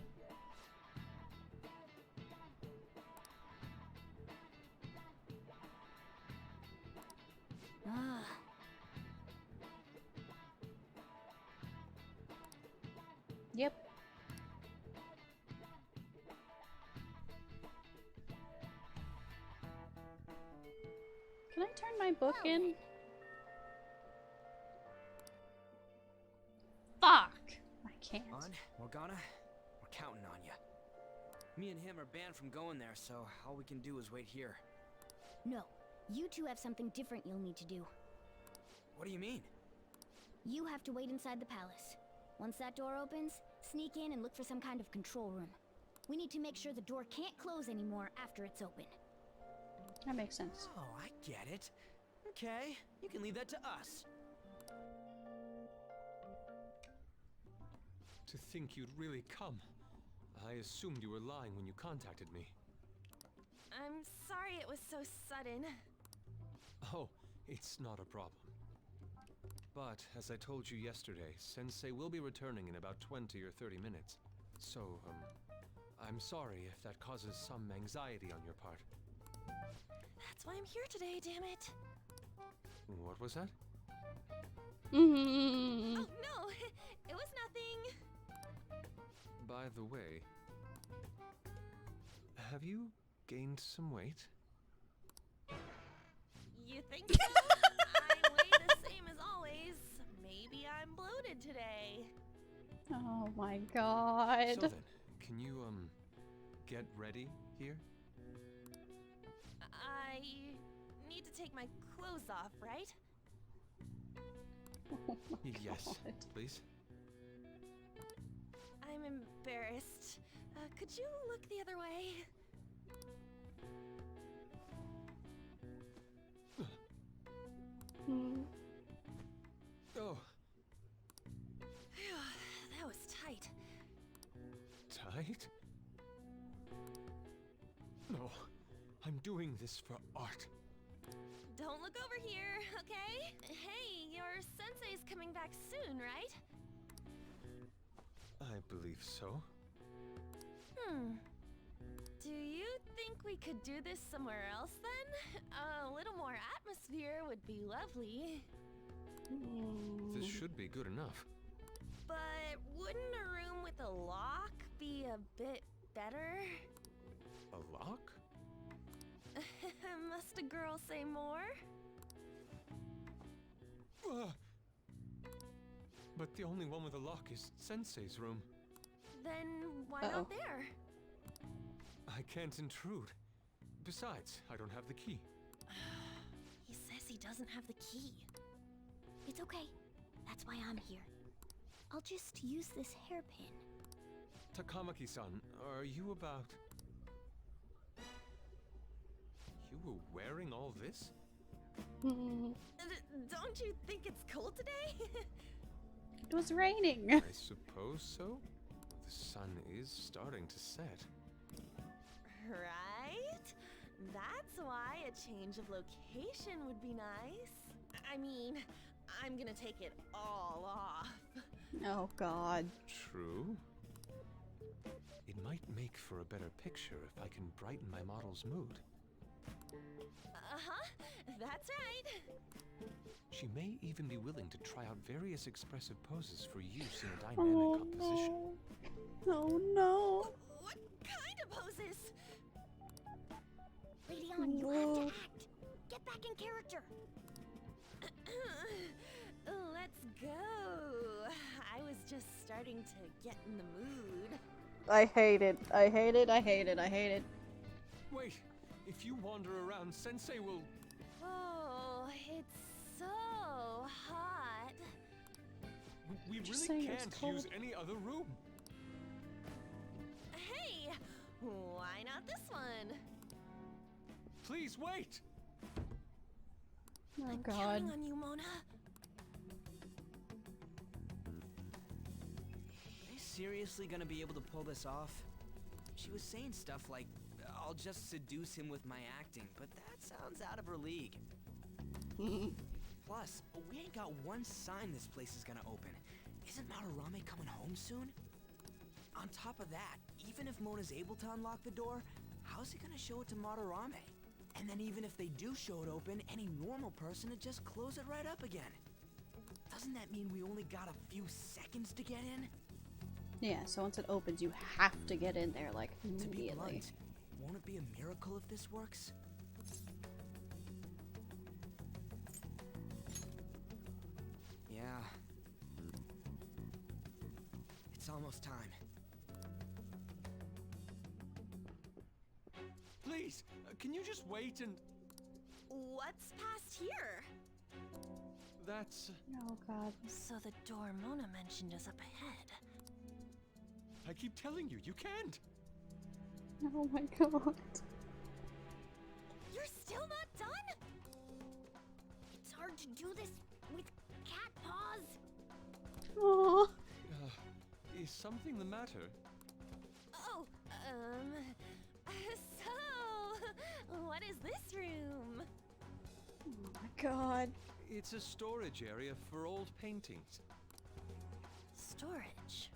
E: Ah.
A: Yep. Can I turn my book in? Fuck! I can't.
D: On, Morgana, we're counting on you. Me and him are banned from going there, so all we can do is wait here.
E: No. You two have something different you'll need to do.
D: What do you mean?
E: You have to wait inside the palace. Once that door opens, sneak in and look for some kind of control room. We need to make sure the door can't close anymore after it's open.
A: That makes sense.
D: Oh, I get it. Okay, you can leave that to us.
F: To think you'd really come. I assumed you were lying when you contacted me.
C: I'm sorry it was so sudden.
F: Oh, it's not a problem. But, as I told you yesterday, Sensei will be returning in about 20 or 30 minutes. So, I'm sorry if that causes some anxiety on your part.
C: That's why I'm here today, damn it.
F: What was that?
A: Mm-hmm.
C: Oh, no, it was nothing.
F: By the way, have you gained some weight?
C: You think so? I weigh the same as always. Maybe I'm bloated today.
A: Oh my god.
F: So then, can you, get ready here?
C: I need to take my clothes off, right?
A: Oh my
F: Yes,
A: God.
F: please.
C: I'm embarrassed. Could you look the other way?
A: Hmm.
F: Oh,
C: Phew, that was tight.
F: tight? No, I'm doing this for art.
C: Don't look over here, okay? Hey, your sensei's coming back soon, right?
F: I believe so.
C: Do you think we could do this somewhere else then? A little more atmosphere would be lovely.
F: This should be good enough.
C: But wouldn't a room with a lock be a bit better?
F: A lock?
C: Must a girl say more?
F: But the only one with a lock is Sensei's room.
C: Then why
A: Uh-oh.
C: not there?
F: I can't intrude. Besides, I don't have the key.
C: He says he doesn't have the key.
E: It's okay. That's why I'm here. I'll just use this hairpin.
F: Takamaki-san, are you about... You were wearing all this?
C: Don't you think it's cold today?
A: It was raining.
F: I suppose so. The sun is starting to set.
C: Right? That's why a change of location would be nice. I mean, I'm gonna take it all off.
A: Oh god.
F: True. It might make for a better picture if I can brighten my model's mood.
C: Uh-huh, that's right.
F: She may even be willing to try out various expressive poses for use in a dynamic composition.
A: No. Oh no.
C: What kind of poses?
E: Radeon, you have to act. Get back in character.
C: Let's go. I was just starting to get in the mood.
A: I hate it. I hate it. I hate it. I hate it.
F: Wait, if you wander around, Sensei will...
C: Oh, it's so hot.
F: We
A: Just
F: really
A: saying it's
F: can't
A: cold.
F: use any other room.
C: Hey, why not this one?
F: Please wait!
A: Oh
C: I'm
A: god.
C: counting on you, Mona.
D: Are they seriously gonna be able to pull this off? She was saying stuff like, I'll just seduce him with my acting, but that sounds out of her league. Plus, we ain't got one sign this place is gonna open. Isn't Madarame coming home soon? On top of that, even if Mona's able to unlock the door, how's he gonna show it to Madarame? And then even if they do show it open, any normal person would just close it right up again. Doesn't that mean we only got a few seconds to get in?
A: Yeah, so once it opens, you have to get in there, like,
D: To be
A: immediately.
D: blunt, won't it be a miracle if this works? Yeah. It's almost time.
F: Please, can you just wait and...
C: What's past here?
F: That's...
A: Oh god.
C: So the door Mona mentioned is up ahead.
F: I keep telling you, you can't!
A: Oh my god.
C: You're still not done?
E: It's hard to do this with cat paws.
A: Oh.
F: Is something the matter?
C: Oh, so, what is this room?
A: Oh my god.
F: It's a storage area for old paintings.
C: Storage.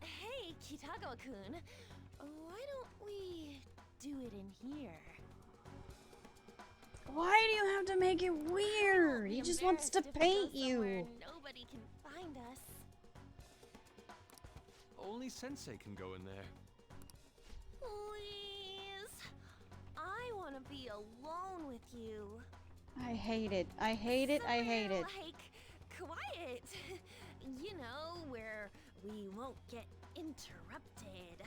C: Hey, Kitagawa-kun, why don't we do it in here?
A: Why do you have to make it weird?
C: Be
A: He just wants to
C: embarrassed if we go
A: paint
C: somewhere
A: you.
C: Nobody can find us.
F: Only Sensei can go in there.
C: Please, I want to be alone with you.
A: I hate it. I hate it. I hate it.
C: Somewhere, like, quiet. You know, where we won't get interrupted.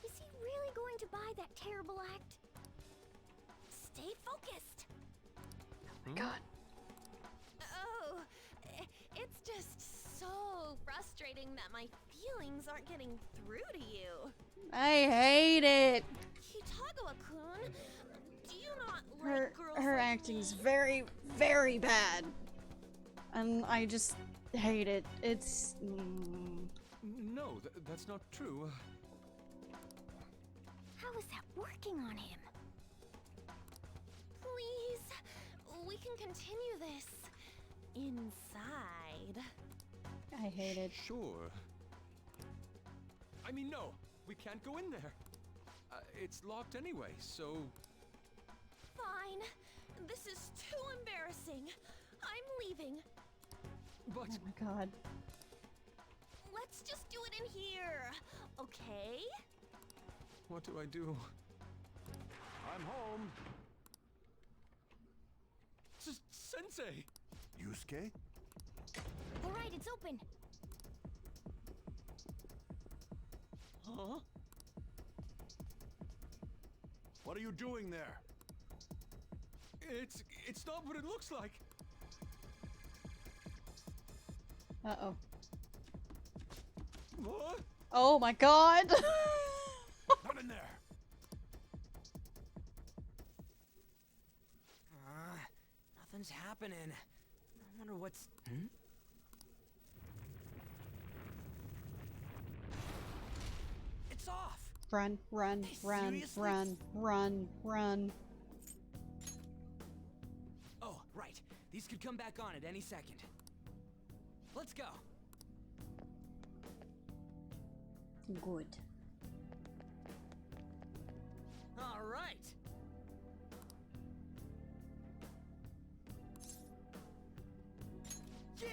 E: Is he really going to buy that terrible act?
C: Stay focused.
A: God.
C: Oh, it's just so frustrating that my feelings aren't getting through to you.
A: I hate it.
C: Kitagawa-kun, do you not not
A: Her
C: like girls
A: her
C: like
A: acting's
C: me.
A: very, very bad. And I just hate it. It's
F: No, that's not true.
E: How is that working on him?
C: Please, we can continue this inside.
A: I hate it.
F: Sure. I mean, no, we can't go in there. It's locked anyway, so...
C: Fine. This is too embarrassing. I'm leaving.
F: But...
A: Oh my god.
C: Let's just do it in here, okay?
F: What do I do? I'm home. Sensei!
L: Yusuke?
E: All right, it's open.
F: Huh?
L: What are you doing there?
F: It's not what it looks like.
A: Uh-oh.
F: What?
A: Oh my god!
L: Not in there.
D: Nothing's happening. I wonder what's... It's off!
A: Run, run, run,
D: Seriously?
A: run, run, run.
D: Oh, right. These could come back on at any second. Let's go.
A: Good.
D: All right. Yeah!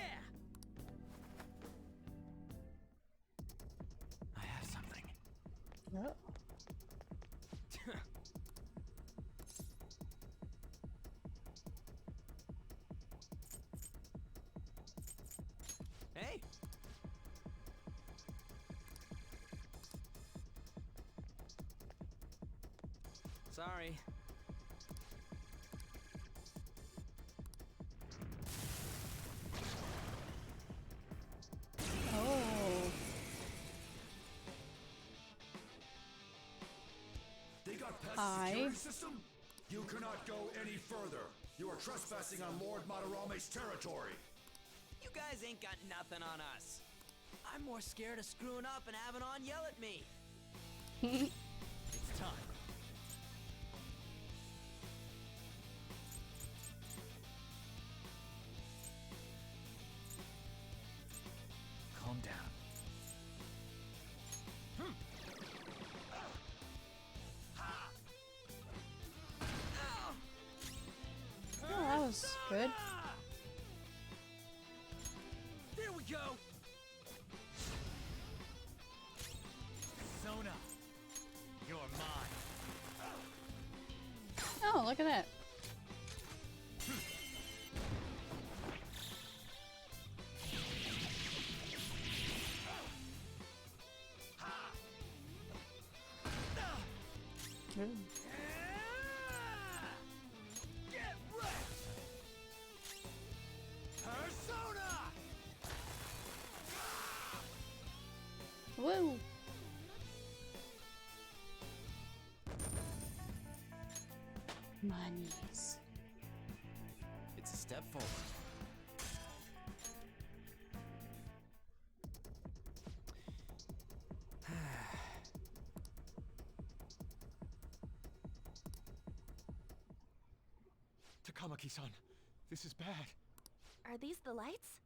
D: I have something.
A: Oh.
D: Hey! Sorry.
A: Oh.
L: They got past
A: Hi.
L: the security system? You cannot go any further. You are trespassing on Lord Madarame's territory.
D: You guys ain't got nothing on us. I'm more scared of screwing up and having On yell at me. It's time. Calm down.
A: Oh, that was good.
D: There we go. Sona, you're mine.
A: Oh, look at that. Ooh.
D: Get wrecked! Persona!
A: Woo! Monies.
D: It's a step forward.
F: Takamaki-san, this is bad.
C: Are these the lights?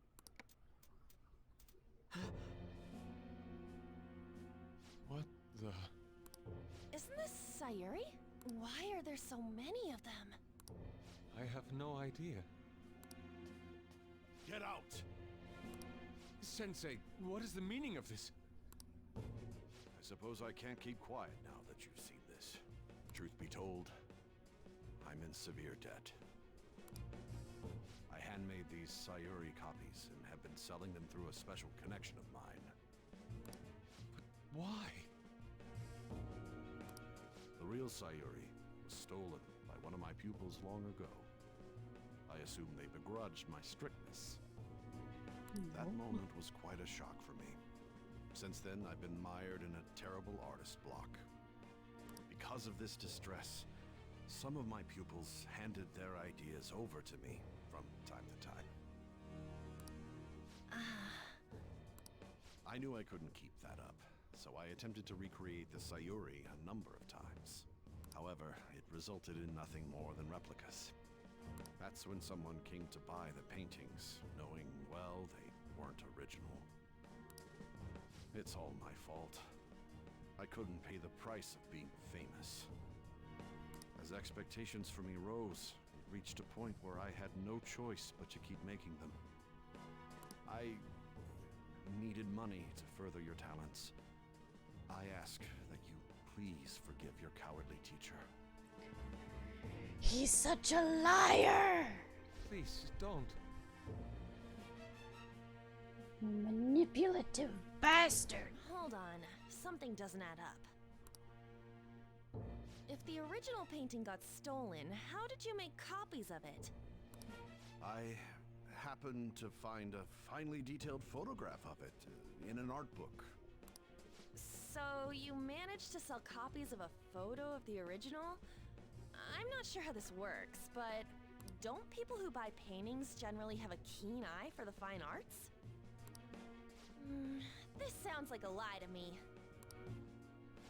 F: What the...
C: Isn't this Sayuri? Why are there so many of them?
F: I have no idea.
L: Get out!
F: Sensei, what is the meaning of this?
L: I suppose I can't keep quiet now that you've seen this. Truth be told, I'm in severe debt. I handmade these Sayuri copies and have been selling them through a special connection of mine.
F: Why?
L: The real Sayuri was stolen by one of my pupils long ago. I assume they begrudged my strictness. That moment was quite a shock for me. Since then, I've been mired in a terrible artist block. Because of this distress, Some of my pupils handed their ideas over to me from time to time. I knew I couldn't keep that up, so I attempted to recreate the Sayuri a number of times. However, it resulted in nothing more than replicas. That's when someone came to buy the paintings, knowing, well, they weren't original. It's all my fault. I couldn't pay the price of being famous. As expectations for me rose, it reached a point where I had no choice but to keep making them. I needed money to further your talents. I ask that you please forgive your cowardly teacher.
A: He's such a liar!
F: Please, don't.
A: Manipulative bastard!
C: Hold on. Something doesn't add up. If the original painting got stolen, how did you make copies of it?
L: I happened to find a finely detailed photograph of it in an art book.
C: So you managed to sell copies of a photo of the original? I'm not sure how this works, but don't people who buy paintings generally have a keen eye for the fine arts? This sounds like a lie to me.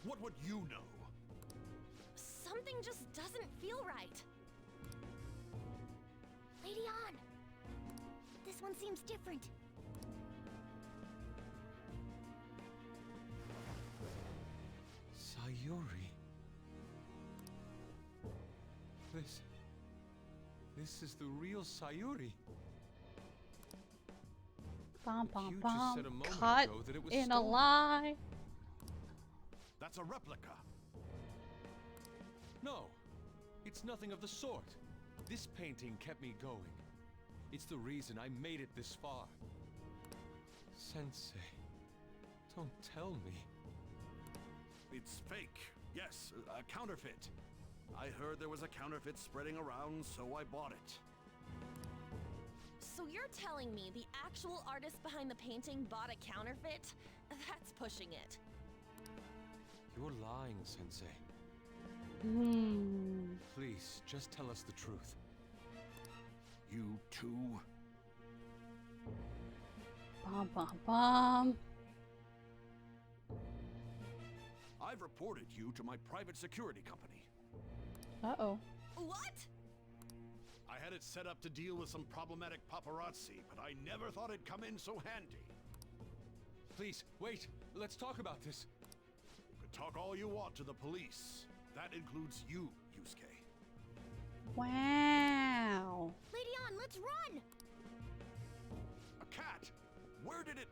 L: What would you know?
C: Something just doesn't feel right.
E: Lady On! This one seems different.
F: Sayuri. This is the real Sayuri.
A: Bom, bom,
F: You just
A: bom.
F: said a moment
A: Caught
F: ago that it was
A: in a
F: stolen.
A: lie.
L: That's a replica.
F: No, it's nothing of the sort. This painting kept me going. It's the reason I made it this far. Sensei, don't tell me.
L: It's fake. Yes, a counterfeit. I heard there was a counterfeit spreading around, so I bought it.
C: So you're telling me the actual artist behind the painting bought a counterfeit? That's pushing it.
F: You're lying, Sensei. Please, just tell us the truth.
L: You too?
A: Bom, bom, bom.
L: I've reported you to my private security company.
A: Uh-oh.
C: What?
L: I had it set up to deal with some problematic paparazzi, but I never thought it'd come in so handy.
F: Please, wait. Let's talk about this.
L: You could talk all you want to the police. That includes you, Yusuke.
A: Wow.
E: Lady On, let's run!
L: A cat? Where did it...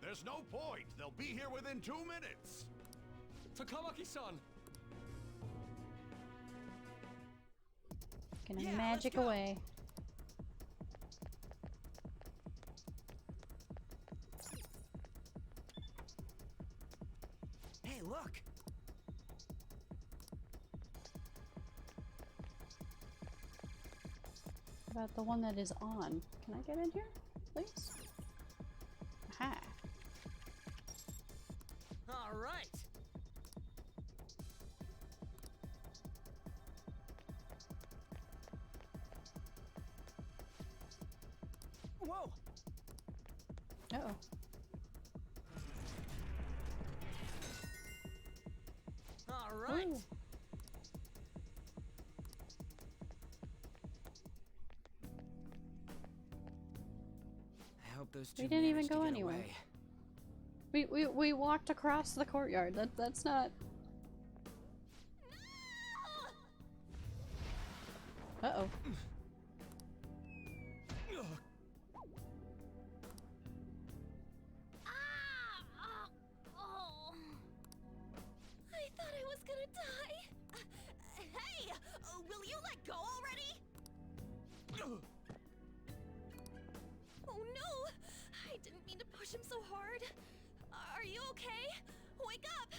L: There's no point. They'll be here within 2 minutes.
F: Takamaki-san!
A: Gonna
D: Yeah,
A: magic
D: let's go.
A: away.
D: Hey, look!
A: About the one that is on. Can I get in here, please? Aha.
D: All right. Whoa!
A: Uh-oh.
D: All right.
A: Ooh.
D: I hope those two
A: We didn't even
D: managed to
A: go
D: get
A: anywhere.
D: away.
A: We walked across the courtyard. That's not. Uh-oh.
C: I thought I was gonna die. Hey! Will you let go already? Oh no! I didn't mean to push him so hard. Are you okay? Wake up!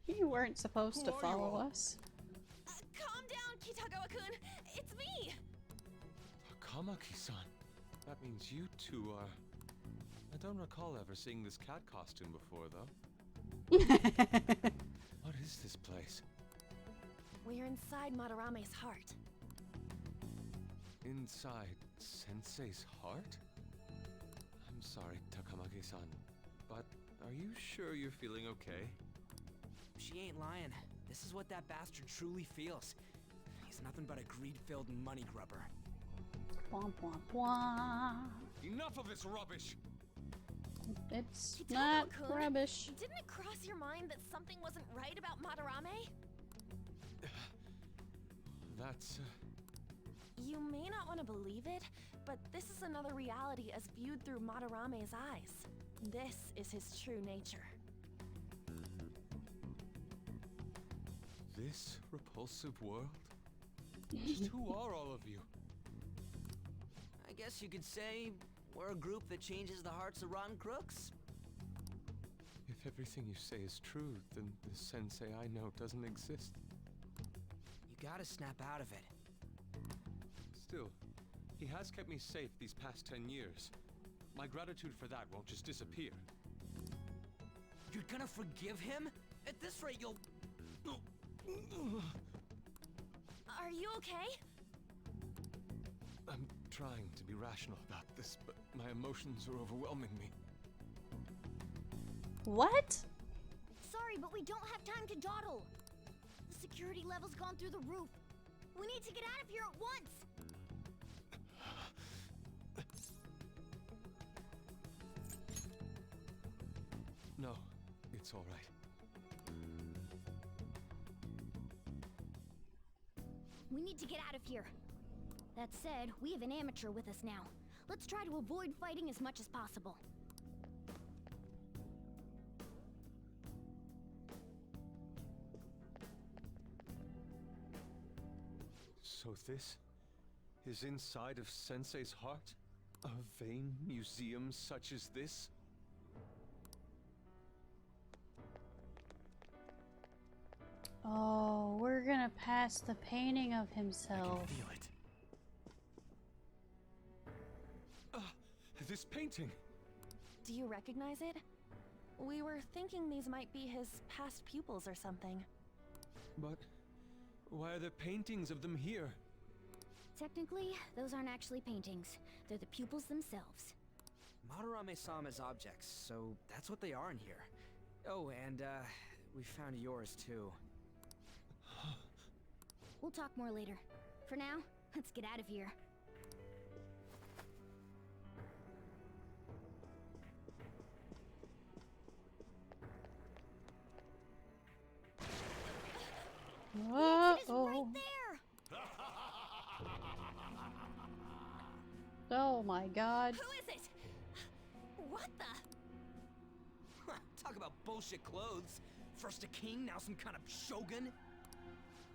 A: You weren't supposed to
L: Who are you
A: follow
L: all?
A: us.
C: Calm down, Kitagawa-kun. It's me.
F: Takamaki-san. That means you two are... I don't recall ever seeing this cat costume before, though. What is this place?
C: We're inside Madarame's heart.
F: Inside Sensei's heart? I'm sorry, Takamage-san, but are you sure you're feeling okay?
D: She ain't lying. This is what that bastard truly feels. He's nothing but a greed-filled money grubber.
A: Bwah, bwah, bwah.
F: Enough of this rubbish!
A: It's not
C: Hitomo-kun,
A: rubbish.
C: Didn't it cross your mind that something wasn't right about Madarame?
F: That's...
C: You may not want to believe it, but this is another reality as viewed through Madarame's eyes. This is his true nature.
F: This repulsive world? Just who are all of you?
D: I guess you could say we're a group that changes the hearts of rotten crooks.
F: If everything you say is true, then the sensei I know doesn't exist.
D: You gotta snap out of it.
F: Still, he has kept me safe these past 10 years. My gratitude for that won't just disappear.
D: You're gonna forgive him? At this rate, you'll...
C: Are you okay?
F: I'm trying to be rational about this, but my emotions are overwhelming me.
A: What?
E: Sorry, but we don't have time to dawdle. The security level's gone through the roof. We need to get out of here at once.
F: No, it's all right.
E: We need to get out of here. That said, we have an amateur with us now. Let's try to avoid fighting as much as possible.
F: So this is inside of Sensei's heart? A vain museum such as this?
A: Oh, we're gonna pass the painting of
F: I can
A: himself.
F: feel it. This painting!
C: Do you recognize it? We were thinking these might be his past pupils or something.
F: But why are there paintings of them here?
E: Technically, those aren't actually paintings. They're the pupils themselves.
D: Madarame saw them as objects, so that's what they are in here. Oh, and, we found yours, too.
E: We'll talk more later. For now, let's get out of here. The exit is right there!
A: Oh my god.
C: Who is it? What the?
D: Talk about bullshit clothes. First a king, now some kind of shogun.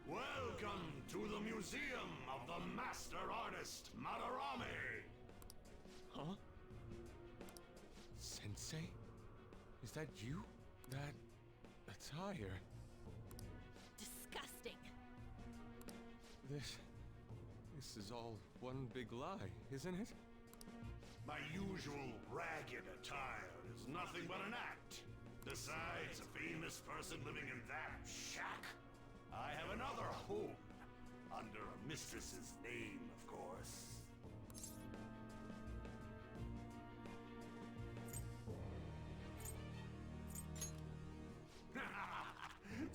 J: Welcome to the Museum of the Master Artist, Madarame!
F: Huh? Sensei? Is that you? That attire?
C: Disgusting.
F: This is all one big lie, isn't it?
J: My usual ragged attire is nothing but an act. Besides a famous person living in that shack, I have another home. Under a mistress's name, of course.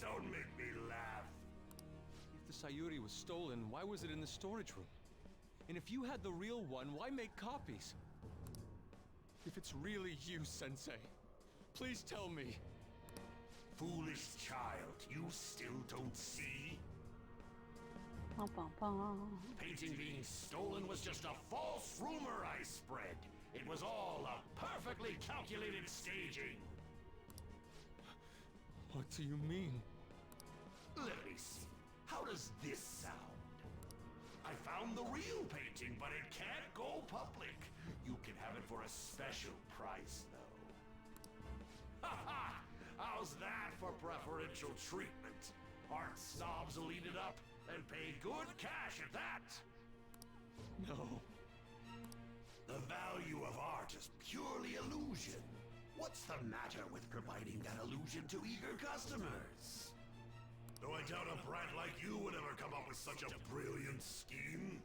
J: Don't make me laugh.
F: If the Sayuri was stolen, why was it in the storage room? And if you had the real one, why make copies? If it's really you, Sensei, please tell me.
J: Foolish child, you still don't see?
A: Bum, bum, bum.
J: Painting being stolen was just a false rumor I spread. It was all a perfectly calculated staging.
F: What do you mean?
J: Let me see. How does this sound? I found the real painting, but it can't go public. You can have it for a special price, though. Ha ha! How's that for preferential treatment? Art snobs will eat it up and pay good cash at that.
F: No.
J: The value of art is purely illusion. What's the matter with providing that illusion to eager customers? Though I doubt a brat like you would ever come up with such a brilliant scheme.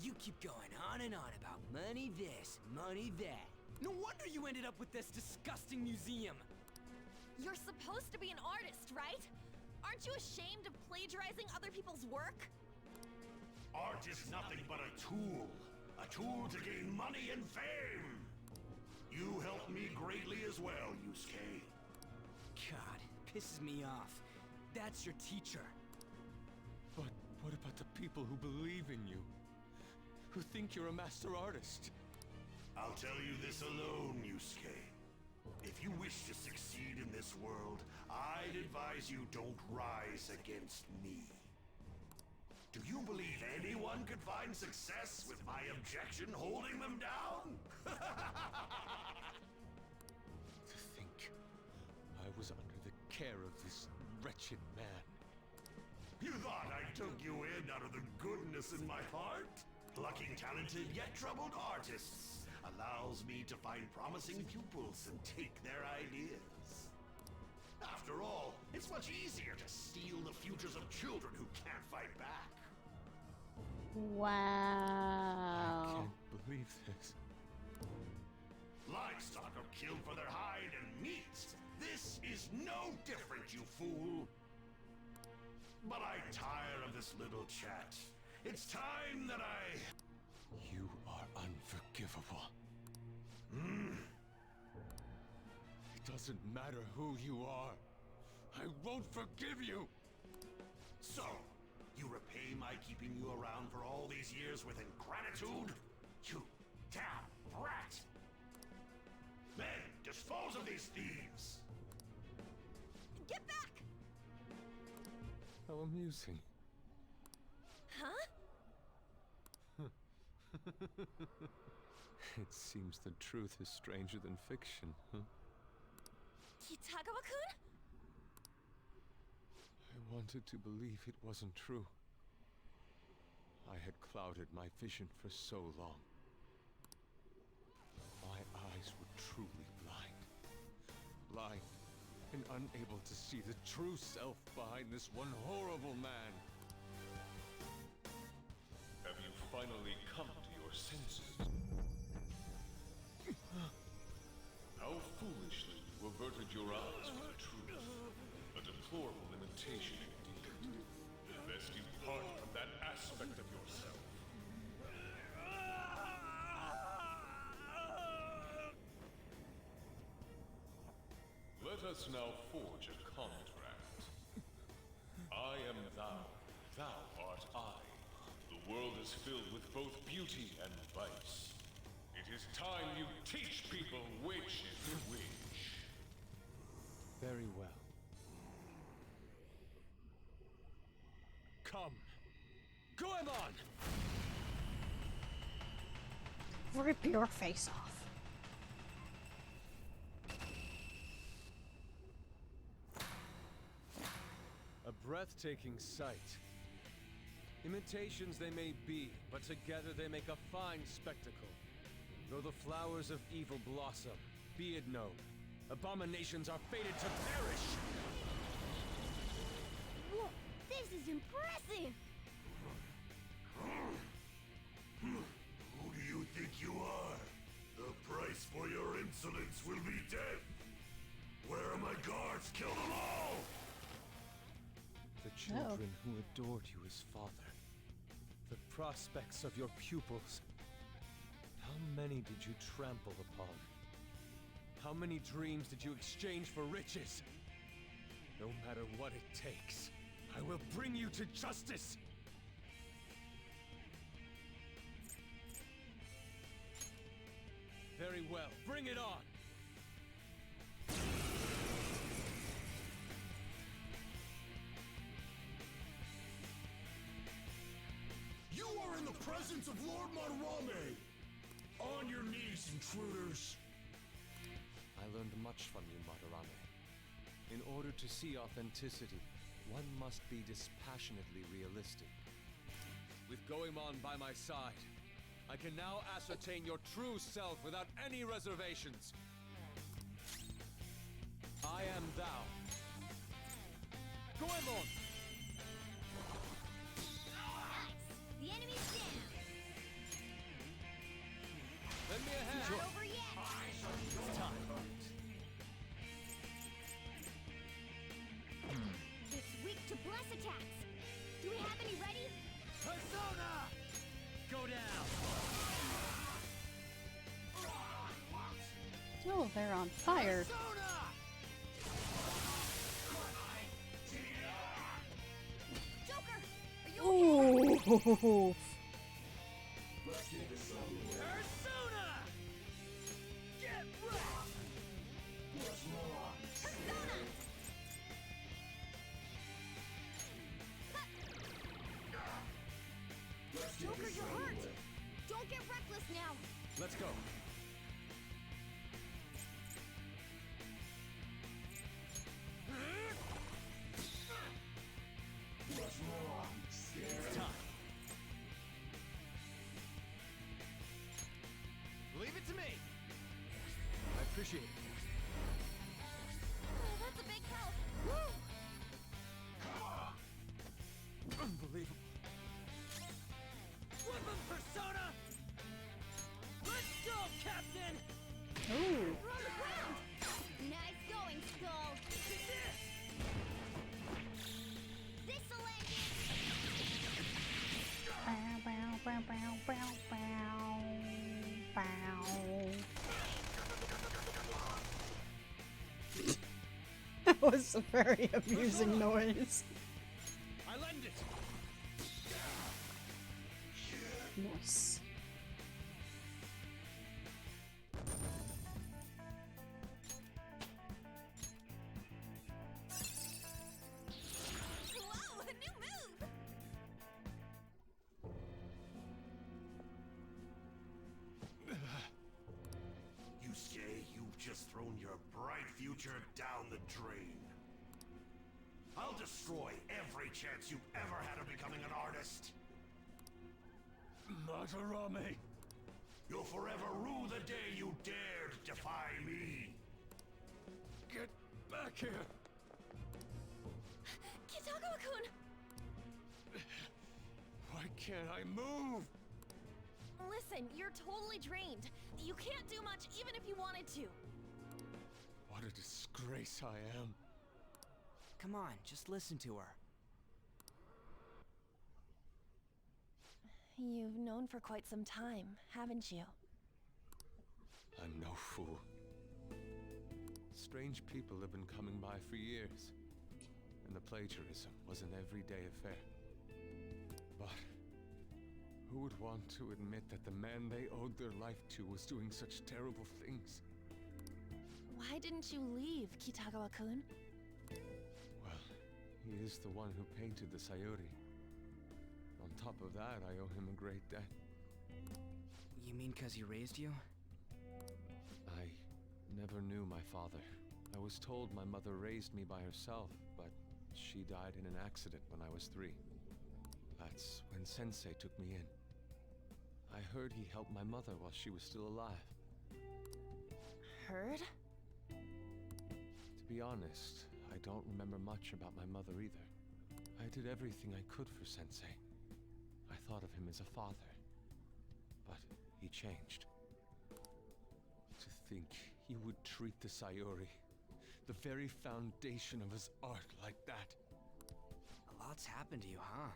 D: You keep going on and on about money this, money that. No wonder you ended up with this disgusting museum.
C: You're supposed to be an artist, right? Aren't you ashamed of plagiarizing other people's work?
J: Art is nothing but a tool. A tool to gain money and fame. You helped me greatly as well, Yusuke.
D: God, pisses me off. That's your teacher.
F: But what about the people who believe in you? Who think you're a master artist?
J: I'll tell you this alone, Yusuke. If you wish to succeed in this world, I'd advise you don't rise against me. Do you believe anyone could find success with my objection holding them down?
F: To think I was under the care of this wretched man.
J: You thought I took you in out of the goodness in my heart? Plucking talented yet troubled artists allows me to find promising pupils and take their ideas. After all, it's much easier to steal the futures of children who can't fight back.
A: Wow.
F: I can't believe this.
J: Livestock are killed for their hide and meat. This is no different, you fool. But I tire of this little chat. It's time that I...
F: You are unforgivable. It doesn't matter who you are. I won't forgive you!
J: So, you repay my keeping you around for all these years with ingratitude? You damn brat! Men, dispose of these thieves!
C: Get back!
F: How amusing.
C: Huh?
F: It seems the truth is stranger than fiction, huh?
C: Kitagawa-kun?
F: I wanted to believe it wasn't true. I had clouded my vision for so long. My eyes were truly blind. Blind and unable to see the true self behind this one horrible man.
M: Have you finally come to your senses? How foolishly you averted your eyes from the truth. A deplorable imitation indeed. Best you part from that aspect of yourself. Let us now forge a contract. I am thou, thou art I. The world is filled with both beauty and vice. It is time you teach people which is which.
F: Very well. Come. Goemon!
A: Rip your face off.
F: A breathtaking sight. Imitations they may be, but together they make a fine spectacle. Though the flowers of evil blossom, be it known, abominations are fated to perish!
E: Whoa, this is impressive!
J: Who do you think you are? The price for your insolence will be death. Where are my guards? Kill them all!
F: The children who adored you as father. The prospects of your pupils. How many did you trample upon? How many dreams did you exchange for riches? No matter what it takes, I will bring you to justice! Very well, bring it on!
J: You are in the presence of Lord Madarame! On your knees, intruders!
F: I learned much from you, Madarame. In order to see authenticity, one must be dispassionately realistic. With Goemon by my side, I can now ascertain your true self without any reservations. I am thou.
D: Goemon!
E: Nice! The enemy's down!
D: Lend me a hand!
E: Not over yet!
D: It's time.
E: It's weak to bless attacks! Do we have any ready?
D: Persona! Go down!
A: Oh, they're on fire.
D: Persona!
E: Joker! Are you
A: Ooh.
D: Persona! Get wrecked!
E: Persona! Joker, you're hurt! Don't get reckless now!
D: Let's go. It's time. Leave it to me. I appreciate it.
E: Oh, that's a big help! Woo!
D: Unbelievable. Weapon Persona! Let's go, Captain!
A: Ooh.
E: We're on the ground! Nice going, Skull! This'll end it!
A: Bow, bow, bow, bow, bow, bow, bow. That was a very amusing noise.
D: I lend it!
A: Nice.
E: Whoa, a new move!
J: Yusuke, you've just thrown your bright future down the drain. I'll destroy every chance you've ever had of becoming an artist.
F: Madarame!
J: You'll forever rue the day you dared defy me.
F: Get back here!
C: Kitagawa-kun!
F: Why can't I move?
C: Listen, you're totally drained. You can't do much even if you wanted to.
F: What a disgrace I am.
D: Come on, just listen to her.
C: You've known for quite some time, haven't you?
F: I'm no fool. Strange people have been coming by for years, and the plagiarism was an everyday affair. But who would want to admit that the man they owed their life to was doing such terrible things?
C: Why didn't you leave, Kitagawa-kun?
F: Well, he is the one who painted the Sayuri. On top of that, I owe him a great debt.
D: You mean 'cause he raised you?
F: I never knew my father. I was told my mother raised me by herself, but she died in an accident when I was 3. That's when Sensei took me in. I heard he helped my mother while she was still alive.
C: Heard?
F: To be honest, I don't remember much about my mother either. I did everything I could for Sensei. I thought of him as a father. But he changed. To think he would treat the Sayuri, the very foundation of his art, like that.
D: A lot's happened to you, huh?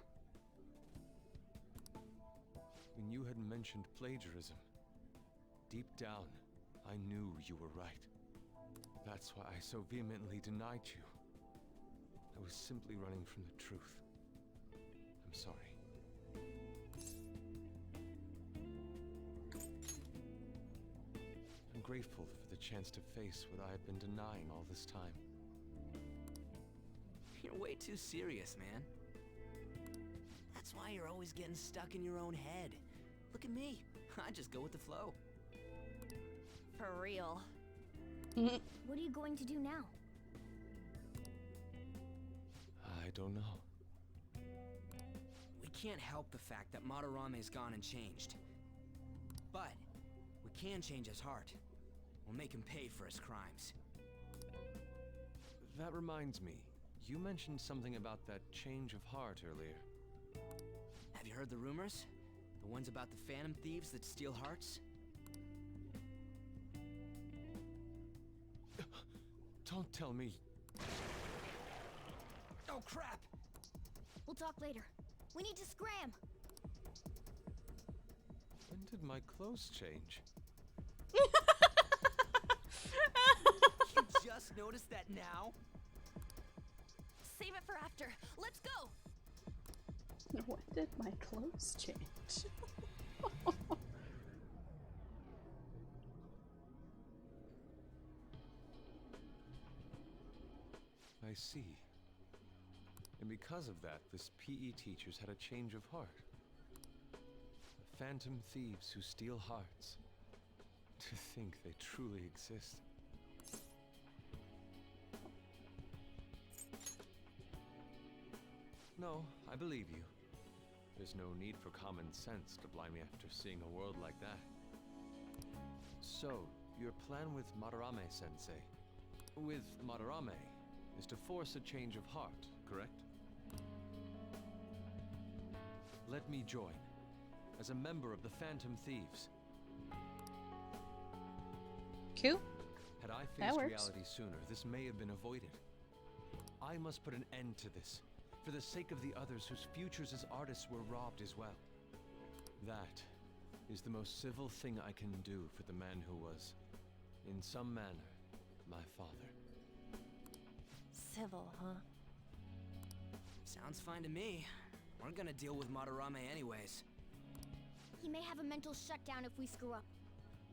F: When you had mentioned plagiarism, deep down, I knew you were right. That's why I so vehemently denied you. I was simply running from the truth. I'm sorry. I'm grateful for the chance to face what I have been denying all this time.
D: You're way too serious, man. That's why you're always getting stuck in your own head. Look at me. I just go with the flow.
C: For real.
E: What are you going to do now?
F: I don't know.
D: We can't help the fact that Madarame's gone and changed. But we can change his heart. We'll make him pay for his crimes.
F: That reminds me, You mentioned something about that change of heart earlier.
D: Have you heard the rumors? The ones about the phantom thieves that steal hearts?
F: Don't tell me.
D: Oh, crap!
E: We'll talk later. We need to scram!
F: When did my clothes change?
D: You just noticed that now?
C: Save it for after. Let's go!
A: When did my clothes change?
F: I see. And because of that, this PE teacher's had a change of heart. Phantom thieves who steal hearts. To think they truly exist. No, I believe you. There's no need for common sense to blind me after seeing a world like that. So, your plan with Madarame-sensei, with Madarame, is to force a change of heart, correct? Let me join, as a member of the Phantom Thieves.
A: Cool.
F: Had I
A: That
F: faced
A: works.
F: reality sooner, this may have been avoided. I must put an end to this, for the sake of the others whose futures as artists were robbed as well. That is the most civil thing I can do for the man who was, in some manner, my father.
C: Civil, huh?
D: Sounds fine to me. We're gonna deal with Madarame anyways.
E: He may have a mental shutdown if we screw up.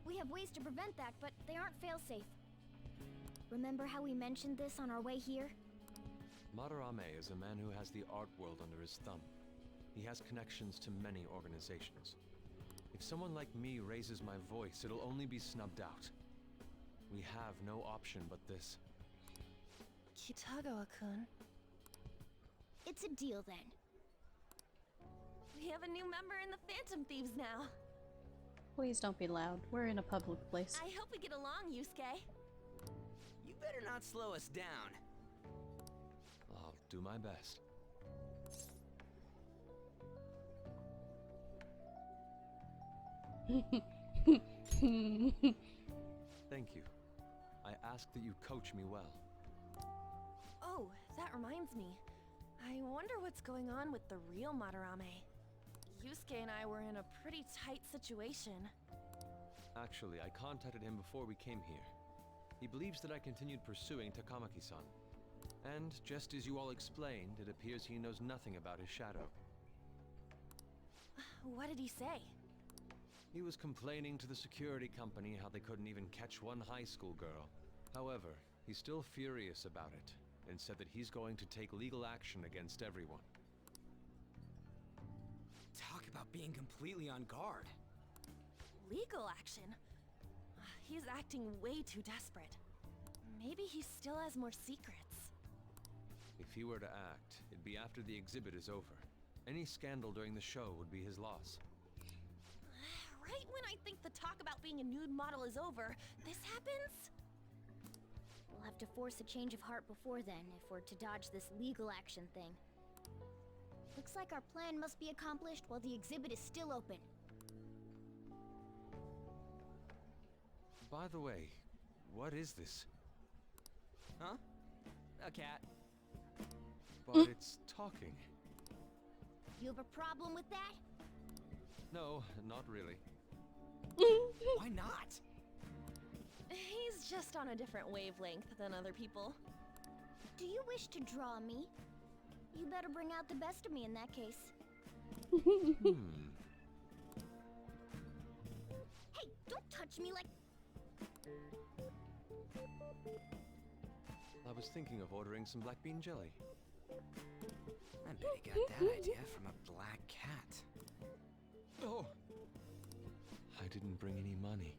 E: We have ways to prevent that, but they aren't fail-safe. Remember how we mentioned this on our way here?
F: Madarame is a man who has the art world under his thumb. He has connections to many organizations. If someone like me raises my voice, it'll only be snubbed out. We have no option but this.
C: Kitagawa-kun.
E: It's a deal then.
C: We have a new member in the Phantom Thieves now.
A: Please don't be loud. We're in a public place.
C: I hope we get along, Yusuke.
D: You better not slow us down.
F: I'll do my best. Thank you. I ask that you coach me well.
C: Oh, that reminds me. I wonder what's going on with the real Madarame. Yusuke and I were in a pretty tight situation.
F: Actually, I contacted him before we came here. He believes that I continued pursuing Takamaki-san. And, just as you all explained, it appears he knows nothing about his shadow.
C: What did he say?
F: He was complaining to the security company how they couldn't even catch one high school girl. However, he's still furious about it, and said that he's going to take legal action against everyone.
D: Talk about being completely on guard.
C: Legal action? He's acting way too desperate. Maybe he still has more secrets.
F: If he were to act, it'd be after the exhibit is over. Any scandal during the show would be his loss.
C: Right when I think the talk about being a nude model is over, this happens?
E: We'll have to force a change of heart before then, if we're to dodge this legal action thing. Looks like our plan must be accomplished while the exhibit is still open.
F: By the way, what is this?
D: Huh? A cat.
F: But it's talking.
E: You have a problem with that?
F: No, not really.
D: Why not?
C: He's just on a different wavelength than other people.
E: Do you wish to draw me? You better bring out the best of me in that case. Hey, don't touch me like...
F: I was thinking of ordering some black bean jelly.
D: I bet he got that idea from a black cat.
F: Oh! I didn't bring any money.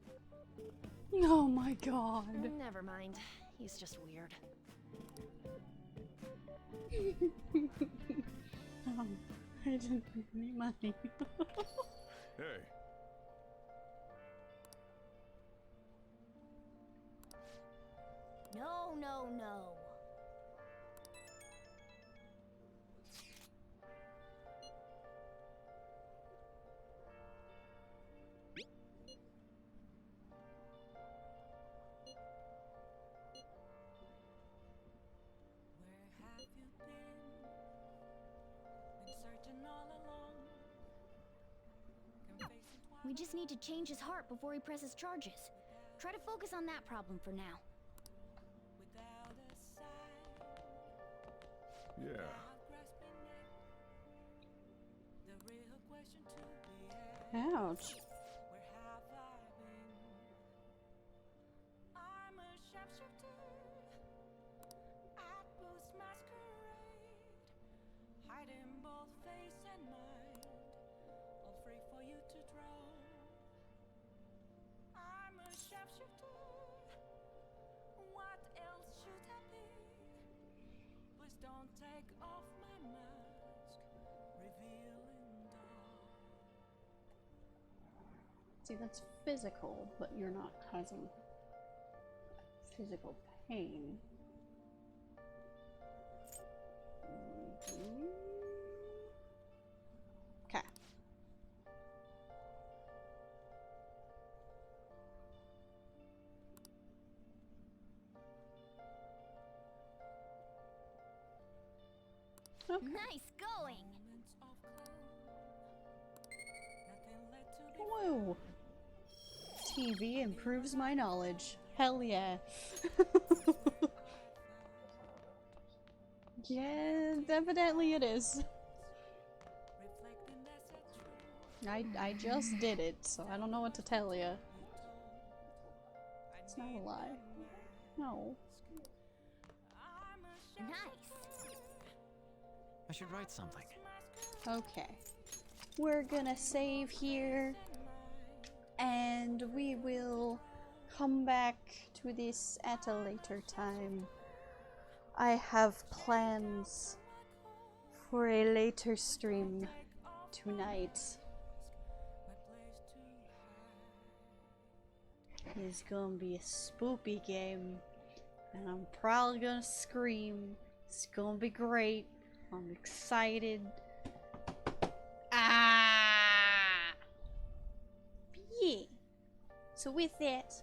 A: Oh my god.
C: Never mind. He's just weird.
A: I didn't bring any money.
M: Hey,
E: No, no, no. We just need to change his heart before he presses charges. Try to focus on that problem for now.
L: Yeah.
A: Ouch.
N: Don't take off my mask, revealing dark.
A: See, that's physical, but you're not causing physical pain. Okay. Okay.
E: Nice going!
A: Whoa! TV improves my knowledge. Hell yeah. Yeah, definitely it is. I just did it, so I don't know what to tell you. It's not a lie. No.
E: Nice!
D: I should write something.
A: Okay. We're gonna save here, and we will come back to this at a later time. I have plans for a later stream tonight. It's gonna be a spoopy game, and I'm probably gonna scream. It's gonna be great. I'm excited. Ah! Yeah. So with that,